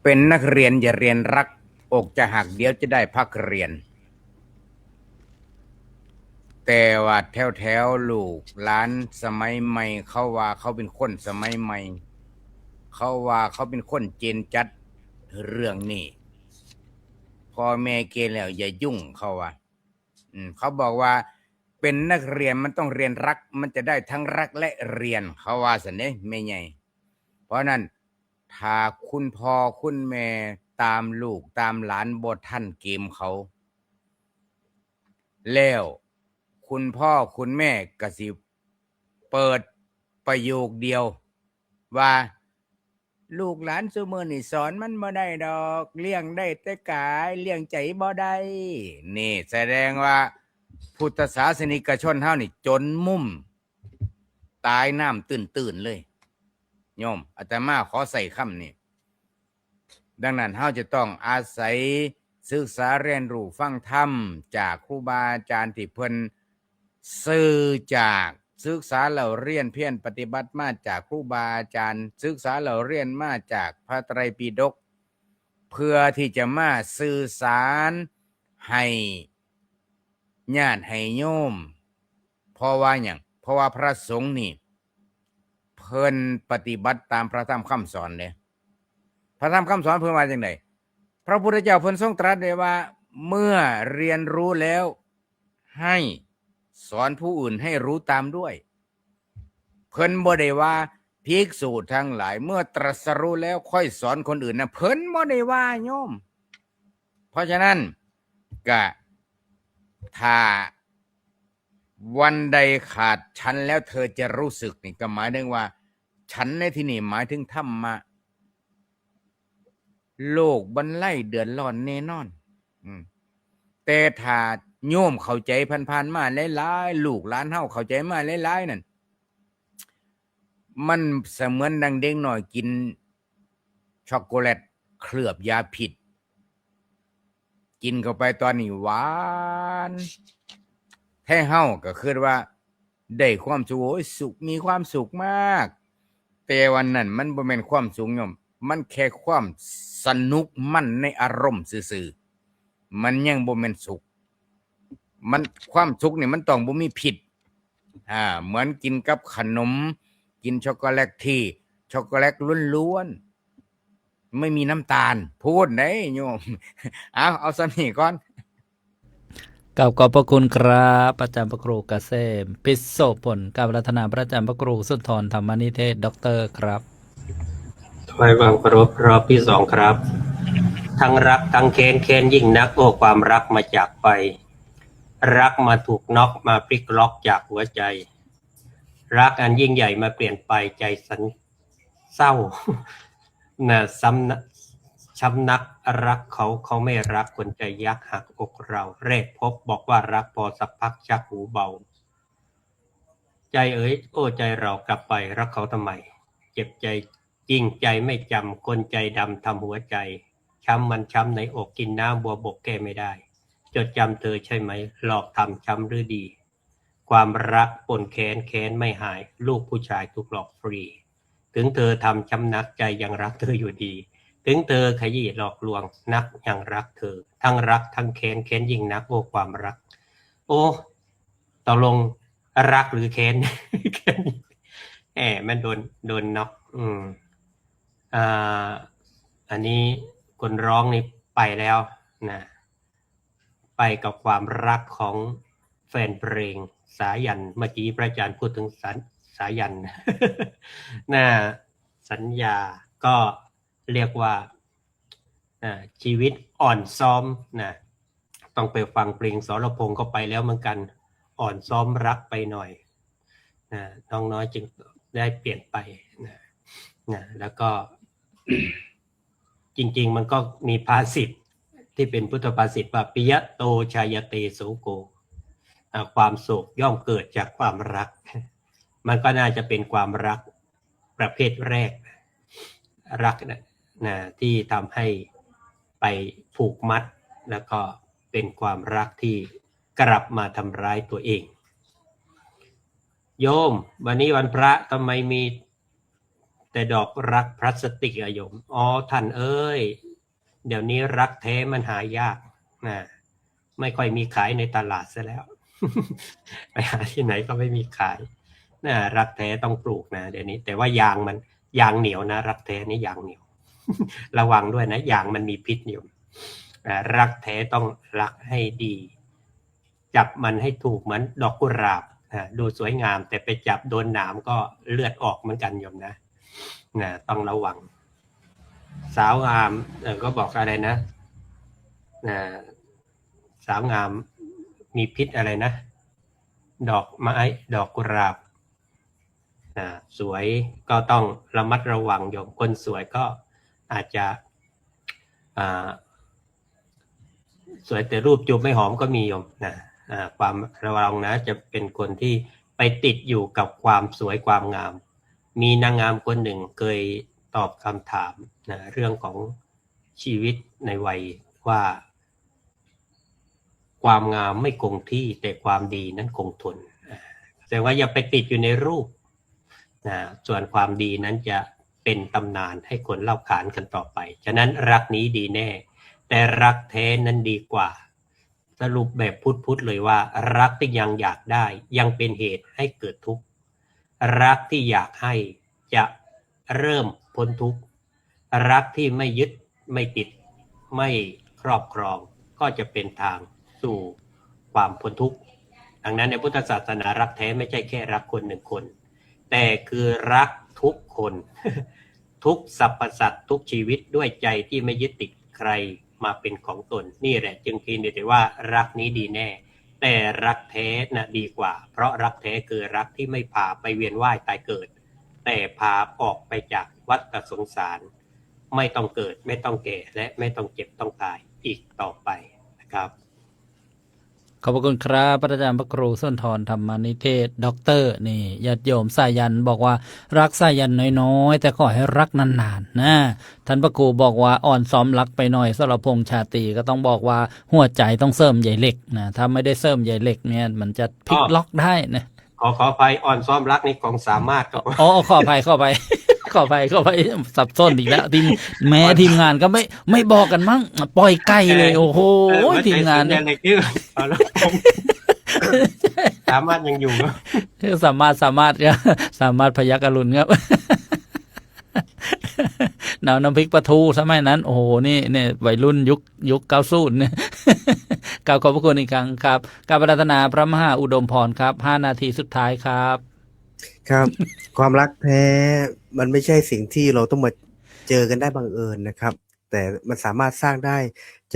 เป็นนักเรียนอย่าเรียนรักอกจะหักเดี๋ยวจะได้พักเรียน แต่ว่าแถวลูกหลานสมัยใหม่เขาว่าเขาเป็นคนสมัยใหม่ เขาว่าเขาเป็นคนเจนจัดเรื่องนี้พ่อแม่เกณฑ์แล้วอย่ายุ่งเขาว่าเขาบอกว่าเป็นนักเรียนมันต้องเรียนรักมันจะได้ทั้งรักและเรียนเขาว่าสันเด้ไม่ใหญ่เพราะนั้นถ้าคุณพ่อคุณแม่ตามลูกตามหลานบ่ทันเกมเขาแล้วคุณพ่อคุณแม่ก็สิเปิดประโยคเดียวว่าลูกหลานซุมื้อนี่สอนมันบ่ได้ดอกเลี้ยงได้แต่กายเลี้ยงใจบ่ได้นี่แสดงว่าพุทธศาสนิกชนเฮานี่จนมุมตายน้ำตื้นๆเลยโยมอาตมาขอใส่คำนี้ดังนั้นเฮาจะต้องอาศัยศึกษาเรียนรู้ฟังธรรมจากครูบาอาจารย์ที่เพิ่นสื่อจากศึกษาเราเรียนเพียรปฏิบัติมาจากครูบาอาจารย์ศึกษาเราเรียนมาจากพระไตรปิฎกเพื่อที่จะมาสื่อสารให้ญาติให้โยมเพราะว่าหยังเพราะว่าพระสงฆ์นี่เพิ่นปฏิบัติตามพระธรรมคำสอนเลยพระธรรมคำสอนเพิ่นว่าจังไดพระพุทธเจ้าเพิ่นทรงตรัสไว้ว่าเมื่อเรียนรู้แล้วให้สอนผู้อื่นให้รู้ตามด้วยเพิ่นบ่ได้ว่าภิกษุทั้งหลายเมื่อตรัสรู้แล้วค่อยสอนคนอื่นนะเพิ่นบ่ได้ว่าโยมเพราะฉะนั้นก็ถ้าวันใดขาดฉันแล้วเธอจะรู้สึกนี่ก็หมายถึงว่าฉันในที่นี่หมายถึงธรรมะโลกบรรลัยเดือดร้อนแน่นอนแต่ถ้าโยมเข้าใจผ่านๆมาหลายๆลูกหลานเฮาเข้าใจมาหลายๆนั่นมันเสมือนดังเด็กน้อยกินช็อกโกแลตเคลือบยาพิษกินเข้าไปตอนนี้หวานแท้เฮาก็คือว่าได้ความสุขโอ้ยสุขมีความสุขมากแต่วันนั้นมันบ่แม่นความสุขโยมมันแค่ความสนุกมันในอารมณ์ซื่อๆมันยังบ่แม่นสุขมันความสุขนี่มันต้องบ่มีพิษเหมือนกินกับขนมกินช็อกโกแลตที่ช็อกโกแลตล้วนๆไม่มีน้ำตาลพูดได้โยมเอาซะนี่ก่อนกับขอบพระคุณครับอาจารย์พระครูเกษมพิโสพลกับรัตนาพระอาจารย์พระครูสุนทรธรรมนิเทศด็อกเตอร์ครับถวายความเคารพรอบที่สองครับ ทั้งรักทั้งเค้นยิ่งนักโอ้ความรักมาจากไปรักมาถูกน็อกมาพลิกล็อกจากหัวใจรักอันยิ่งใหญ่มาเปลี่ยนไปใจสันเศร้าน่ะช้ำนักรักเขาไม่รักคนใจยักหักอกเราเรศพบบอกว่ารักพอสักพักชักหูเบาใจเอ๋ยโอ้ใจเรากลับไปรักเขาทำไมเจ็บใจจริงใจไม่จำคนใจดำทำหัวใจช้ำมันช้ำในอกกินน้ำบัวบกแก้ไม่ได้จดจำเธอใช่ไหมหลอกทำช้ำหรือดีความรักปนแค้นไม่หายลูกผู้ชายถูกหลอกฟรีถึงเธอทำช้ำนักใจยังรักเธออยู่ดีถึงเธอขยี้หลอกลวงนักยังรักเธอทั้งรักทั้งแค้นยิ่งนักโอ้ความรักโอ้ตกลงรักหรือแค้นมันโดนน็อกอันนี้ คนร้องนี่ไปแล้วนะไปกับความรักของแฟนเพลงสายันเมื่อกี้พระอาจารย์พูดถึงสายัน นะสัญญาก็เรียกว่าชีวิตอ่อนซ้อมนะต้องไปฟังเพลงสรพงษ์ก็ไปแล้วเหมือนกันอ่อนซ้อมรักไปหน่อยนะน้องน้อยจึงได้เปลี่ยนไปนะแล้วก็ จริงๆมันก็มีภาษิตที่เป็นพุทธภาษิตว่าปิยะโตชายเตโสโกความโศกย่อมเกิดจากความรัก มันก็น่าจะเป็นความรักประเภทแรกรักนะที่ทำให้ไปผูกมัดแล้วก็เป็นความรักที่กลับมาทำร้ายตัวเองโยมวันนี้วันพระทำไมมีแต่ดอกรักพลาสติกอะโยมอ๋อท่านเอ้ยเดี๋ยวนี้รักแท้มันหายากนะไม่ค่อยมีขายในตลาดซะแล้ว ไปหาที่ไหนก็ไม่มีขายนะรักแท้ต้องปลูกนะเดี๋ยวนี้แต่ว่ายางเหนียวนะรักแท้นี่ยางเหนียว ระวังด้วยนะยางมันมีพิษอยู่รักแท้ต้องรักให้ดีจับมันให้ถูกเหมือนดอกกุหลาบดูสวยงามแต่ไปจับโดนหนามก็เลือดออกเหมือนกันโยมนะต้องระวังสาวงามก็บอกอะไรนะสาวงามมีพิษอะไรนะดอกไม้ดอกกุหลาบสวยก็ต้องระมัดระวังโยมคนสวยก็อาจจะสวยแต่รูปจูบไม่หอมก็มีโยมความระวังนะจะเป็นคนที่ไปติดอยู่กับความสวยความงามมีนางงามคนหนึ่งเคยตอบคำถามเรื่องของชีวิตในวัยว่าความงามไม่คงที่แต่ความดีนั้นคงทนแสดงว่าอย่าไปติดอยู่ในรูปส่วนความดีนั้นจะเป็นตำนานให้คนเล่าขานกันต่อไปฉะนั้นรักนี้ดีแน่แต่รักแท้นั้นดีกว่าสรุปแบบพุทธเลยว่ารักที่ยังอยากได้ยังเป็นเหตุให้เกิดทุกข์รักที่อยากให้จะเริ่มพ้นทุกข์รักที่ไม่ยึดไม่ติดไม่ครอบครองก็จะเป็นทางสู่ความพ้นทุกข์ดังนั้นในพุทธศาสนารักแท้ไม่ใช่แค่รักคนหนึ่งคนแต่คือรักทุกคน ทุกสรรพสัตว์ทุกชีวิตด้วยใจที่ไม่ยึดติดใครมาเป็นของตนนี่แหละจึงคิดได้ว่ารักนี้ดีแน่แต่รักแท้น่ะดีกว่าเพราะรักแท้คือรักที่ไม่พาไปเวียนว่ายตายเกิดแต่พาออกไปจากวัฏสงสารไม่ต้องเกิดไม่ต้องแก่และไม่ต้องเจ็บต้องตายอีกต่อไปนะครับขอบพระคุณครับพระอาจารย์พระครูสุนทรธรรมนิเทศด็อกเตอร์นี่ญาติโยมสายันบอกว่ารักสายันน้อยๆแต่ขอให้รักนานๆนะท่านพระครูบอกว่าอ่อนซ้อมรักไปหน่อยสรพงษ์ชาตรีก็ต้องบอกว่าหัวใจต้องเสริมใยเหล็กนะถ้าไม่ได้เสริมใยเหล็กเนี่ยมันจะพลิกล็อกได้นะขออภัยอ่อนซ้อมรักนี่ของสามารถครับอ๋อขออภัยขออภัยสับส้นอีกแล้วแม้ทีมงานก็ไม่บอกกันมั้งปล่อยไก่เลยโอ้โหทีมงานเนี่ยสามารถยังอยู่ครับสามารถพยัคฆ์อรุณครับน้ำพริกปลาทูสมัยนั้นโอ้โหนี่เนี่ยวัยรุ่นยุค90เนี่ยกราบขอบพระคุณอีกครั้งครับการปรารถนาพระมหาอุดมพรครับ5 นาทีสุดท้ายครับครับ ความรักแท้มันไม่ใช่สิ่งที่เราต้องมาเจอกันได้บังเอิญนะครับแต่มันสามารถสร้างได้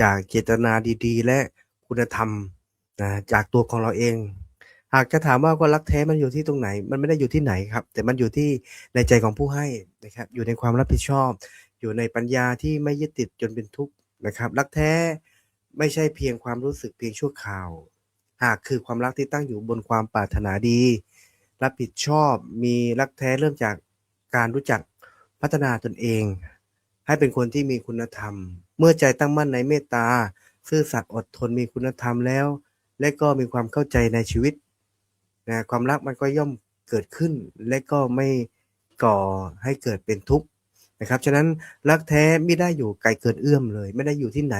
จากเจตนาดีๆและคุณธรรมจากตัวของเราเองหากจะถามว่าความรักแท้มันอยู่ที่ตรงไหนมันไม่ได้อยู่ที่ไหนครับแต่มันอยู่ที่ในใจของผู้ให้นะครับอยู่ในความรับผิดชอบอยู่ในปัญญาที่ไม่ยึดติดจนเป็นทุกข์นะครับรักแท้ไม่ใช่เพียงความรู้สึกเพียงชั่วคราวหากคือความรักที่ตั้งอยู่บนความปรารถนาดีรับผิดชอบมีรักแท้เริ่มจากการรู้จักพัฒนาตนเองให้เป็นคนที่มีคุณธรรมเมื่อใจตั้งมั่นในเมตตาซื่อสัตย์อดทนมีคุณธรรมแล้วและก็มีความเข้าใจในชีวิตนะความรักมันก็ย่อมเกิดขึ้นและก็ไม่ก่อให้เกิดเป็นทุกข์นะครับฉะนั้นรักแท้ไม่ได้อยู่ไกลเกินเอื้อมเลยไม่ได้อยู่ที่ไหน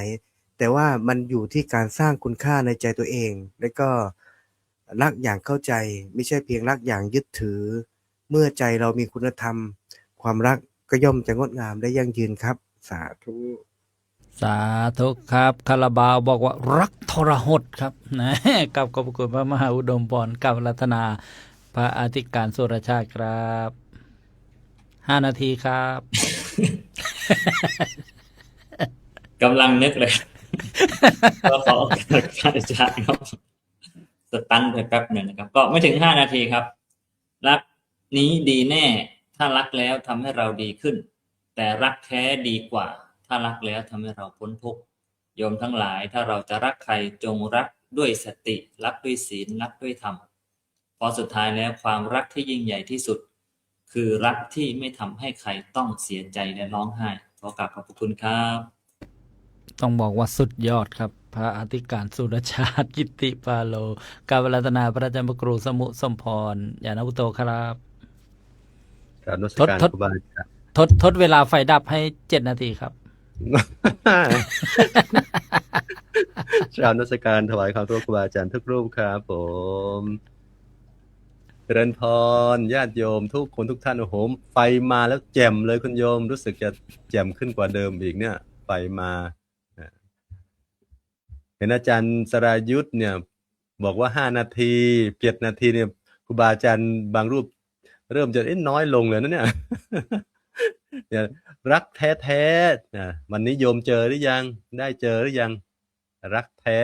แต่ว่ามันอยู่ที่การสร้างคุณค่าในใจตัวเองและก็รักอย่างเข้าใจไม่ใช่เพียงรักอย่างยึดถือเมื่อใจเรามีคุณธรรมความรักก็ย่อมจะงดงามและยั่งยืนครับสาธุ สาธุครับคาราบาวบอกว่ารักทรหดครับนะกับขอบคุณพระมหาอุดมพรกับรัตนาพระอธิการสุรชาติครับ5 นาทีครับ กำลังนึกเลย ก็ขอโอกาสท่านอาจารย์ครับสตันไปแป๊บหนึ่งนะครับ ก็ไม่ถึง5 นาทีครับ รักนี้ดีแน่ ถ้ารักแล้วทำให้เราดีขึ้น แต่รักแท้ดีกว่า ถ้ารักแล้วทำให้เราพ้นทุกข์โยมทั้งหลายถ้าเราจะรักใครจงรักด้วยสติรักด้วยศีลรักด้วยธรรมเพราะสุดท้ายแล้วความรักที่ยิ่งใหญ่ที่สุด คือรักที่ไม่ทำให้ใครต้องเสียใจและร้องไห้ขอกราบขอบพระคุณครับ ต้องบอกว่าสุดยอดครับ พระอธิการสุรชาติกิตติปาโลกาบรัตนาพระอาจารย์พระครูสมุสมพรยานวุโตครับ กราบนมัส ทด การ ทด ครูบาอาจารย์ ทดเวลาไฟดับให้7 นาทีครับ กราบนมัสการถวายความเคารพครูบาอาจารย์ทุกรูปครับผมเจริญพรญาติโยมทุกคนทุกท่านโอ้โหไฟมาแล้วแจ่มเลยคุณโยมรู้สึกจะแจ่มขึ้นกว่าเดิมอีกเนี่ยไฟมาเห็นอาจารย์สรายุทธเนี่ยบอกว่า5 นาที7 นาทีเนี่ยครูบาอาจารย์บางรูปเริ่มจะน้อยลงเลยนะเนี่ย เนี่ยรักแท้ๆวันนี้โยมเจอหรือยังได้เจอหรือยังรักแท้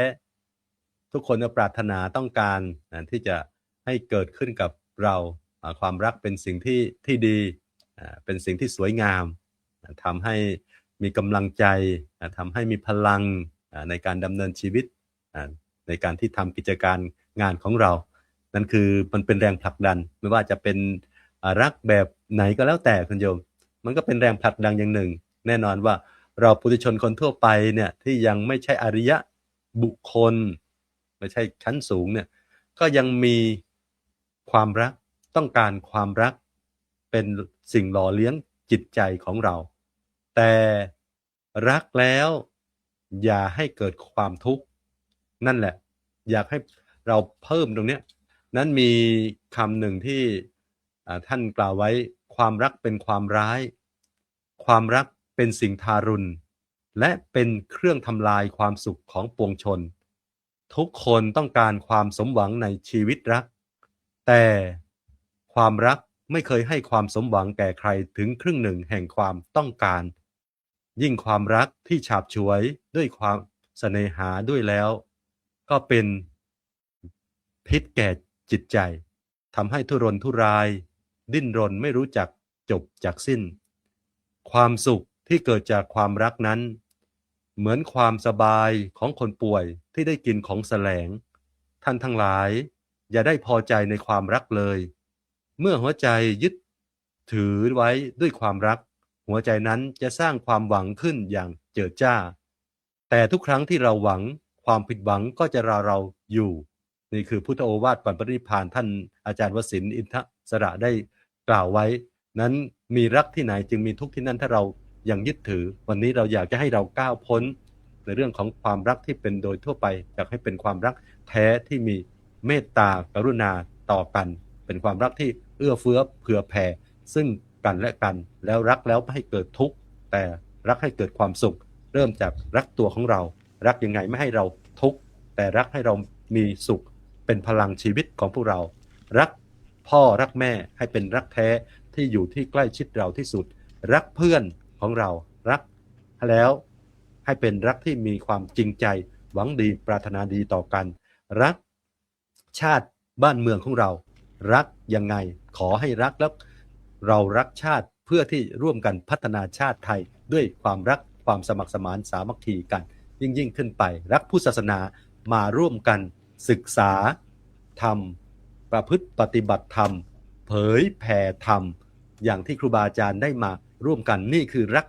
ทุกคนปรารถนาต้องการที่จะให้เกิดขึ้นกับเราความรักเป็นสิ่งที่ดีเป็นสิ่งที่สวยงามทำให้มีกำลังใจทำให้มีพลังในการดำเนินชีวิตในการที่ทำกิจการงานของเรานั่นคือมันเป็นแรงผลักดันไม่ว่าจะเป็นรักแบบไหนก็แล้วแต่คุณโยมมันก็เป็นแรงผลักดันอย่างหนึ่งแน่นอนว่าเราปุถุชนคนทั่วไปเนี่ยที่ยังไม่ใช่อริยะบุคคลไม่ใช่ชั้นสูงเนี่ยก็ยังมีความรักต้องการความรักเป็นสิ่งหล่อเลี้ยงจิตใจของเราแต่รักแล้วอย่าให้เกิดความทุกข์นั่นแหละอยากให้เราเพิ่มตรงเนี้ยนั้นมีคำหนึ่งที่ท่านกล่าวไว้ความรักเป็นความร้ายความรักเป็นสิ่งทารุณและเป็นเครื่องทำลายความสุขของปวงชนทุกคนต้องการความสมหวังในชีวิตรักแต่ความรักไม่เคยให้ความสมหวังแก่ใครถึงครึ่งหนึ่งแห่งความต้องการยิ่งความรักที่ฉาบฉวยด้วยความเสน่หาด้วยแล้วก็เป็นพิษแก่จิตใจทำให้ทุรนทุรายดิ้นรนไม่รู้จักจบจากสิ้นความสุขที่เกิดจากความรักนั้นเหมือนความสบายของคนป่วยที่ได้กินของแสลงท่านทั้งหลายอย่าได้พอใจในความรักเลยเมื่อหัวใจยึดถือไว้ด้วยความรักหัวใจนั้นจะสร้างความหวังขึ้นอย่างเจิดจ้าแต่ทุกครั้งที่เราหวังความผิดหวังก็จะรอเราอยู่นี่คือพุทธโอวาทก่อนปรินิพพานท่านอาจารย์วสินทร์อินทสระได้กล่าวไว้นั้นมีรักที่ไหนจึงมีทุกข์ที่นั่นถ้าเรายังยึดถือวันนี้เราอยากจะให้เราก้าวพ้นในเรื่องของความรักที่เป็นโดยทั่วไปอยากให้เป็นความรักแท้ที่มีเมตตากรุณาต่อกันเป็นความรักที่เอื้อเฟื้อเผื่อแผ่ซึ่งกันและกันแล้วรักแล้วไม่ให้เกิดทุกข์แต่รักให้เกิดความสุขเริ่มจากรักตัวของเรารักยังไงไม่ให้เราทุกข์แต่รักให้เรามีสุขเป็นพลังชีวิตของพวกเรารักพ่อรักแม่ให้เป็นรักแท้ที่อยู่ที่ใกล้ชิดเราที่สุดรักเพื่อนของเรารักแล้วให้เป็นรักที่มีความจริงใจหวังดีปรารถนาดีต่อกันรักชาติบ้านเมืองของเรารักยังไงขอให้รักแล้วเรารักชาติเพื่อที่ร่วมกันพัฒนาชาติไทยด้วยความรักความสมัครสมานสามัคคีกันยิ่งขึ้นไปรักพุทธศาสนามาร่วมกันศึกษาธรรมประพฤติปฏิบัติธรรมเผยแผ่ธรรมอย่างที่ครูบาอาจารย์ได้มาร่วมกันนี่คือรัก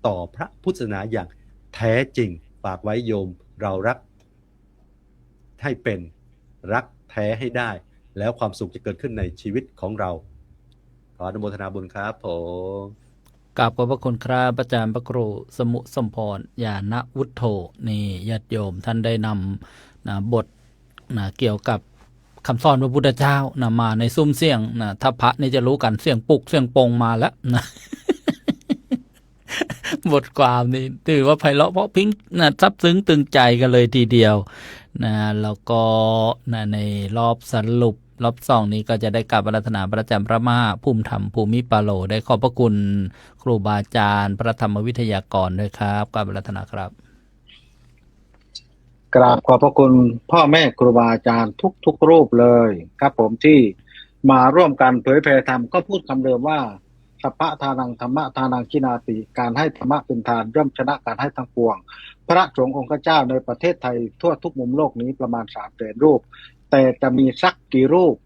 ต่อพระพุทธศาสนาอย่างแท้จริงฝากไว้โยมเรารักให้เป็นรักแท้ให้ได้แล้วความสุขจะเกิดขึ้นในชีวิตของเราขออนุโมทนาบุญครับผมกราบขอบพระคุณครับอาจารย์พระครูสมุสมพรญาณวุฒโธนี่ญาติโยมท่านได้นำบทเกี่ยวกับคำสอนพระพุทธเจ้ามาในซุ้มเสียงถ้าพระนี่จะรู้กันเสียงปุกเสียงปงมาแล้วนะ บทความนี้ถือว่าไพเราะเพราะพริ้งนะซับซึ้งตึงใจกันเลยทีเดียวนะแล้วก็นะในรอบสรุปรอบสองนี้ก็จะได้กราบอาราธนาพระอาจารย์พระมหาภูมิธรรมภูมิปาโลได้ขอบพระคุณครูบาอาจารย์พระธรรมวิทยากรด้วยครับกราบอาราธนาครับ กราบขอบพระคุณพ่อแม่ครูบาอาจารย์ทุกรูปเลยครับผมที่มาร่วมกันเผยแผ่ธรรมก็พูดคำเดิมว่าสัพพะทานังธรรมะทานังกินาติการให้ธรรมะเป็นทานย่อมชนะการให้ทั้งปวงพระสงฆ์องค์เจ้าในประเทศไทยทั่วทุกมุมโลกนี้ประมาณ300,000 รูปแต่จะมีสักกี่รูป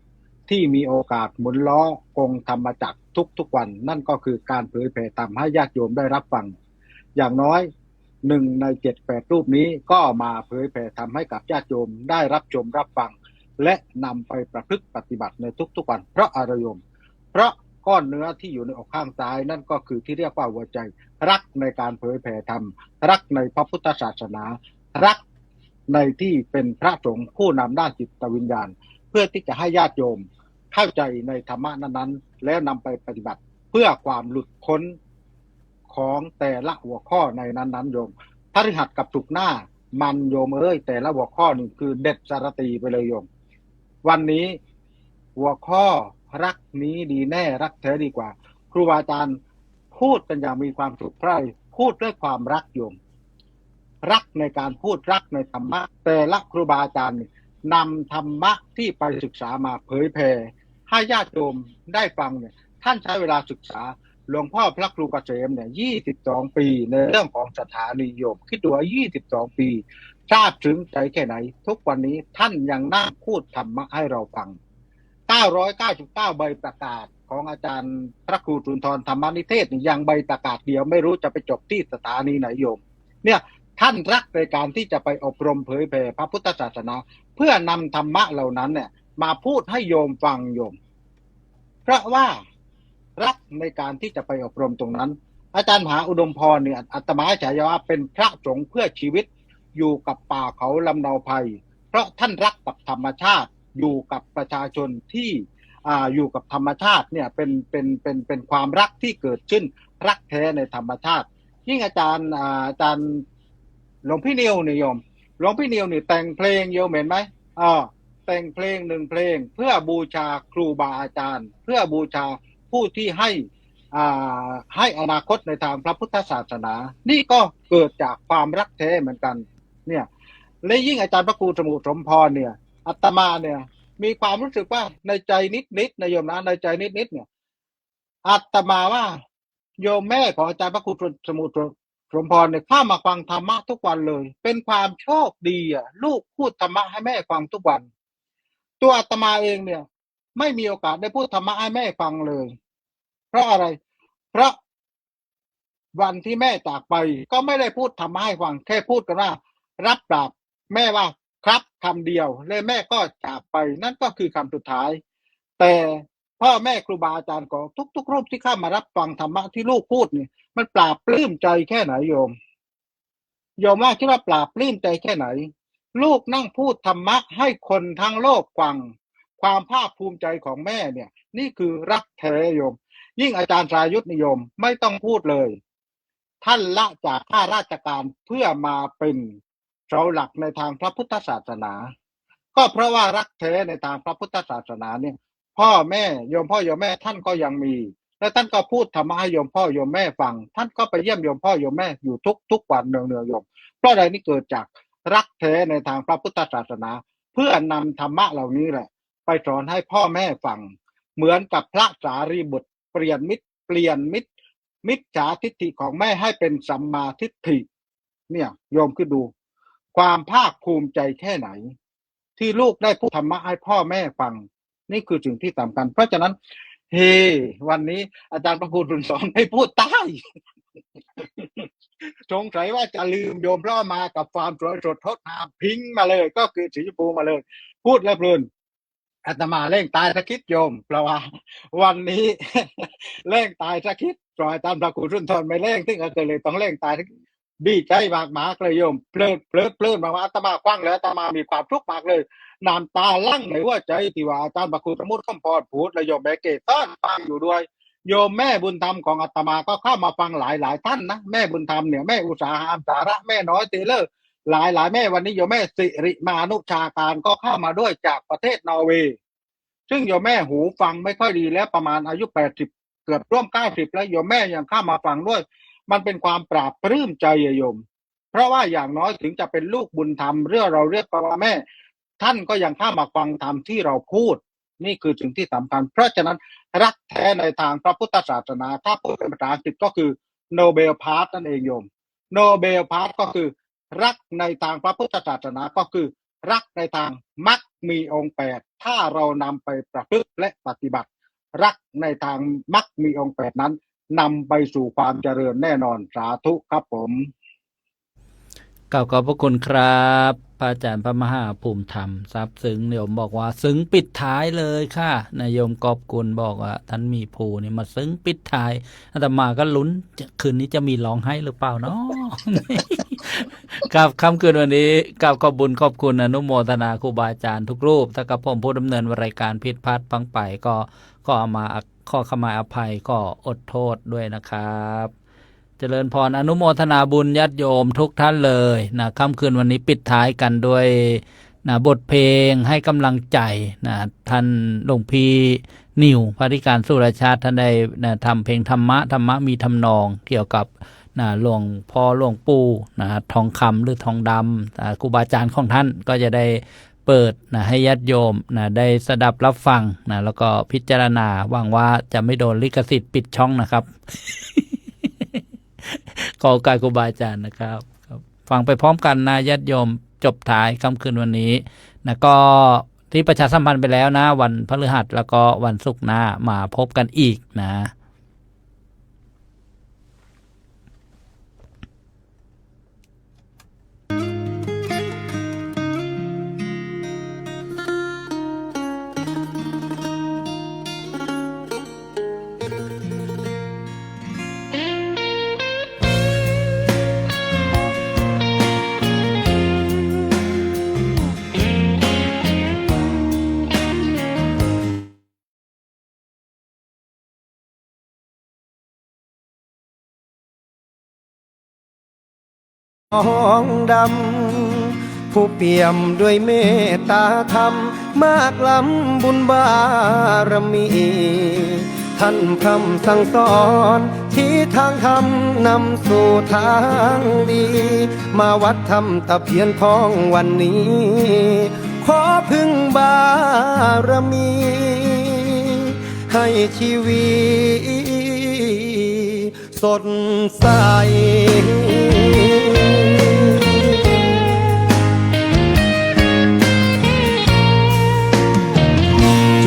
ที่มีโอกาสหมุนล้อกงธรรมจักรทุกวันนั่นก็คือการเผยแผ่ธรรมให้ญาติโยมได้รับฟังอย่างน้อย1 ใน 7-8 รูปนี้ก็มาเผยแผ่ธรรมให้กับญาติโยมได้รับชมรับฟังและนำไปประพฤติปฏิบัติในทุกวันเพราะอะไรโยมเพราะก้อนเนื้อที่อยู่ในอกข้างซ้ายนั่นก็คือที่เรียกว่าหัวใจรักในการเผยแผ่ธรรมรักในพระพุทธศาสนารักในที่เป็นพระสงฆ์ผู้นำด้านจิตวิญญาณเพื่อที่จะให้ญาติโยมเข้าใจในธรรมะนั้นๆแล้วนำไปปฏิบัติเพื่อความหลุดพ้นของแต่ละหัวข้อในนั้นโยมพฤหัสกับศุกร์หน้ามันโยมแต่ละหัวข้อนี่คือเด็ดสารตีไปเลยโยมวันนี้หัวข้อรักนี้ดีแน่รักแท้ดีกว่าครูบาอาจารย์พูดกันอย่างมีความสุขใคร่พูดด้วยความรักโยมรักในการพูดรักในธรรมะแต่ละครูบาอาจารย์นำธรรมะที่ไปศึกษามาเผยแผ่ให้ญาติโยมได้ฟังเนี่ยท่านใช้เวลาศึกษาหลวงพ่อพระครูเกษมเนี่ย22 ปีในเรื่องของสถานีโยมคิดดูว่า22 ปีทราบถึงใจแค่ไหนทุกวันนี้ท่านยังนั่งพูดธรรมะให้เราฟัง999 ใบประกาศของอาจารย์พระครูสุนทรธรรมนิเทศยังใบประกาศเดียวไม่รู้จะไปจบที่สถานีไหนโยมเนี่ยท่านรักในการที่จะไปอบรมเผยแผ่พระพุทธศาสนาเพื่อนำธรรมะเหล่านั้นเนี่ยมาพูดให้โยมฟังโยมเพราะว่ารักในการที่จะไปอบรมตรงนั้นอาจารย์มหาอุดมพรเนี่ยอาตมาฉายาว่าเป็นพระสงฆ์เพื่อชีวิตอยู่กับป่าเขาลำเนาไพรเพราะท่านรักกับธรรมชาติอยู่กับประชาชนที่อยู่กับธรรมชาติเนี่ยเป็นความรักที่เกิดขึ้นรักแท้ในธรรมชาติยิ่งอาจารย์หลวงพี่นิวนี่โยมหลวงพี่นิวนี่แต่งเพลงโยมเห็นไหมแต่งเพลง1 เพลงเพื่อบูชาครูบาอาจารย์เพื่อบูชาผู้ที่ให้อนาคตในทางพระพุทธศาสนานี่ก็เกิดจากความรักแท้เหมือนกันเนี่ยและยิ่งอาจารย์พระครูสมุทรสมพรเนี่ยอาตมาเนี่ยมีความรู้สึกว่าในใจนิดๆนะโยมนะในใจนิดๆเนี่ยอาตมาว่าโยมแม่ของอาจารย์พระครูสมุทรสมพรเนี่ยเข้ามาฟังธรรมะทุกวันเลยเป็นความโชคดีลูกพูดธรรมะให้แม่ฟังทุกวันตัวอาตมาเองเนี่ยไม่มีโอกาสได้พูดธรรมะให้แม่ฟังเลยเพราะอะไรเพราะวันที่แม่จากไปก็ไม่ได้พูดธรรมะให้ฟังแค่พูดกันว่ารับปากแม่ว่าครับคำเดียวแล้วแม่ก็จากไปนั่นก็คือคำสุดท้ายแต่พ่อแม่ครูบาอาจารย์ก็ทุกรูปที่เข้ามารับฟังธรรมะที่ลูกพูดนี่มันปราบปลื้มใจแค่ไหนโยมว่าคิดว่าปราบปลื้มใจแค่ไหนลูกนั่งพูดธรรมะให้คนทั้งโลกฟังความภาคภูมิใจของแม่เนี่ยนี่คือรักแท้โยมยิ่งอาจารย์สายุทธนิยมไม่ต้องพูดเลยท่านละจากข้าราชการเพื่อมาเป็นเสาหลักในทางพระพุทธศาสนาก็เพราะว่ารักแท้ในทางพระพุทธศาสนาเนี่ยพ่อแม่โยมพ่อโยมแม่ท่านก็ยังมีและท่านก็พูดธรรมะให้โยมพ่อโยมแม่ฟังท่านก็ไปเยี่ยมโยมพ่อโยมแม่อยู่ทุกวันเนืองๆโยมเพราะอะไรนี่เกิดจากรักแท้ในทางพระพุทธศาสนาเพื่อนำธรรมะเหล่านี้แหละไปสอนให้พ่อแม่ฟังเหมือนกับพระสารีบุตรเปลี่ยนมิจฉาทิฏฐิของแม่ให้เป็นสัมมาทิฏฐิเนี่ยโยมคือดูความภาคภูมิใจแค่ไหนที่ลูกได้พูดธรรมะให้พ่อแม่ฟังนี่คือสิ่งที่สำคัญเพราะฉะนั้นวันนี้อาจารย์พระครูสุนทรให้พูดใต้ สงสัยว่าจะลืมโยมเพราะมากับความสวยสดทดงามพิงมาเลยก็คือสีชมพูมาเลยพูดแล้วเพลินอาตมาเร่งตายสักคิดโยมเพราะว่าวันนี้ เร่งตายสักคิดปล่อยตามพระครูสุนทรไม่เร่งซึ่งอาจจะเลยต้องเร่งตายดีใจมากๆเลยโยมเพลินมาว่าอาตมาคว้างแล้วอาตมามีความทุกข์มากเลยน้ำตาลั่งในหัวใจที่ว่าอาจารย์พระครูสมุทรคำพรพูดและโยมแบกเกตต้อนฟังอยู่ด้วย โยมแม่บุญธรรมของอาตมาก็เข้ามาฟังหลายท่านนะแม่บุญธรรมเนี่ยแม่อุตสาหามสาระแม่น้อยเตเลอร์หลายแม่วันนี้โยมแม่สิริมานุชาการก็เข้ามาด้วยจากประเทศนอร์เวย์ซึ่งโยมแม่หูฟังไม่ค่อยดีแล้วประมาณอายุ80เกือบร่วม90แล้วโยมแม่ยังเข้ามาฟังด้วยมันเป็นความปราบปลื้มใจโยมเพราะว่าอย่างน้อยถึงจะเป็นลูกบุญธรรมเราเรียกว่าแม่ท่านก็ยังเข้ามาฟังธรรมที่เราพูดนี่คือสิ่งที่สำคัญเพราะฉะนั้นรักแท้ในทางพระพุทธศาสนาถ้าพูดเป็นภาษาอังกฤษก็คือโนเบลพาร์ทนั่นเองโยมโนเบลพาร์ทก็คือรักในทางพระพุทธศาสนาก็คือรักในทางมรรคมีองค์8ถ้าเรานำไปประพฤติและปฏิบัติรักในทางมรรคมีองค์8นั้นนำไปสู่ความเจริญแน่นอนสาธุครับผมกล่าวขอบพระคุณครับพระอาจารย์พระมหาภูมิธรรมทรัพย์ซึ้งโยมบอกว่าซึ้งปิดท้ายเลยค่ะนายโยมกอบกุลบอกว่าท่านมีภูนี่มาซึ้งปิดท้ายอาตมาก็ลุ้นคืนนี้จะมีร้องไห้หรือเปล่าเนาะ ครับค่ำคืนวันนี้กล่าวขอบบุญขอบคุณอนุโมทนาครูบาอาจารย์ทุกรูปถ้ากับผมผู้ดำเนินรายการผิดพลาดพังไปก็เอามาข้อขมาอภัยก็อดโทษด้วยนะครับเจริญพรอนุโมทนาบุญญาติโยมทุกท่านเลยนะค่ำคืนวันนี้ปิดท้ายกันด้วยนะบทเพลงให้กำลังใจนะท่านหลวงพี่นิวพระธิการสุรชาติท่านได้นะทำเพลงธรรมะมีทำนองเกี่ยวกับนะหลวงพ่อหลวงปู่นะทองคำหรือทองดำครูบาอาจารย์ของท่านก็จะได้เปิดนะให้ญาติโยมนะได้สดับรับฟังนะแล้วก็พิจารณาหวังว่าจะไม่โดนลิขสิทธิ์ปิดช่องนะครับ ขอโอกาสครูบาอาจารย์นะครับฟังไปพร้อมกันนะญาติโยมจบท้ายค่ำคืนวันนี้นะก็ที่ประชาสัมพันธ์ไปแล้วนะวันพฤหัสแล้วก็วันศุกร์หน้ามาพบกันอีกนะทองดำผู้เปี่ยมด้วยเมตตาธรรมมากล้ำบุญบารมี ท่านคำสั่งสอนชี้ทางธรรมนำสู่ทางดี มาวัดธรรมตะเพียนทองวันนี้ ขอพึ่งบารมี ให้ชีวิตสดใส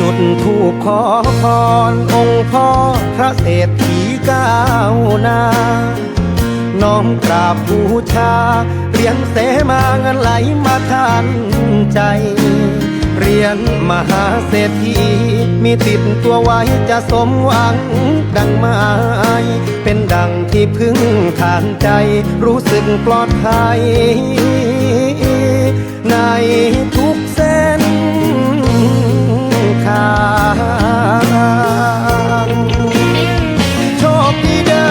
จุดธูปขอพรองค์พ่อพระเศรษฐีก้าวหน้าน้อมกราบบูชาเหรียญเสมาเงินไหลมาทันใจเหรียญมหาเศรษฐีมีติดตัวไว้จะสมหวังดังไม้เป็นดังที่พึ่งทางใจรู้สึกปลอดภัยในทุกเส้นทางโชคดีเด้อ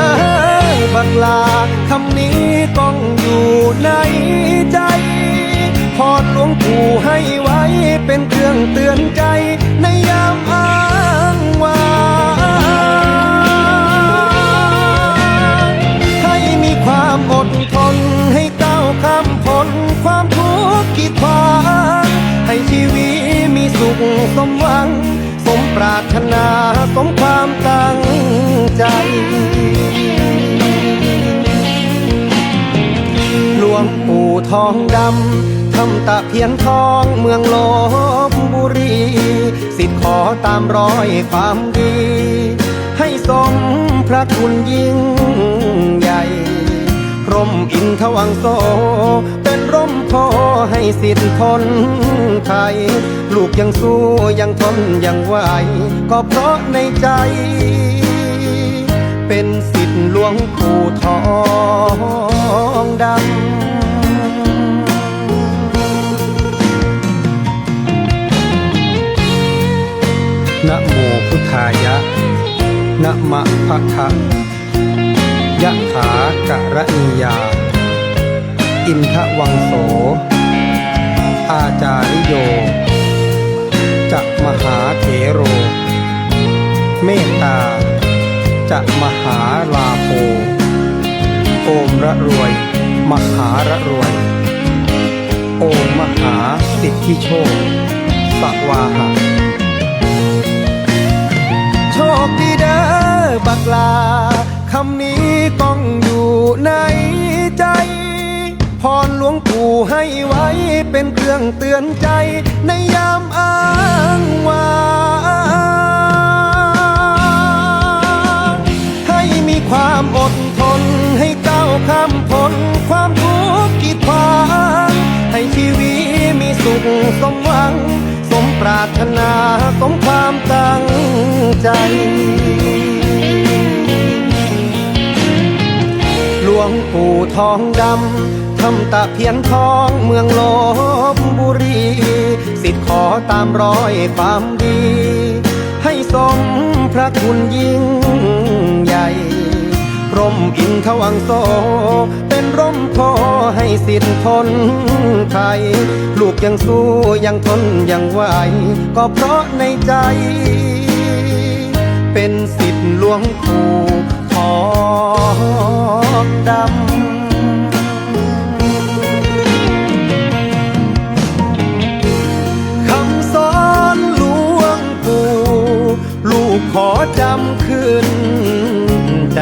บักลาคำนี้ต้องอยู่ในใจพรหลวงปู่ให้ไว้เป็นเครื่องเตือนใจในยามอ้างว้างให้มีความอดทนให้ก้าวข้ามพ้นความทุกข์กีดขวางให้ชีวิตมีสุขสมหวังสมปรารถนาสมความตั้งใจหลวงปู่ทองดำทำตะเพียนทองเมืองลพบุรีสิทธิ์ขอตามรอยความดีให้สมพระคุณยิ่งใหญ่ร่มอินทวังโสเป็นร่มโพให้สิทธิ์ทนไทยลูกยังสู้ยังทนยังไหวก็เพราะในใจเป็นสิทธิ์หลวงปู่ทองดำนะโมพุทธายะนะ นะมะพะทะยะถากะระนิยาอินทวังโสอาจาริโยจะมหาเถโรเมตตาจะมหาลาโภโอมระรวยมหาระรวยโอมมหาสิทธิโชคสวาหะโชคดีเด้อบักลาคำนี้ต้องอยู่ในใจพรหลวงปู่ให้ไว้เป็นเครื่องเตือนใจในยามอ้างว้างให้มีความอดทนให้ก้าวข้ามพ้นความทุกข์กีดขวางให้ชีวิตมีสุขสมหวังสมปรารถนาสมความตั้งใจหลวงปู่ทองดำทำตะเพียนทองเมืองลพบุรีสิทธิ์ขอตามรอยความดีให้สมพระคุณยิ่งใหญ่ร่มอินทวังโสเป็นร่มโพให้สิทธิ์ทนไทยลูกยังสู้ยังทนยังไหวก็เพราะในใจเป็นสิทธิ์หลวงปู่ทองดำคำสอนหลวงปู่ลูกขอจำขึ้นใจ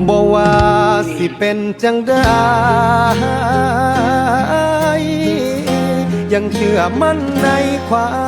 บ่ว่าสิเป็นจังได้ยังเชื่อมั่นในความ